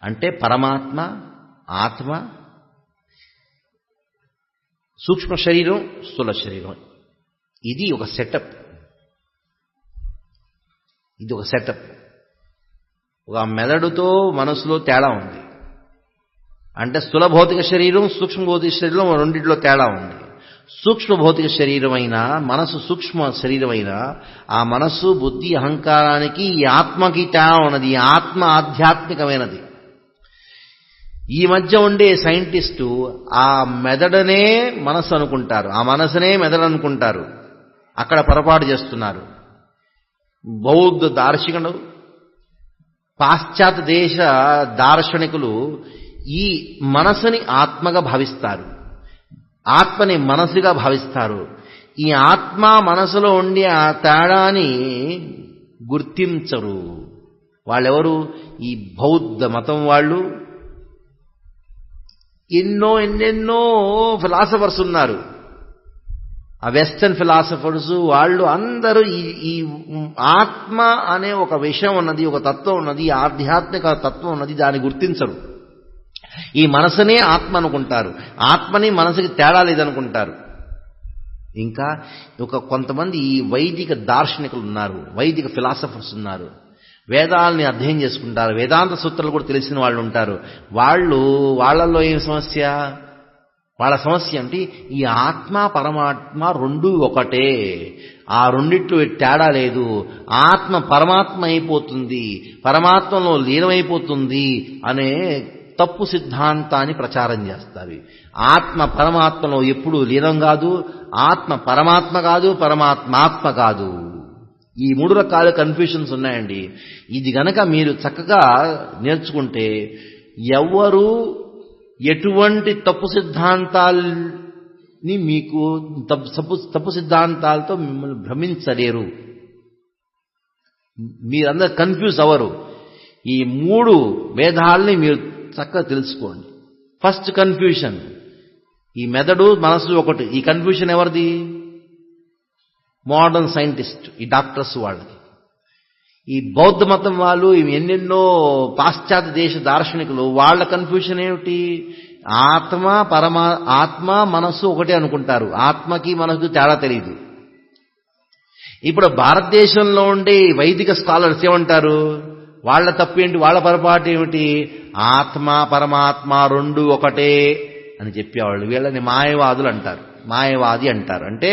అంటే పరమాత్మ, ఆత్మ, సూక్ష్మ శరీరం, స్థూల శరీరం, ఇది ఒక సెటప్. ఒక మెదడుతో మనసులో తేడా ఉంది. అంటే స్థూల భౌతిక శరీరం, సూక్ష్మ భౌతిక శరీరం రెండింటిలో తేడా ఉంది. సూక్ష్మ భౌతిక శరీరమైన మనసు, సూక్ష్మ శరీరమైన ఆ మనస్సు బుద్ధి అహంకారానికి ఈ ఆత్మకి తేడా ఉన్నది. ఈ ఆత్మ ఆధ్యాత్మికమైనది. ఈ మధ్య ఉండే సైంటిస్టు ఆ మెదడునే మనసు అనుకుంటారు, ఆ మనసునే మెదడు అనుకుంటారు. అక్కడ పొరపాటు చేస్తున్నారు. బౌద్ధ దార్శనికులు, పాశ్చాత్య దేశ దార్శనికులు ఈ మనసుని ఆత్మగా భావిస్తారు, ఆత్మని మనసుగా భావిస్తారు. ఈ ఆత్మ మనసులో ఉండే ఆ తేడాని గుర్తించరు. వాళ్ళెవరు? ఈ బౌద్ధ మతం వాళ్ళు. ఎన్నెన్నో ఫిలాసఫర్స్ ఉన్నారు. ఆ వెస్టర్న్ ఫిలాసఫర్స్ వాళ్ళు అందరూ ఈ ఆత్మ అనే ఒక విషయం ఉన్నది, ఒక తత్వం ఉన్నది, ఆధ్యాత్మిక తత్వం ఉన్నది, దాన్ని గుర్తించరు. ఈ మనసునే ఆత్మ అనుకుంటారు, ఆత్మని మనసుకి తేడా లేదనుకుంటారు. ఇంకా కొంతమంది ఈ వైదిక దార్శనికులు ఉన్నారు, వైదిక ఫిలాసఫర్స్ ఉన్నారు. వేదాలని అధ్యయనం చేసుకుంటారు, వేదాంత సూత్రాలు కూడా తెలిసిన వాళ్ళు ఉంటారు. వాళ్ళల్లో ఏం సమస్య? వాళ్ళ సమస్య అంటే ఈ ఆత్మ పరమాత్మ రెండూ ఒకటే, ఆ రెండిట్లో తేడా లేదు. ఆత్మ పరమాత్మ అయిపోతుంది, పరమాత్మలో లీనమైపోతుంది అనే తప్పు సిద్ధాంతాన్ని ప్రచారం చేస్తారు. ఆత్మ పరమాత్మలో ఎప్పుడూ లీనం కాదు, ఆత్మ పరమాత్మ కాదు, పరమాత్మాత్మ కాదు. ఈ 3 రకాల కన్ఫ్యూషన్స్ ఉన్నాయండి. ఇది గనక మీరు చక్కగా నేర్చుకుంటే ఎవరు ఎటువంటి తప్పు సిద్ధాంతాల్ని మీకు తప్పు సిద్ధాంతాలతో మిమ్మల్ని భ్రమించలేరు. మీరందరూ కన్ఫ్యూజ్ అవ్వరు. ఈ 3 భేదాలని మీరు చక్కగా తెలుసుకోండి. ఫస్ట్ కన్ఫ్యూషన్, ఈ మెదడు మనసు ఒకటి. ఈ కన్ఫ్యూషన్ ఎవరిది? మోడర్న్ సైంటిస్ట్, ఈ డాక్టర్స్ వాళ్ళది. ఈ బౌద్ధ మతం వాళ్ళు, ఎన్నెన్నో పాశ్చాత్య దేశ దార్శనికులు, వాళ్ళ కన్ఫ్యూషన్ ఏమిటి? ఆత్మ మనస్సు ఒకటే అనుకుంటారు, ఆత్మకి మనసుకు తేడా తెలియదు. ఇప్పుడు భారతదేశంలో ఉండే వైదిక స్కాలర్స్ ఏమంటారు? వాళ్ళ తప్పేంటి, వాళ్ళ పొరపాటు ఏమిటి? ఆత్మ పరమాత్మ రెండు ఒకటే అని చెప్పేవాళ్ళు. వీళ్ళని మాయవాదులు అంటారు, మాయవాది అంటారు. అంటే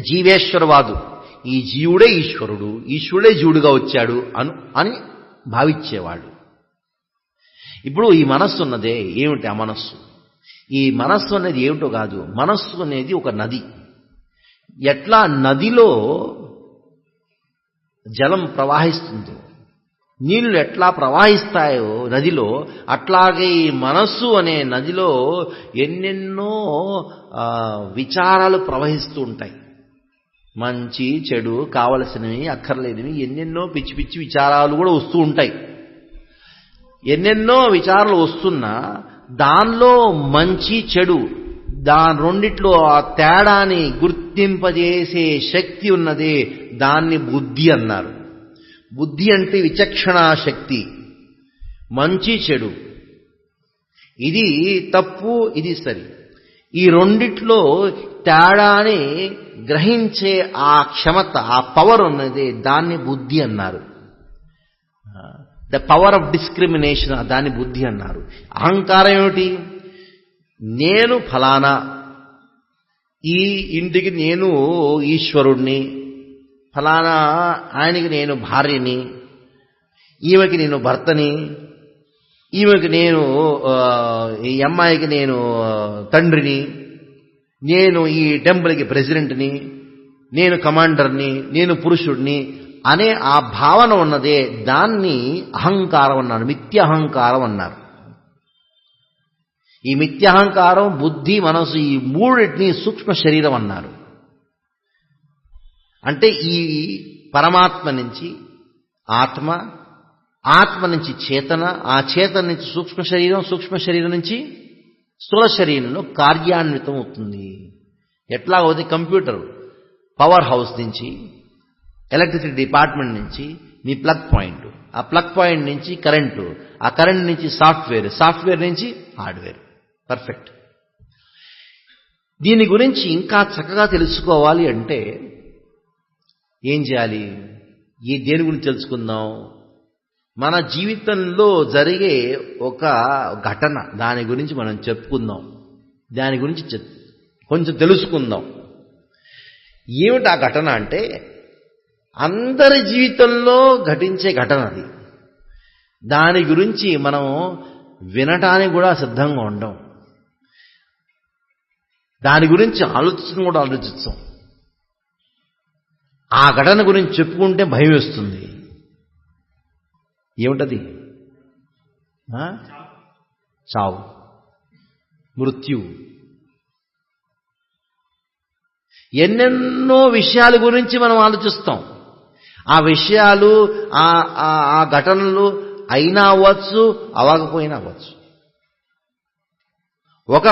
జీవేశ్వరవాదు. ఈ జీవుడే ఈశ్వరుడు, ఈశ్వరుడే జీవుడుగా వచ్చాడు అని భావించేవాడు. ఇప్పుడు ఈ మనస్సు ఉన్నదే ఏమిటి? ఆ మనస్సు, ఈ మనస్సు అనేది ఏమిటో కాదు. మనస్సు అనేది ఒక నది. ఎట్లా నదిలో జలం ప్రవహిస్తుందో, నీళ్లు ఎట్లా ప్రవహిస్తాయో నదిలో, అట్లాగే ఈ మనస్సు అనే నదిలో ఎన్నెన్నో విచారాలు ప్రవహిస్తూ ఉంటాయి. మంచి చెడు, కావలసినవి అక్కర్లేనివి ఎన్నెన్నో పిచ్చి పిచ్చి విచారాలు కూడా వస్తూ ఉంటాయి. ఎన్నెన్నో విచారాలు వస్తున్నా దానిలో మంచి చెడు దాని రెండిట్లో ఆ తేడాని గుర్తింపజేసే శక్తి ఉన్నదే దాన్ని బుద్ధి అన్నారు. బుద్ధి అంటే విచక్షణా శక్తి. మంచి చెడు, ఇది తప్పు ఇది సరి, ఈ రెండిట్లో తేడాని గ్రహించే ఆ క్షమత, ఆ పవర్ ఉన్నది దాన్ని బుద్ధి అన్నారు. ద పవర్ ఆఫ్ డిస్క్రిమినేషన్, దాన్ని బుద్ధి అన్నారు. అహంకారం ఏమిటి? నేను ఫలానా, ఈ ఇంటికి నేను ఈశ్వరుణ్ణి, ఫలానా ఆయనకి నేను భార్యని, ఈమెకి నేను భర్తని, ఈమెకి నేను ఈ అమ్మాయికి నేను తండ్రిని, నేను ఈ టెంపుల్కి ప్రెసిడెంట్ని, నేను కమాండర్ని, నేను పురుషుడిని అనే ఆ భావన ఉన్నదే దాన్ని అహంకారం అన్నారు, మిథ్యాహంకారం అన్నారు. ఈ మిథ్యాహంకారం, బుద్ధి, మనసు ఈ మూడింటిని సూక్ష్మ శరీరం అన్నారు. అంటే ఈ పరమాత్మ నుంచి ఆత్మ, ఆత్మ నుంచి చేతన, ఆ చేతన నుంచి సూక్ష్మ శరీరం, సూక్ష్మ శరీరం నుంచి స్థూల శరీరంలో కార్యాన్వితం అవుతుంది. ఎట్లా అవుతుంది? కంప్యూటర్ పవర్ హౌస్ నుంచి, ఎలక్ట్రిసిటీ డిపార్ట్మెంట్ నుంచి నీ ప్లగ్ పాయింట్, ఆ ప్లగ్ పాయింట్ నుంచి కరెంటు, ఆ కరెంట్ నుంచి సాఫ్ట్వేర్, సాఫ్ట్వేర్ నుంచి హార్డ్వేర్. పర్ఫెక్ట్. దీని గురించి ఇంకా చక్కగా తెలుసుకోవాలి అంటే ఏం చేయాలి? దేని గురించి తెలుసుకుందాం? మన జీవితంలో జరిగే ఒక ఘటన, దాని గురించి మనం చెప్పుకుందాం, దాని గురించి కొంచెం తెలుసుకుందాం. ఏమిటి ఆ ఘటన అంటే అందరి జీవితంలో ఘటించే ఘటన అది. దాని గురించి మనం వినటానికి కూడా సిద్ధంగా ఉండం, దాని గురించి ఆలోచించడం కూడా ఆలోచిస్తాం. ఆ ఘటన గురించి చెప్పుకుంటే భయం వేస్తుంది. ఏమిటది? చావు, మృత్యు. ఎన్నెన్నో విషయాల గురించి మనం ఆలోచిస్తాం. ఆ విషయాలు, ఆ ఘటనలు అయినా అవ్వచ్చు, అవ్వకపోయినా అవ్వచ్చు. ఒక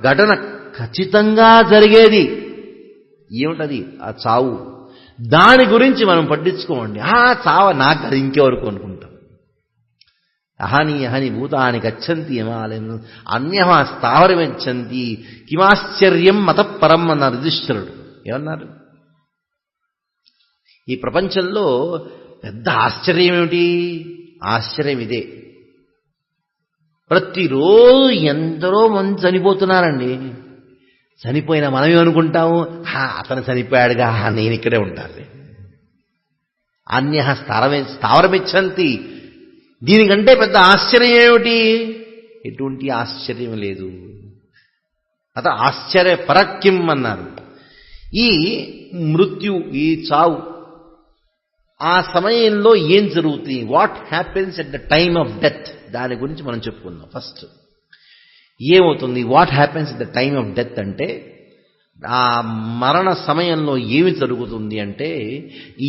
ఘటన ఖచ్చితంగా జరిగేది ఏమిటది? ఆ చావు. దాని గురించి మనం పట్టించుకోండి. చావ నాకు అది ఇంకెవరకు అనుకుంటాం. అహని భూతాని గచ్చంతి యమాలయం అన్యః స్థావరమిచ్చంతి కిమాశ్చర్యం మతపరం అన్నారు యుధిష్ఠిరుడు. ఏమన్నారు? ఈ ప్రపంచంలో పెద్ద ఆశ్చర్యం ఏమిటి? ఆశ్చర్యం ఇదే, ప్రతిరోజు ఎందరో మంది చనిపోతున్నారండి. చనిపోయినా మనమేమనుకుంటాము? అతను చనిపోయాడుగా, నేను ఇక్కడే ఉంటాను. అన్యః స్థావరమిచ్చంతి. దీనికంటే పెద్ద ఆశ్చర్యం ఏమిటి? ఎటువంటి ఆశ్చర్యం లేదు. అత ఆశ్చర్య పరక్యం అన్నారు. ఈ మృత్యు, ఈ చావు, ఆ సమయంలో ఏం జరుగుతుంది? What happens at the time of death, దాని గురించి మనం చెప్పుకుందాం. ఫస్ట్ ఏమవుతుంది? What happens at the time of death అంటే ఆ మరణ సమయంలో ఏమి జరుగుతుంది అంటే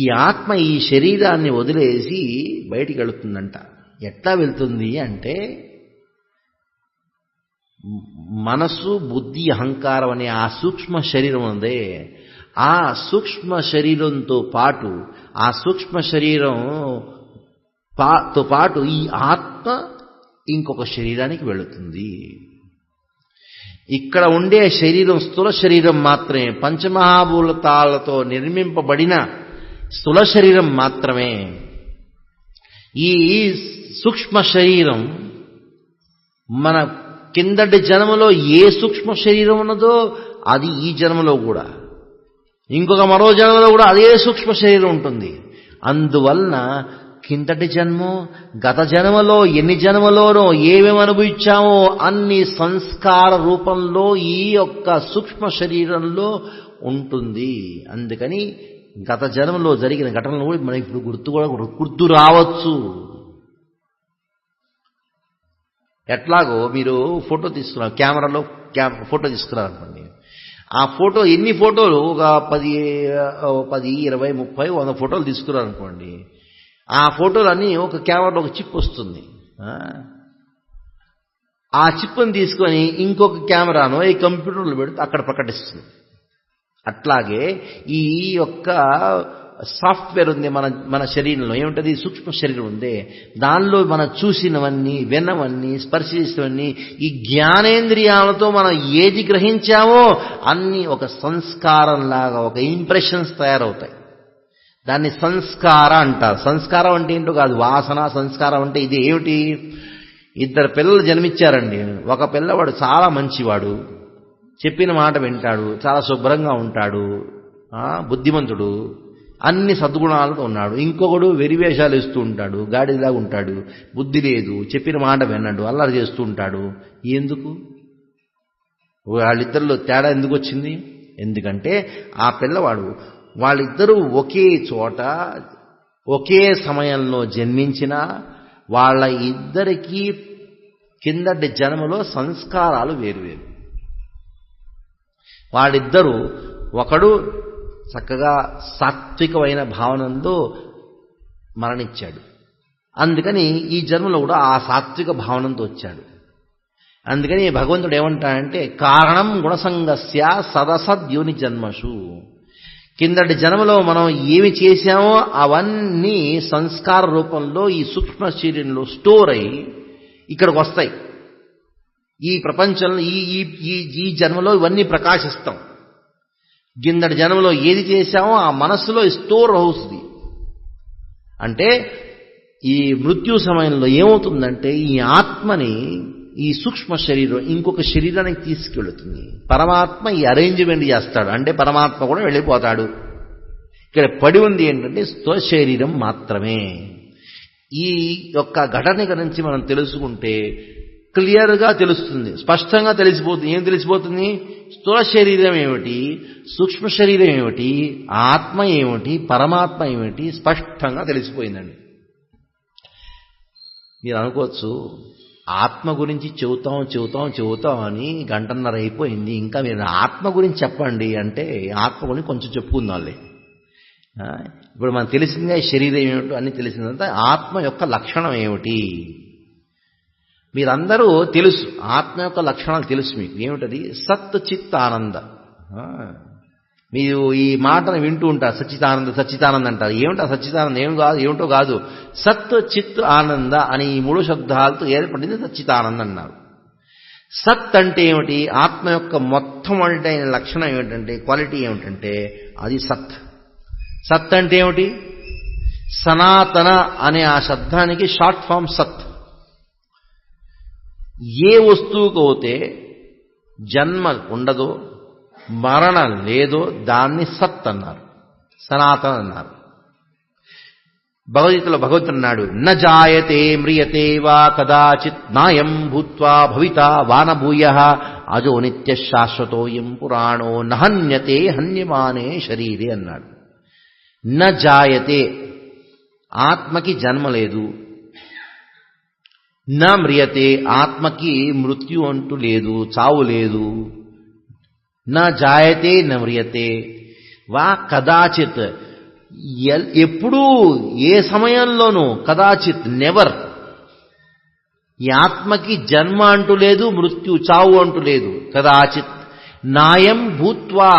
ఈ ఆత్మ ఈ శరీరాన్ని వదిలేసి బయటికి వెళుతుందంట. ఎట్లా వెళ్తుంది అంటే మనసు, బుద్ధి, అహంకారం అనే ఆ సూక్ష్మ శరీరం ఉందే, ఆ సూక్ష్మ శరీరంతో పాటు, ఆ సూక్ష్మ శరీరంతో పాటు ఈ ఆత్మ ఇంకొక శరీరానికి వెళుతుంది. ఇక్కడ ఉండే శరీరం స్థూల శరీరం మాత్రమే, పంచమహాభూతాలతో నిర్మింపబడిన స్థూల శరీరం మాత్రమే. ఈ సూక్ష్మ శరీరం మన కిందటి జన్మలో ఏ సూక్ష్మ శరీరం ఉన్నదో అది ఈ జన్మలో కూడా, ఇంకొక మరో జన్మలో కూడా అదే సూక్ష్మ శరీరం ఉంటుంది. అందువలన కిందటి జన్మో, గత జన్మలో ఎన్ని జన్మలోనో ఏమేమి అనుభవించామో అన్ని సంస్కార రూపంలో ఈ యొక్క సూక్ష్మ శరీరంలో ఉంటుంది. అందుకని గత జన్మలో జరిగిన ఘటనలు కూడా మనకి ఇప్పుడు గుర్తు రావచ్చు. ఎట్లాగో మీరు ఫోటో తీసుకున్నారు, కెమెరాలో ఫోటో తీసుకున్నారనుకోండి, ఆ ఫోటో ఎన్ని ఫోటోలు ఒక 10, 20, 30, 100 ఫోటోలు తీసుకున్నారనుకోండి, ఆ ఫోటోలన్నీ ఒక కెమెరాలో ఒక చిప్ వస్తుంది. ఆ చిప్ని తీసుకొని ఇంకొక కెమెరాను ఈ కంప్యూటర్లో పెడితే అక్కడ ప్రకటిస్తుంది. అట్లాగే ఈ యొక్క సాఫ్ట్వేర్ ఉంది మన శరీరంలో, ఏమిటది? సూక్ష్మ శరీరం ఉంది. దానిలో మనం చూసినవన్నీ, విన్నవన్నీ, స్పర్శించినవన్నీ, ఈ జ్ఞానేంద్రియాలతో మనం ఏది గ్రహించామో అన్నీ ఒక సంస్కారంలాగా, ఒక ఇంప్రెషన్స్ తయారవుతాయి. దాన్ని సంస్కార అంటారు. సంస్కారం అంటే ఏంటో కాదు, వాసన. సంస్కారం అంటే ఇది ఏమిటి? 2 పిల్లలు జన్మించారండి. ఒక పిల్లవాడు చాలా మంచివాడు, చెప్పిన మాట వింటాడు, చాలా శుభ్రంగా ఉంటాడు, బుద్ధిమంతుడు, అన్ని సద్గుణాలతో ఉన్నాడు. ఇంకొకడు వెరివేషాలు ఇస్తూ ఉంటాడు, గాడిలాగా ఉంటాడు, బుద్ధి లేదు, చెప్పిన మాట విన్నాడు, అల్లరి చేస్తూ ఉంటాడు. ఎందుకు? వాళ్ళిద్దరిలో తేడా ఎందుకు వచ్చింది? ఎందుకంటే ఆ పిల్లవాడు వాళ్ళిద్దరూ ఒకే చోట ఒకే సమయంలో జన్మించిన వాళ్ళ ఇద్దరికీ కిందటి జన్మలో సంస్కారాలు వేరువేరు. వాళ్ళిద్దరూ, ఒకడు చక్కగా సాత్వికమైన భావనతో మరణించాడు, అందుకని ఈ జన్మలో కూడా ఆ సాత్విక భావనంతో వచ్చాడు. అందుకని భగవంతుడు ఏమంటాడంటే, కారణం గుణసంగస్య సదసద్యోని జన్మషు. కిందటి జన్మలో మనం ఏమి చేశామో అవన్నీ సంస్కార రూపంలో ఈ సూక్ష్మ శరీరంలో స్టోర్ అయి ఇక్కడికి వస్తాయి. ఈ ప్రపంచంలో ఈ జన్మలో ఇవన్నీ ప్రకాశిస్తాం. కిందటి జన్మలో ఏది చేశామో ఆ మనస్సులో స్టోర్ అవుతుంది. అంటే ఈ మృత్యు సమయంలో ఏమవుతుందంటే, ఈ ఆత్మని ఈ సూక్ష్మ శరీరం ఇంకొక శరీరానికి తీసుకెళ్తుంది. పరమాత్మ ఈ అరేంజ్మెంట్ చేస్తాడు, అంటే పరమాత్మ కూడా వెళ్ళిపోతాడు. ఇక్కడ పడి ఉంది ఏంటంటే స్వశరీరం మాత్రమే. ఈ యొక్క ఘటన గురించి మనం తెలుసుకుంటే క్లియర్గా తెలుస్తుంది, స్పష్టంగా తెలిసిపోతుంది. ఏం తెలిసిపోతుంది? స్థూల శరీరం ఏమిటి, సూక్ష్మ శరీరం ఏమిటి, ఆత్మ ఏమిటి, పరమాత్మ ఏమిటి స్పష్టంగా తెలిసిపోయిందండి. మీరు అనుకోవచ్చు, ఆత్మ గురించి చెబుతాం అని గంటన్నర అయిపోయింది, ఇంకా మీరు ఆత్మ గురించి చెప్పండి అంటే, ఆత్మ గురించి కొంచెం చెప్పుకుందాంలే. ఇప్పుడు మనకు తెలిసిందిగా శరీరం ఏమిటో అన్నీ తెలిసిందంతా. ఆత్మ యొక్క లక్షణం ఏమిటి మీరందరూ తెలుసు, ఆత్మ యొక్క లక్షణాలు తెలుసు మీకు. ఏమిటది? సత్ చిత్ ఆనంద. మీరు ఈ మాటను వింటూ ఉంటారు, సచ్చిదానంద అంటారు. ఏమిటా సచ్చిదానంద? ఏమిటో కాదు, సత్ చిత్ ఆనంద అని ఈ 3 శబ్దాలతో ఏర్పడింది సచ్చిదానంద అన్నారు. సత్ అంటే ఏమిటి? ఆత్మ యొక్క మొట్టమొదటి లక్షణం ఏమిటంటే, క్వాలిటీ ఏమిటంటే అది సత్. సత్ అంటే ఏమిటి? సనాతన అనే ఆ శబ్దానికి షార్ట్ ఫామ్ సత్. ఏ వస్తువుకు అయితే జన్మ ఉండదో, మరణం లేదో దాన్ని సత్ అన్నారు, సనాతన అన్నారు. భగవద్గీతలో భగవంతుడు అన్నాడు, న జాయతే మ్రియతే వా కదాచిత్ నాయం భూత్వా భవితా వానభూయః అజో నిత్య శాశ్వతోయం పురాణో నహన్యతే హన్యమానే శరీరే అన్నాడు. న జాయతే, ఆత్మకి జన్మ లేదు. న మ్రియతే, ఆత్మకి మృత్యు అంటూ లేదు, చావు లేదు. నా జాయతే న మ్రియతే వా కదాచిత్, ఎప్పుడూ ఏ సమయంలోనూ, కదాచిత్ నెవర్, ఈ ఆత్మకి జన్మ అంటూ లేదు, మృత్యు చావు అంటూ లేదు. కదాచిత్ నాయం భూత్వా,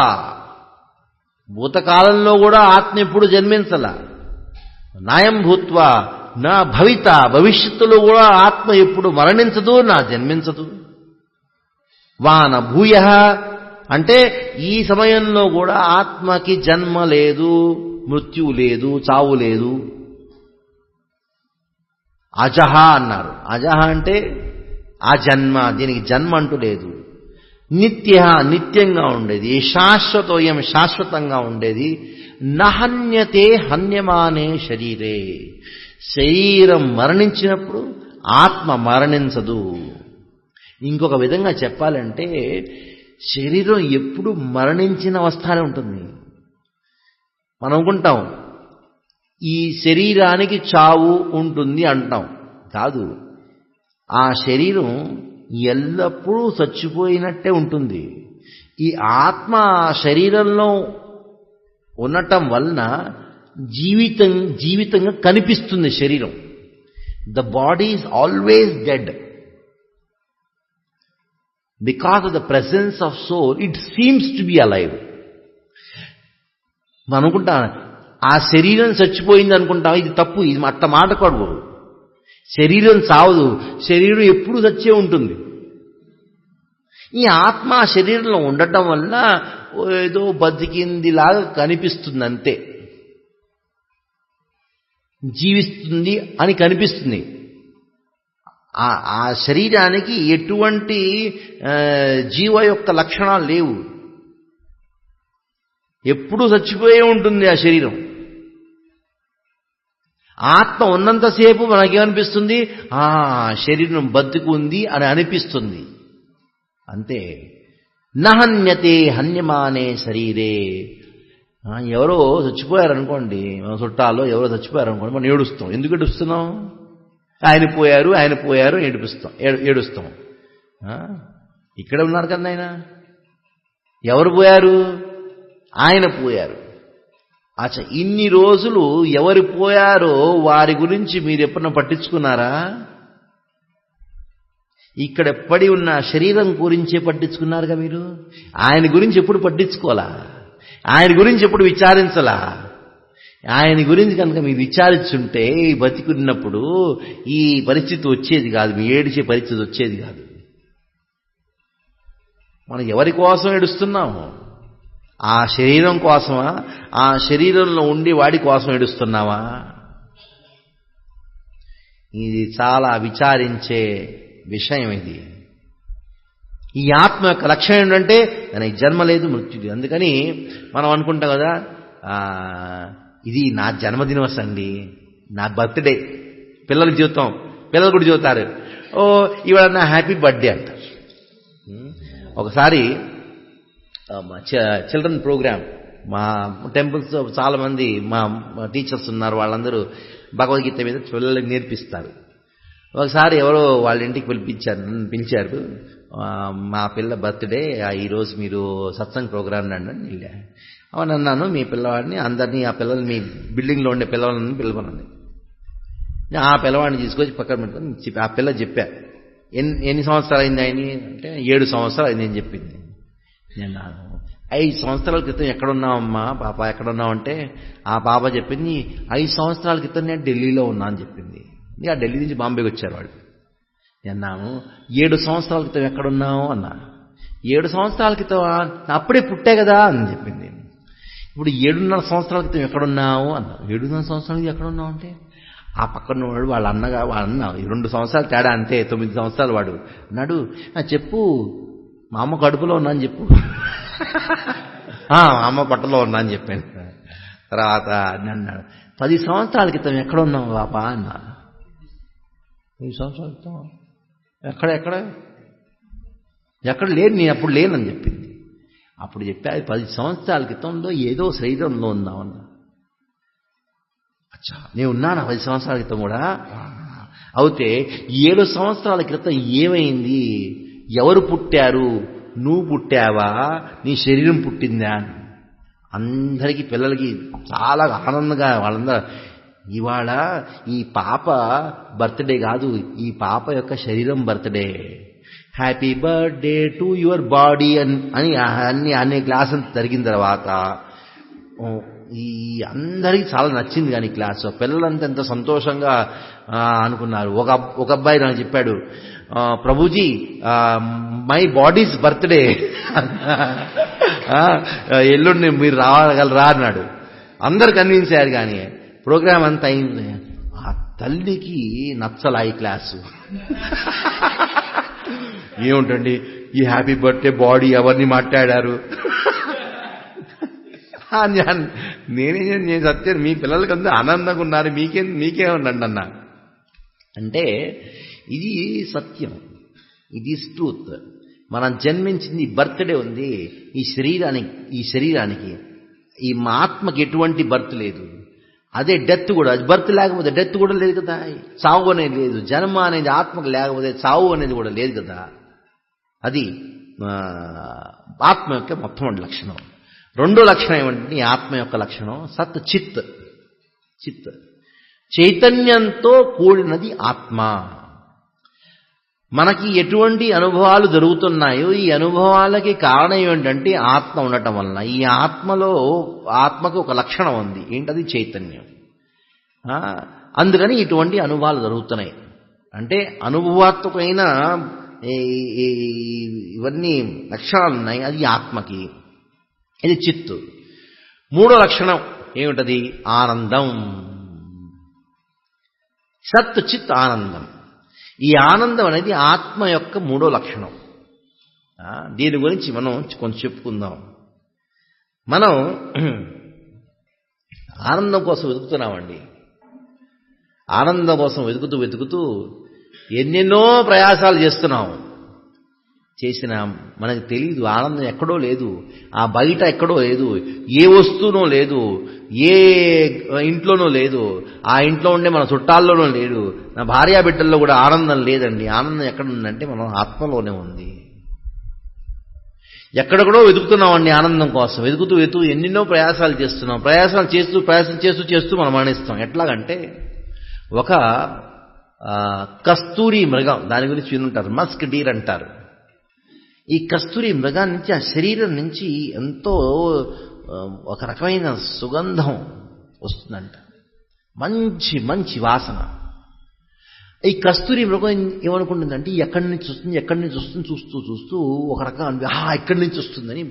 భూతకాలంలో కూడా ఆత్మ ఎప్పుడు జన్మించల. నాయం భూత్వా నా భవిత, భవిష్యత్తులో కూడా ఆత్మ ఎప్పుడు మరణించదు, నా జన్మించదు. వాన భూయ అంటే ఈ సమయంలో కూడా ఆత్మకి జన్మ లేదు, మృత్యువు లేదు, చావు లేదు. అజహ అన్నారు. అజహ అంటే ఆ జన్మ, దీనికి జన్మ అంటూ లేదు. నిత్య, నిత్యంగా ఉండేది. శాశ్వతోయం, శాశ్వతంగా ఉండేది. నహన్యతే హన్యమానే శరీరే, శరీరం మరణించినప్పుడు ఆత్మ మరణించదు. ఇంకొక విధంగా చెప్పాలంటే, శరీరం ఎప్పుడు మరణించిన అవస్థనే ఉంటుంది. మనం అనుకుంటాం ఈ శరీరానికి చావు ఉంటుంది అంటాం. కాదు, ఆ శరీరం ఎల్లప్పుడూ చచ్చిపోయినట్టే ఉంటుంది. ఈ ఆత్మ శరీరంలో ఉండటం వలన జీవితంగా కనిపిస్తుంది శరీరం. The body is always dead. Because of the presence of soul it seems to be alive. మనం అనుకుంటాం ఆ శరీరం చచ్చిపోయింది అనుకుంటాం. ఇది తప్పు. ఇది అట్ట మాటకూడదు. శరీరం చావదు. శరీరం ఎప్పుడూ చచ్చే ఉంటుంది. ఈ ఆత్మ శరీరంలో ఉండటం వల్ల ఏదో బతికిందిలాగా కనిపిస్తుంది అంతే. జీవిస్తుంది అని కనిపిస్తుంది. ఆ శరీరానికి ఎటువంటి జీవ యొక్క లక్షణాలు లేవు. ఎప్పుడూ చచ్చిపోయే ఉంటుంది ఆ శరీరం. ఆత్మ ఉన్నంతసేపు మనకేమనిపిస్తుంది? శరీరం బతుకుంది అని అనిపిస్తుంది అంతే. నహన్యతే హన్యమానే శరీరే. ఎవరో చచ్చిపోయారనుకోండి, మన చుట్టాల్లో ఎవరో చచ్చిపోయారనుకోండి, మనం ఏడుస్తాం. ఎందుకు ఏడుస్తున్నాం? ఆయన పోయారు ఏడుస్తాం. ఇక్కడ ఉన్నారు కదా ఆయన. ఎవరు పోయారు? ఆయన పోయారు. అచ్చా, ఇన్ని రోజులు ఎవరు పోయారో వారి గురించి మీరు ఎప్పుడన్నా పట్టించుకున్నారా? ఇక్కడ పడి ఉన్న శరీరం గురించే పట్టించుకున్నారుగా మీరు. ఆయన గురించి ఎప్పుడు పట్టించుకోవాలా? ఆయన గురించి ఎప్పుడు విచారించలా? ఆయన గురించి కనుక మీరు విచారించుంటే బతికున్నప్పుడు ఈ పరిస్థితి వచ్చేది కాదు. మీ ఏడిచే పరిస్థితి వచ్చేది కాదు. మనం ఎవరి కోసం ఏడుస్తున్నాము? ఆ శరీరం కోసమా? ఆ శరీరంలో ఉండి వాడి కోసం ఏడుస్తున్నావా? ఇది చాలా విచారించే విషయం. ఇది ఈ ఆత్మ యొక్క లక్షణం ఏంటంటే దానికి జన్మ లేదు, మృత్యు లేదు. అందుకని మనం అనుకుంటాం కదా, ఇది నా జన్మదినం అండి, నా బర్త్డే. పిల్లల జీవితం, పిల్లలు కూడా చెబుతారు, ఇవాళ నా హ్యాపీ బర్త్డే అంటారు. ఒకసారి చిల్డ్రన్ ప్రోగ్రామ్ మా టెంపుల్స్ చాలా మంది మా టీచర్స్ ఉన్నారు, వాళ్ళందరూ భగవద్గీత మీద పిల్లలకి నేర్పిస్తారు. ఒకసారి ఎవరో వాళ్ళ ఇంటికి పిలిచారు. మా పిల్ల బర్త్డే, ఈరోజు మీరు సత్సంగ్ ప్రోగ్రామ్ రండి అని వెళ్ళా. అవును అన్నాను. మీ పిల్లవాడిని అందరినీ, ఆ పిల్లలు మీ బిల్డింగ్లో ఉండే పిల్లవాళ్ళని పిలవనండి. ఆ పిల్లవాడిని తీసుకొచ్చి పక్కన పెట్టుకొని ఆ పిల్ల చెప్పా, ఎన్ని సంవత్సరాలు అయింది ఆయన అంటే 7 సంవత్సరాలు అయింది అని చెప్పింది. నేను 5 సంవత్సరాల క్రితం ఎక్కడున్నావమ్మా పాప, ఎక్కడున్నావంటే ఆ పాప చెప్పింది 5 సంవత్సరాల క్రితం నేను ఢిల్లీలో ఉన్నా అని చెప్పింది. ఆ ఢిల్లీ నుంచి బాంబేకి వచ్చారు వాడు. అన్నాను 7 సంవత్సరాల క్రితం ఎక్కడున్నావు అన్నా. 7 సంవత్సరాల క్రితం అప్పుడే పుట్టే కదా అని చెప్పింది. ఇప్పుడు 7.5 సంవత్సరాల క్రితం ఎక్కడున్నావు అన్నా. 7.5 సంవత్సరాల క్రితం ఎక్కడున్నావు అంటే ఆ పక్కన వాడు వాళ్ళ అన్న 2 సంవత్సరాలు తేడా అంతే, 9 సంవత్సరాలు వాడు అన్నాడు. చెప్పు, మా అమ్మ కడుపులో ఉన్నా అని చెప్పు. మా అమ్మ పట్టలో ఉన్నా అని చెప్పాను. తర్వాత అన్నాడు 10 సంవత్సరాల క్రితం ఎక్కడున్నావు బాబా అన్నా. 10 సంవత్సరాల క్రితం ఎక్కడ లేను, నేను అప్పుడు లేనని చెప్పింది. అప్పుడు చెప్పా 10 సంవత్సరాల క్రితంలో ఏదో శరీరంలో ఉన్నామన్నా. అచ్చా, నేను ఉన్నాను 10 సంవత్సరాల క్రితం కూడా. అయితే 7 సంవత్సరాల క్రితం ఏమైంది? ఎవరు పుట్టారు? నువ్వు పుట్టావా, నీ శరీరం పుట్టిందా? అందరికీ పిల్లలకి చాలా ఆనందంగా వాళ్ళందరూ, ఇవాళ ఈ పాప బర్త్డే కాదు, ఈ పాప యొక్క శరీరం birthday. Happy birthday to your body అని అనే క్లాస్ అంతా జరిగిన తర్వాత ఈ అందరికీ చాలా నచ్చింది. కానీ క్లాసు పిల్లలంతా ఎంత సంతోషంగా అనుకున్నారు. ఒక అబ్బాయి నాకు చెప్పాడు, ప్రభుజీ మై బాడీస్ బర్త్డే, ఎల్లుండి మీరు రాగలరా అన్నాడు. అందరు కన్విన్స్ అయ్యారు. కానీ ప్రోగ్రామ్ అంతా అయింది. ఆ తల్లికి నచ్చలా ఈ క్లాసు. ఏముంటండి ఈ హ్యాపీ బర్త్డే బాడీ ఎవరిని మాట్లాడారు? నేను సత్యం, మీ పిల్లలకి అందరూ ఆనందంగా ఉన్నారు, మీకేముండండి అన్నా. అంటే ఇది సత్యం, ఇది ట్రూత్. మనం జన్మించింది బర్త్డే ఉంది ఈ శరీరానికి. ఈ మా ఆత్మకి ఎటువంటి బర్త్ లేదు. అదే డెత్ కూడా, బర్త్ లేకపోతే డెత్ కూడా లేదు కదా, చావు అనేది లేదు, జన్మ అనేది ఆత్మకు లేకపోతే చావు అనేది కూడా లేదు కదా. అది ఆత్మ యొక్క మొట్టమొదటి లక్షణం. రెండో లక్షణం ఏమంటే ఈ ఆత్మ యొక్క లక్షణం సత్ చిత్. చిత్ చైతన్యంతో కూడినది ఆత్మ. మనకి ఎటువంటి అనుభవాలు జరుగుతున్నాయో ఈ అనుభవాలకి కారణం ఏంటంటే ఆత్మ ఉండటం వలన. ఈ ఆత్మకు ఒక లక్షణం ఉంది, ఏంటది? చైతన్యం. అందుకని ఇటువంటి అనుభవాలు జరుగుతున్నాయి. అంటే అనుభవాత్మకమైన ఇవన్నీ లక్షణాలు ఉన్నాయి, అది ఆత్మకి. ఇది చిత్తు. మూడో లక్షణం ఏమిటది? ఆనందం. సత్ చిత్ ఆనందం. ఈ ఆనందం అనేది ఆత్మ యొక్క మూడో లక్షణం. దీని గురించి మనం కొంచెం చెప్పుకుందాం. మనం ఆనందం కోసం వెతుకుతున్నామండి. ఆనందం కోసం వెతుకుతూ ఎన్నెన్నో ప్రయాసాలు చేసినా మనకు తెలియదు ఆనందం ఎక్కడో లేదు, ఆ బయట ఎక్కడో లేదు, ఏ వస్తువునో లేదు, ఏ ఇంట్లోనో లేదు, ఆ ఇంట్లో ఉండే మన చుట్టాల్లోనూ లేడు, నా భార్యా బిడ్డల్లో కూడా ఆనందం లేదండి. ఆనందం ఎక్కడ ఉందంటే మనం ఆత్మలోనే ఉంది. ఎక్కడెక్కడో వెతుకుతున్నామండి ఆనందం కోసం. వెతుకుతూ ఎన్నెన్నో ప్రయాసాలు చేస్తున్నాం. ప్రయాసం చేస్తూ మనం మరణిస్తాం. ఎట్లాగంటే ఒక కస్తూరి మృగం, దాని గురించి వినుంటారు, మస్క్ డీర్ అంటారు. ఈ కస్తూరి మృగాన్ని నుంచి, ఆ శరీరం నుంచి ఎంతో ఒక రకమైన సుగంధం వస్తుందంట, మంచి మంచి వాసన. ఈ కస్తూరి మృగం ఏమనుకుంటుందంటే ఎక్కడి నుంచి వస్తుంది చూస్తూ ఒక రకం ఎక్కడి నుంచి వస్తుందని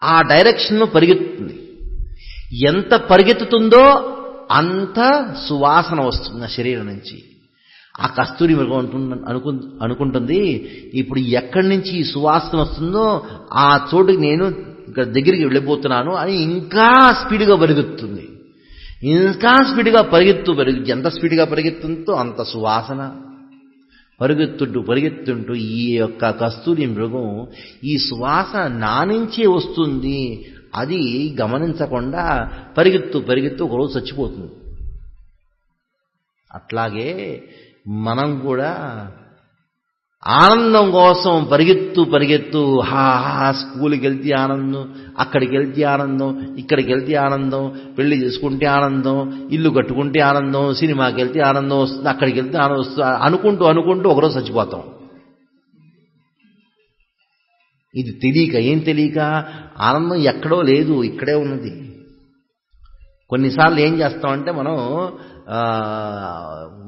ఆ డైరెక్షన్లో పరిగెత్తుతుంది. ఎంత పరిగెత్తుతుందో అంత సువాసన వస్తుంది ఆ శరీరం నుంచి. ఆ కస్తూరి మృగం అనుకుంటుంది, ఇప్పుడు ఎక్కడి నుంచి ఈ సువాసన వస్తుందో ఆ చోటుకి నేను ఇక్కడ దగ్గరికి వెళ్ళిపోతున్నాను అని ఇంకా స్పీడ్గా పరిగెత్తుంది. ఇంకా స్పీడ్గా పరిగెత్తు ఎంత స్పీడ్గా పరిగెత్తుందో అంత సువాసన. పరిగెత్తుంటూ ఈ యొక్క కస్తూరి మృగం ఈ సువాసన నా నుంచే వస్తుంది అది గమనించకుండా పరిగెత్తు ఒకరోజు చచ్చిపోతుంది. అట్లాగే మనం కూడా ఆనందం కోసం పరిగెత్తు స్కూల్కి వెళ్తే ఆనందం, అక్కడికి వెళ్తే ఆనందం, ఇక్కడికి వెళ్తే ఆనందం, పెళ్లి చేసుకుంటే ఆనందం, ఇల్లు కట్టుకుంటే ఆనందం, సినిమాకి వెళ్తే ఆనందం వస్తుంది, అక్కడికి వెళ్తే ఆనందం వస్తుంది అనుకుంటూ ఒకరోజు చచ్చిపోతాం. ఇది తెలియక ఆనందం ఎక్కడో లేదు, ఇక్కడే ఉన్నది. కొన్నిసార్లు ఏం చేస్తామంటే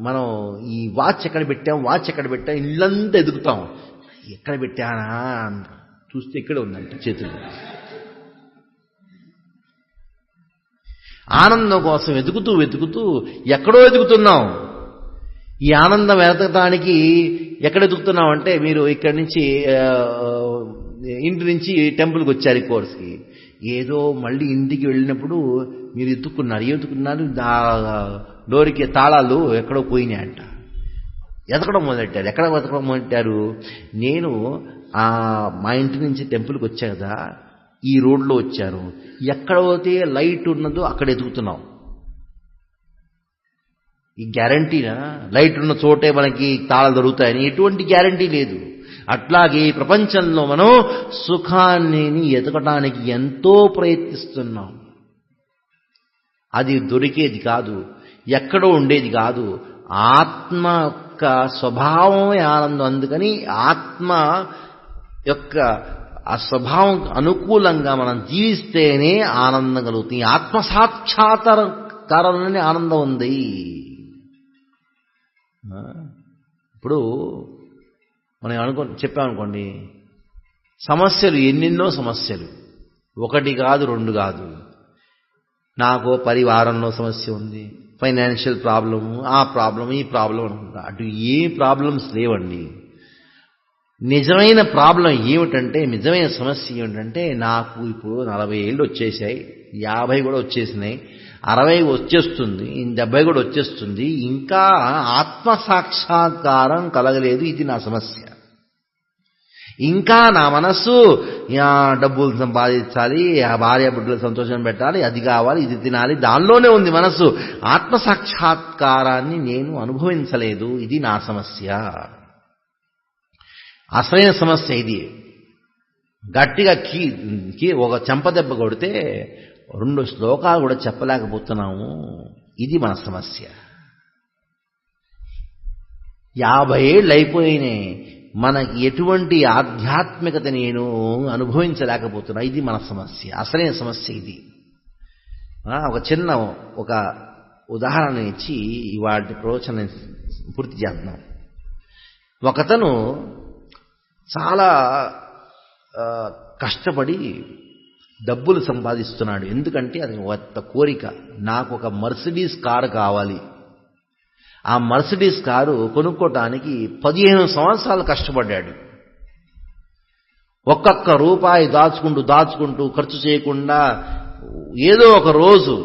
మనం ఈ వాచ్ ఎక్కడ పెట్టాం ఇల్లంతా ఎదుగుతాం, ఎక్కడ పెట్టానా చూస్తే ఇక్కడ ఉందంట చేతులు. ఆనందం కోసం వెతుకుతూ ఎక్కడో ఎదుగుతున్నాం. ఈ ఆనందం వెతకడానికి ఎక్కడ ఎదుగుతున్నాం అంటే, మీరు ఇక్కడి నుంచి ఇంటి నుంచి టెంపుల్కి వచ్చారు ఈ కోర్స్కి, ఏదో మళ్ళీ ఇంటికి వెళ్ళినప్పుడు మీరు ఎత్తుకున్నారు డోర్కి తాళాలు ఎక్కడో పోయినాయంట. ఎతకడం మొదలెట్టారు. ఎక్కడ వెతకడం మొదలెట్టారు? నేను మా ఇంటి నుంచి టెంపుల్కి వచ్చా కదా, ఈ రోడ్లో వచ్చాను, ఎక్కడైతే లైట్ ఉన్నదో అక్కడ ఎతుకుతున్నాం. ఈ గ్యారంటీనా? లైట్ ఉన్న చోటే మనకి తాళాలు దొరుకుతాయని ఎటువంటి గ్యారంటీ లేదు. అట్లాగే ప్రపంచంలో మనం సుఖాన్ని ఎతకడానికి ఎంతో ప్రయత్నిస్తున్నాం. అది దొరికేది కాదు, ఎక్కడో ఉండేది కాదు. ఆత్మ యొక్క స్వభావమే ఆనందం. అందుకని ఆత్మ యొక్క ఆ స్వభావం అనుకూలంగా మనం జీవిస్తేనే ఆనందం కలుగుతుంది. ఆత్మ సాక్షాత్కారంలోనే ఆనందం ఉంది. ఇప్పుడు మనం చెప్పామనుకోండి, సమస్యలు ఎన్నెన్నో సమస్యలు, ఒకటి కాదు రెండు కాదు. నాకు పరివారంలో సమస్య ఉంది, ఫైనాన్షియల్ ప్రాబ్లము, ఆ ప్రాబ్లం ఈ ప్రాబ్లం అనుకుంటా. అటు ఏ ప్రాబ్లమ్స్ లేవండి. నిజమైన ప్రాబ్లం ఏమిటంటే, నిజమైన సమస్య ఏమిటంటే, నాకు ఇప్పుడు 40 ఏళ్ళు వచ్చేసాయి, 50 కూడా వచ్చేసినాయి, 60 వచ్చేస్తుంది, 70 కూడా వచ్చేస్తుంది, ఇంకా ఆత్మసాక్షాత్కారం కలగలేదు. ఇది నా సమస్య. ఇంకా నా మనస్సు డబ్బులు సంపాదించాలి, ఆ భార్య బిడ్డలు సంతోషం పెట్టాలి, అది కావాలి, ఇది తినాలి, దానిలోనే ఉంది మనస్సు. ఆత్మసాక్షాత్కారాన్ని నేను అనుభవించలేదు. ఇది నా సమస్య, అసలైన సమస్య ఇది. గట్టిగా ఒక చెంపదెబ్బ కొడితే 2 శ్లోకాలు కూడా చెప్పలేకపోతున్నాము. ఇది మన సమస్య. 50 ఏళ్ళు అయిపోయినాయి, మనకి ఎటువంటి ఆధ్యాత్మికత నేను అనుభవించలేకపోతున్నా. ఇది మన సమస్య, అసలైన సమస్య ఇది. ఒక చిన్న ఉదాహరణ ఇచ్చి ఇవాటి ప్రవచనం పూర్తి చేద్దాం. ఒకతను చాలా కష్టపడి డబ్బులు సంపాదిస్తున్నాడు. ఎందుకంటే అది ఒక కోరిక, నాకు ఒక మర్సిడీస్ కారు కావాలి. ఆ మర్సిడీస్ కారు కొనుక్కోటానికి 15 సంవత్సరాలు కష్టపడ్డాడు. ఒక్కొక్క రూపాయి దాచుకుంటూ ఖర్చు చేయకుండా ఏదో ఒక రోజు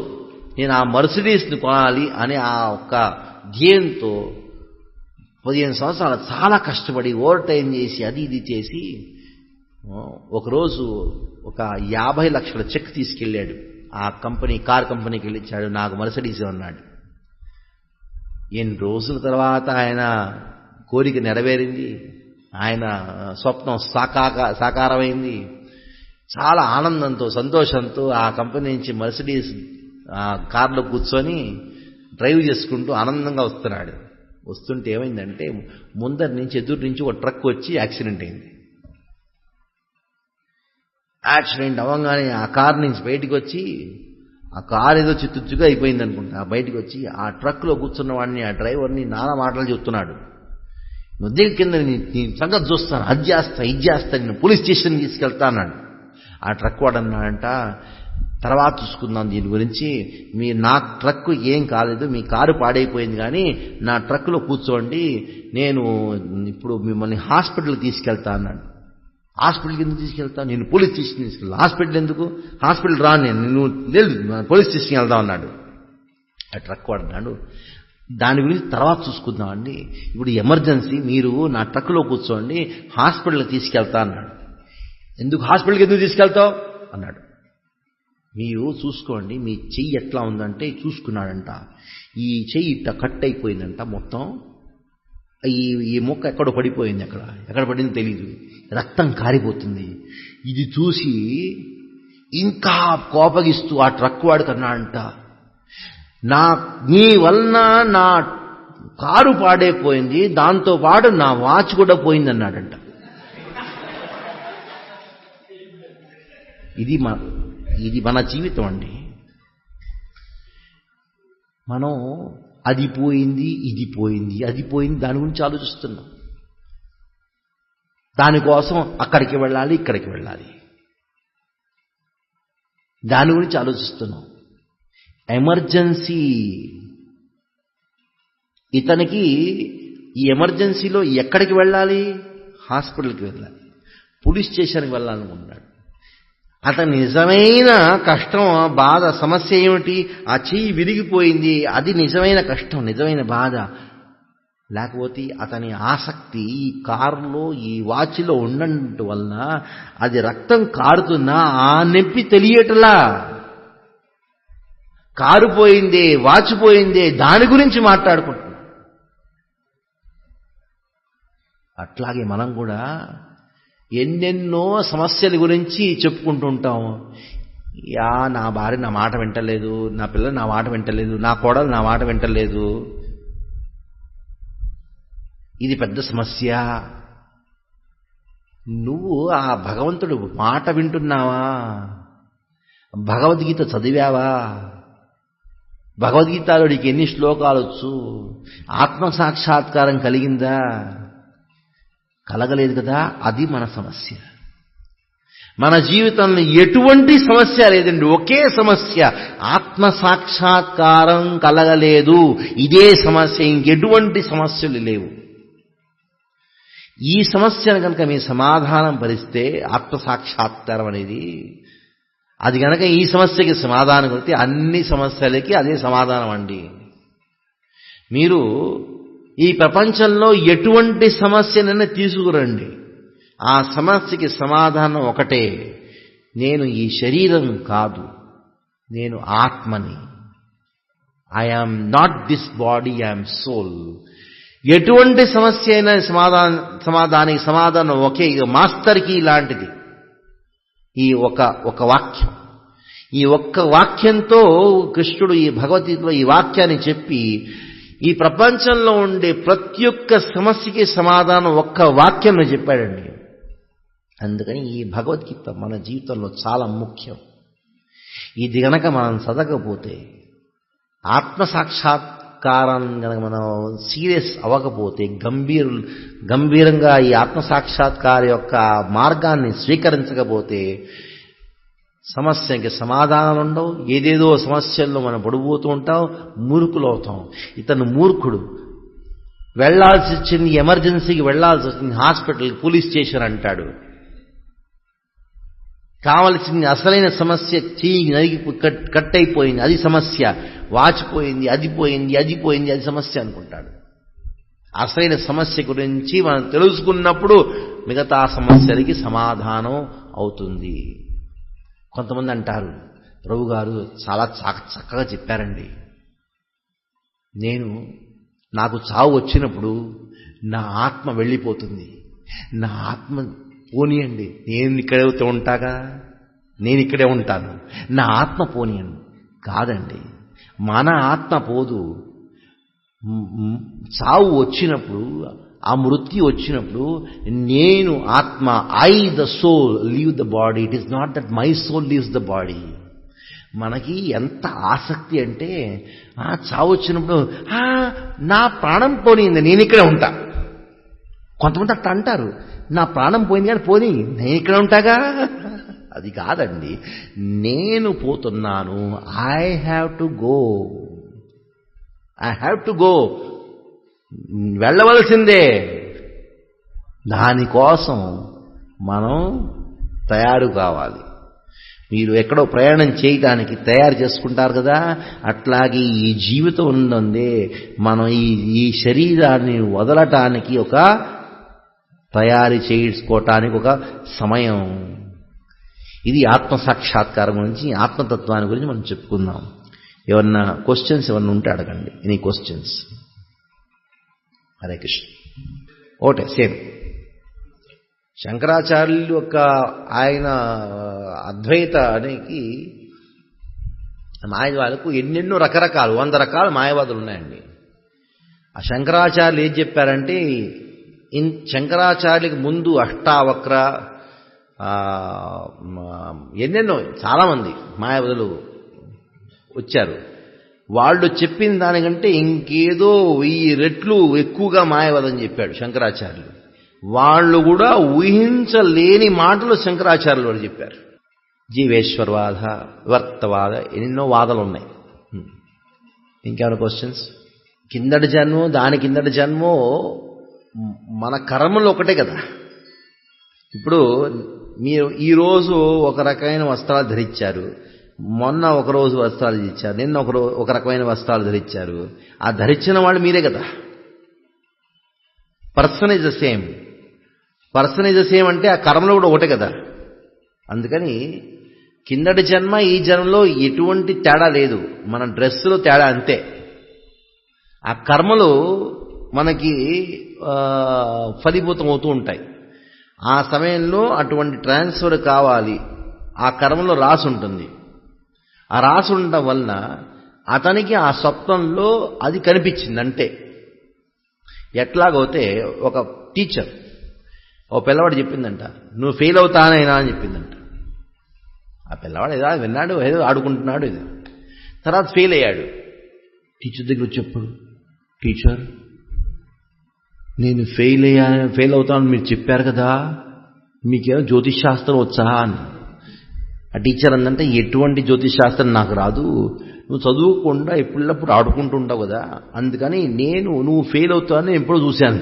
నేను ఆ మర్సిడీస్ని కొనాలి అనే ఆ ఒక్క ధ్యేయంతో 15 సంవత్సరాలు చాలా కష్టపడి ఓవర్ టైం చేసి అది ఇది చేసి ఒకరోజు ఒక 50 లక్షల చెక్ తీసుకెళ్ళాడు. ఆ కార్ కంపెనీకి వెళ్ళి ఇచ్చాడు, నాకు మర్సిడీస్ అన్నాడు. ఎన్ని రోజుల తర్వాత ఆయన కోరిక నెరవేరింది, ఆయన స్వప్నం సాకారమైంది. చాలా ఆనందంతో సంతోషంతో ఆ కంపెనీ నుంచి మర్సిడీస్ కార్లో కూర్చొని డ్రైవ్ చేసుకుంటూ ఆనందంగా వస్తున్నాడు. వస్తుంటే ఏమైందంటే ముందరి నుంచి ఎదురు నుంచి ఒక ట్రక్ వచ్చి యాక్సిడెంట్ అయింది. యాక్సిడెంట్ అవ్వగానే ఆ కార్ నుంచి బయటకు వచ్చి, ఆ కారు ఏదో చిత్తుగా అయిపోయింది అనుకుంటా, బయటకు వచ్చి ఆ ట్రక్లో కూర్చున్న వాడిని, ఆ డ్రైవర్ని నానా మాటలు చెప్తున్నాడు. ముద్దే కింద నీ సంగతి చూస్తాను, అది చేస్తా ఇది చేస్తా, నేను పోలీస్ స్టేషన్కి తీసుకెళ్తా అన్నాడు. ఆ ట్రక్ వాడు అన్నాడంట, తర్వాత చూసుకుందాం దీని గురించి, నా ట్రక్ ఏం కాలేదు, మీ కారు పాడైపోయింది, కానీ నా ట్రక్లో కూర్చోండి, నేను ఇప్పుడు మిమ్మల్ని హాస్పిటల్కి తీసుకెళ్తా అన్నాడు. హాస్పిటల్కి ఎందుకు తీసుకెళ్తాను, నేను పోలీస్ స్టేషన్ తీసుకెళ్తాను. హాస్పిటల్ ఎందుకు, హాస్పిటల్ రాను నేను, నువ్వు లేదు పోలీస్ స్టేషన్కి వెళ్దాం అన్నాడు. ఆ ట్రక్ వాడు అన్నాడు, దాని గురించి తర్వాత చూసుకుందామండి, ఇప్పుడు ఎమర్జెన్సీ, మీరు నా ట్రక్లో కూర్చోండి, హాస్పిటల్కి తీసుకెళ్తా అన్నాడు. హాస్పిటల్కి ఎందుకు తీసుకెళ్తావు అన్నాడు. మీరు చూసుకోండి, మీ చెయ్యి ఎట్లా ఉందంటే చూసుకున్నాడంట, ఈ చెయ్యి ఇట్లా కట్ అయిపోయిందంట, మొత్తం ఈ మొక్క ఎక్కడో పడిపోయింది, ఎక్కడ పడింది తెలీదు, రక్తం కారిపోతుంది. ఇది చూసి ఇంకా కోపగిస్తూ ఆ ట్రక్ వాడికి అన్నాడంట, నీ వలన నా కారు పాడైపోయింది, దాంతో పాటు నా వాచ్ కూడా పోయింది అన్నాడంట. ఇది మన జీవితం అండి. మనం అది పోయింది, ఇది పోయింది, అది పోయింది, దాని గురించి ఆలోచిస్తున్నాం. దానికోసం అక్కడికి వెళ్ళాలి, ఇక్కడికి వెళ్ళాలి, దాని గురించి ఆలోచిస్తున్నాం. ఎమర్జెన్సీ, ఇతనికి ఈ ఎమర్జెన్సీలో ఎక్కడికి వెళ్ళాలి, హాస్పిటల్కి వెళ్ళాలి, పోలీస్ స్టేషన్కి వెళ్ళాలనుకున్నాడు. అతని నిజమైన కష్టం, బాధ, సమస్య ఏమిటి, ఆ చెయ్యి విరిగిపోయింది, అది నిజమైన కష్టం, నిజమైన బాధ. లేకపోతే అతని ఆసక్తి ఈ కారులో, ఈ వాచ్లో ఉండటం వలన అది రక్తం కారుతున్నా ఆ నొప్పి తెలియటలా, కారు పోయిందే, వాచ్ పోయిందే, దాని గురించి మాట్లాడుకుంటున్నాం. అట్లాగే మనం కూడా ఎన్నెన్నో సమస్యల గురించి చెప్పుకుంటూ ఉంటాం. నా భార్య నా మాట వింటలేదు, నా పిల్లలు నా మాట వింటలేదు, నా కోడలు నా మాట వింటలేదు, ఇది పెద్ద సమస్య. నువ్వు ఆ భగవంతుడు మాట వింటున్నావా? భగవద్గీత చదివావా? భగవద్గీతలో నీకు ఎన్ని శ్లోకాలు వచ్చు? ఆత్మసాక్షాత్కారం కలిగిందా? కలగలేదు కదా. అది మన సమస్య. మన జీవితంలో ఎటువంటి సమస్య లేదండి, ఒకే సమస్య, ఆత్మసాక్షాత్కారం కలగలేదు. ఇదే సమస్య, ఇంకెటువంటి సమస్యలు లేవు. ఈ సమస్యను కనుక మీ సమాధానం పరిస్తే ఆత్మసాక్షాత్కారం అనేది, అది కనుక ఈ సమస్యకి సమాధానం కలిగితే అన్ని సమస్యలకి అదే సమాధానం అండి. మీరు ఈ ప్రపంచంలో ఎటువంటి సమస్యనైనా తీసుకురండి, ఆ సమస్యకి సమాధానం ఒకటే, నేను ఈ శరీరం కాదు, నేను ఆత్మని. I am not this body, I am soul. ఎటువంటి సమస్య అయినా దానికి సమాధానం ఒకే. ఇక మాస్టర్కి లాంటిది ఈ ఒక వాక్యం. ఈ ఒక్క వాక్యంతో కృష్ణుడు ఈ భగవద్గీతలో ఈ వాక్యాన్ని చెప్పి ఈ ప్రపంచంలో ఉండే ప్రతి ఒక్క సమస్యకి సమాధానం ఒక్క వాక్యంలో చెప్పాడండి. అందుకని ఈ భగవద్గీత మన జీవితంలో చాలా ముఖ్యం. ఇది గనక మనం చదవకపోతే, ఆత్మసాక్షాత్కారాన్ని గనక మనం సీరియస్ అవ్వకపోతే, గంభీరంగా ఈ ఆత్మసాక్షాత్కార యొక్క మార్గాన్ని స్వీకరించకపోతే సమస్యకి సమాధానాలు ఉండవు. ఏదేదో సమస్యల్లో మనం పడిపోతూ ఉంటాం, మూర్ఖులు అవుతాం. ఇతను మూర్ఖుడు, వెళ్లాల్సి వచ్చింది, ఎమర్జెన్సీకి వెళ్లాల్సి వచ్చింది, హాస్పిటల్కి, పోలీస్ స్టేషన్ అంటాడు. కావలసింది అసలైన సమస్య, చెయ్యి నరిగి కట్ అయిపోయింది, అది సమస్య. వాచిపోయింది, అది పోయింది, అది సమస్య అనుకుంటాడు. అసలైన సమస్య గురించి మనం తెలుసుకున్నప్పుడు మిగతా సమస్యలకి సమాధానం అవుతుంది. కొంతమంది అంటారు, ప్రభు గారు చాలా చక్కగా చెప్పారండి. నాకు చావు వచ్చినప్పుడు నా ఆత్మ వెళ్ళిపోతుంది, నా ఆత్మ పోనీయండి, నేను ఇక్కడే ఉంటాగా, నేను ఇక్కడే ఉంటాను, నా ఆత్మ పోనీయండి. కాదండి, మన ఆత్మ పోదు. చావు వచ్చినప్పుడు, ఆ మృత్యు వచ్చినప్పుడు, నేను ఆత్మ, I the soul leave the body, it is not that my soul leaves the body. మనకి ఎంత ఆసక్తి అంటే, చావు వచ్చినప్పుడు నా ప్రాణం పోయింది, నేను ఇక్కడే ఉంటా. కొంతమంది అట్లా అంటారు, నా ప్రాణం పోయింది కానీ పోనీ, నేను ఇక్కడ ఉంటాగా. అది కాదండి, నేను పోతున్నాను, ఐ హ్యావ్ టు గో, వెళ్ళవలసిందే. దానికోసం మనం తయారు కావాలి. మీరు ఎక్కడో ప్రయాణం చేయడానికి తయారు చేసుకుంటారు కదా, అట్లాగే ఈ జీవితం ఉందందే, మనం ఈ శరీరాన్ని వదలటానికి ఒక తయారు చేసుకోవటానికి ఒక సమయం. ఇది ఆత్మసాక్షాత్కారం గురించి, ఆత్మతత్వాన్ని గురించి మనం చెప్పుకుందాం. ఏమన్నా క్వశ్చన్స్ ఏమన్నా ఉంటే అడగండి. Any questions? హరే కృష్ణ. ఓటే సేమ్ శంకరాచార్యులు యొక్క ఆయన అద్వైతానికి మాయవాదులకు ఎన్నెన్నో రకరకాలు 100 రకాల మాయవాదులు ఉన్నాయండి. ఆ శంకరాచార్యులు ఏం చెప్పారంటే, శంకరాచార్యులకి ముందు అష్టావక్ర ఎన్నెన్నో చాలామంది మాయావదులు వచ్చారు. వాళ్ళు చెప్పిన దానికంటే ఇంకేదో 1000 రెట్లు ఎక్కువగా మాయావాదం చెప్పాడు శంకరాచార్యులు. వాళ్ళు కూడా ఊహించలేని మాటలు శంకరాచార్యులు వారు చెప్పారు. జీవేశ్వరవాద, వర్తవాద, ఎన్నెన్నో వాదాలు ఉన్నాయి. ఇంకేమైనా క్వశ్చన్స్? కిందటి జన్మో, దాని కిందటి జన్మో మన కర్మలు ఒకటే కదా. ఇప్పుడు మీరు ఈరోజు ఒక రకమైన వస్త్రాలు ధరించారు, మొన్న ఒకరోజు వస్త్రాలు ధరించారు, నిన్న ఒక రకమైన వస్త్రాలు ధరించారు. ఆ ధరించిన వాళ్ళు మీరే కదా. Person is the same. అంటే ఆ కర్మలో కూడా ఒకటే కదా. అందుకని కిందటి జన్మ ఈ జన్మలో ఎటువంటి తేడా లేదు, మన డ్రెస్సులో తేడా అంతే. ఆ కర్మలు మనకి ఫలీభూతం అవుతూ ఉంటాయి. ఆ సమయంలో అటువంటి ట్రాన్స్ఫర్ కావాలి, ఆ కర్మలో రాసి ఉంటుంది. ఆ రాసి ఉండటం వలన అతనికి ఆ స్వప్నంలో అది కనిపించింది అంతే. ఎట్లాగైతే ఒక టీచర్ ఓ పిల్లవాడు చెప్పిందంట, నువ్వు ఫెయిల్ అవుతానైనా అని చెప్పిందంట. ఆ పిల్లవాడు ఏదో విన్నాడు, ఏదో ఆడుకుంటున్నాడు, ఇది తర్వాత ఫెయిల్ అయ్యాడు. టీచర్ దగ్గర చెప్పాడు, టీచర్ నేను ఫెయిల్ అవుతానని మీరు చెప్పారు కదా, మీకేమో జ్యోతిష్ శాస్త్రం వచ్చా అని. ఆ టీచర్ అందంటే, ఎటువంటి జ్యోతిష్ శాస్త్రం నాకు రాదు, నువ్వు చదువుకుండా ఎప్పుడప్పుడు ఆడుకుంటుంటావు కదా, అందుకని నువ్వు ఫెయిల్ అవుతావని ఎప్పుడూ చూశాను.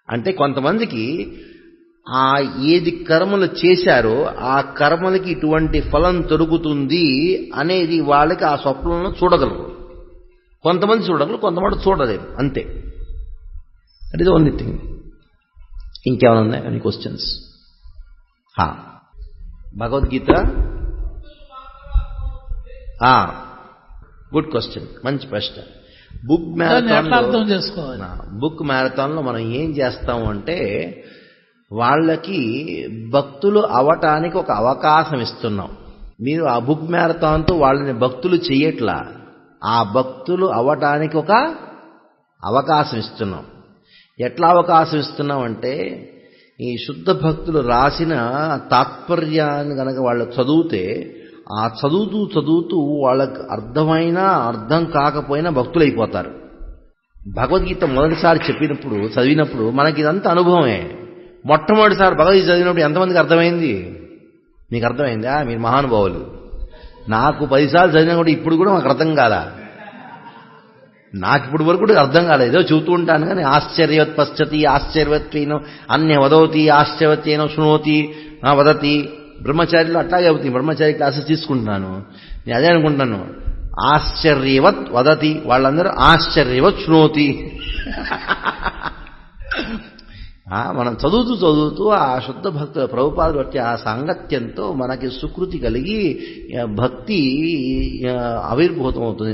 అంటే కొంతమందికి ఆ ఏది కర్మలు చేశారో ఆ కర్మలకి ఇటువంటి ఫలం దొరుకుతుంది అనేది వాళ్ళకి ఆ స్వప్నంలో చూడగలరు. కొంతమంది చూడగలరు, కొంతమంది చూడలేరు, అంతే. That is only thing. ఇంకేమైనా ఉన్నాయి any questions? Bhagavad Gita good question, మంచి ప్రశ్న. బుక్ మ్యారథాన్లో మనం ఏం చేస్తాము అంటే వాళ్ళకి భక్తులు అవటానికి ఒక అవకాశం ఇస్తున్నాం. మీరు ఆ బుక్ మ్యారథాన్తో వాళ్ళని భక్తులు చెయ్యట్లా, ఆ భక్తులు అవటానికి ఒక అవకాశం ఇస్తున్నాం. ఎట్లా అవకాశం ఇస్తున్నాం అంటే ఈ శుద్ధ భక్తులు రాసిన తాత్పర్యాన్ని కనుక వాళ్ళు చదివితే ఆ చదువుతూ వాళ్ళకు అర్థమైనా అర్థం కాకపోయినా భక్తులు అయిపోతారు. భగవద్గీత మొదటిసారి చదివినప్పుడు మనకి ఇదంతా అనుభవమే. మొట్టమొదటిసారి భగవద్గీత చదివినప్పుడు ఎంతమందికి అర్థమైంది? మీకు అర్థమైందా? మీరు మహానుభావులు. నాకు 10 సార్లు చదివినా కూడా ఇప్పుడు కూడా మాకు అర్థం కాదా? నాకు ఇప్పుడు వరకు కూడా అర్థం కాలేదు. ఏదో చూస్తూ ఉంటాను కానీ ఆశ్చర్యవత్ పశ్చతి ఆశ్చర్యవత్వేనో అన్య వదవతి ఆశ్చర్యవత్యేనో శృణోతి వదతి. బ్రహ్మచారిలో అట్లాగే అవుతుంది. బ్రహ్మచారి క్లాసెస్ తీసుకుంటున్నాను, నేను అదే అనుకుంటాను. ఆశ్చర్యవత్ వదతి, వాళ్ళందరూ ఆశ్చర్యవత్ శృణోతి. మనం చదువుతూ ఆ శుద్ధ భక్తుల ప్రభుపాదులు వచ్చే ఆ సాంగత్యంతో మనకి సుకృతి కలిగి భక్తి ఆవిర్భూతం అవుతుంది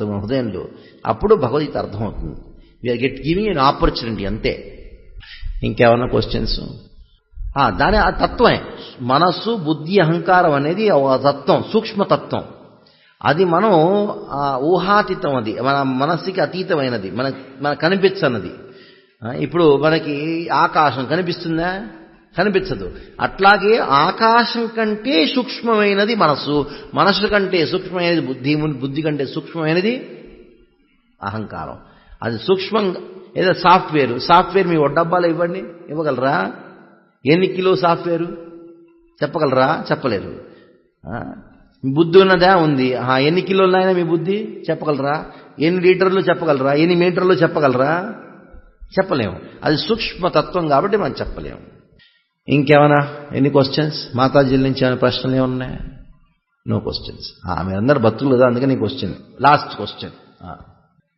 మన హృదయంలో. అప్పుడు భగవద్గీత అర్థమవుతుంది. వీఆర్ గివింగ్ ఎన్ ఆపర్చునిటీ, అంతే. ఇంకేమన్నా క్వశ్చన్స్? దాని ఆ తత్వమే మనస్సు, బుద్ధి, అహంకారం అనేది తత్వం, సూక్ష్మతత్వం. అది మనం ఊహాతీతం, అది మన మనస్సుకి అతీతమైనది, మనకు కనిపించన్నది. ఇప్పుడు మనకి ఆకాశం కనిపిస్తుందా? కనిపించదు. అట్లాగే ఆకాశం కంటే సూక్ష్మమైనది మనస్సు, మనస్సు కంటే సూక్ష్మమైనది బుద్ధి, బుద్ధి కంటే సూక్ష్మమైనది అహంకారం. అది సూక్ష్మంగా ఏదో సాఫ్ట్వేర్ మీ డబ్బాలో ఇవ్వగలరా? ఎన్ని కిలో సాఫ్ట్వేరు చెప్పగలరా? చెప్పలేరు. బుద్ధి ఉన్నదా? ఉంది. ఎన్ని కిలోలైనా మీ బుద్ధి చెప్పగలరా? ఎన్ని లీటర్లు చెప్పగలరా? ఎన్ని మీటర్లు చెప్పగలరా? చెప్పలేము. అది సూక్ష్మతత్వం కాబట్టి మనం చెప్పలేము. ఇంకేమైనా ఎన్ని క్వశ్చన్స్? మాతాజీల నుంచి ఏమైనా ప్రశ్నలు ఏమన్నాయి? No questions. మీరందరూ భక్తులు కదా, అందుకని క్వశ్చన్. Last question.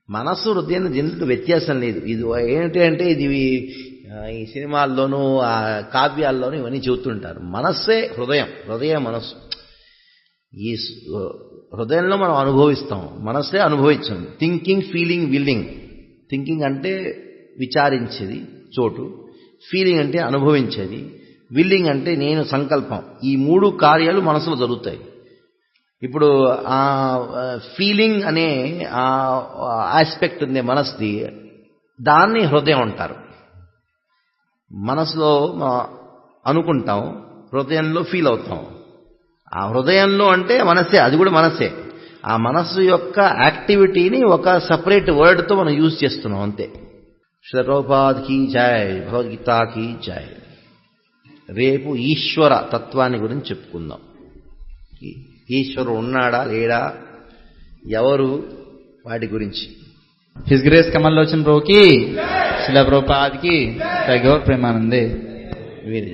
మనస్సు హృదయం దీనికి వ్యత్యాసం లేదు. ఇది ఏంటి అంటే ఇది ఈ సినిమాల్లోనూ కావ్యాల్లోనూ ఇవన్నీ చెబుతుంటారు. మనస్సే హృదయం మనస్సు. ఈ హృదయంలో మనం అనుభవిస్తాం, మనస్సే అనుభవించాం. Thinking, feeling, willing. థింకింగ్ అంటే విచారించేది చోటు, ఫీలింగ్ అంటే అనుభవించేది, విల్లింగ్ అంటే నేను సంకల్పం. ఈ 3 కార్యాలు మనసులో జరుగుతాయి. ఇప్పుడు ఆ ఫీలింగ్ అనే ఆస్పెక్ట్ ఉంది మనసుది, దాన్ని హృదయం అంటారు. మనసులో అనుకుంటాం, హృదయంలో ఫీల్ అవుతాం. ఆ హృదయంలో అంటే మనస్సే, అది కూడా మనస్సే. ఆ మనస్సు యొక్క యాక్టివిటీని ఒక సపరేట్ వర్డ్తో మనం యూజ్ చేస్తున్నాం, అంతే. శ్రీ ప్రభుపాద్ కీ జై, భగవద్గీత కీ జై. రేపు ఈశ్వర తత్వాన్ని గురించి చెప్పుకుందాం. ఈశ్వరుడు ఉన్నాడా లేడా, ఎవరు, వాటి గురించి. హిస్ గ్రేస్ కమల్ లోచన్ బ్రోకి, శిలా ప్రభుపాద్ కి, గౌర్ ప్రేమానందే. వీరు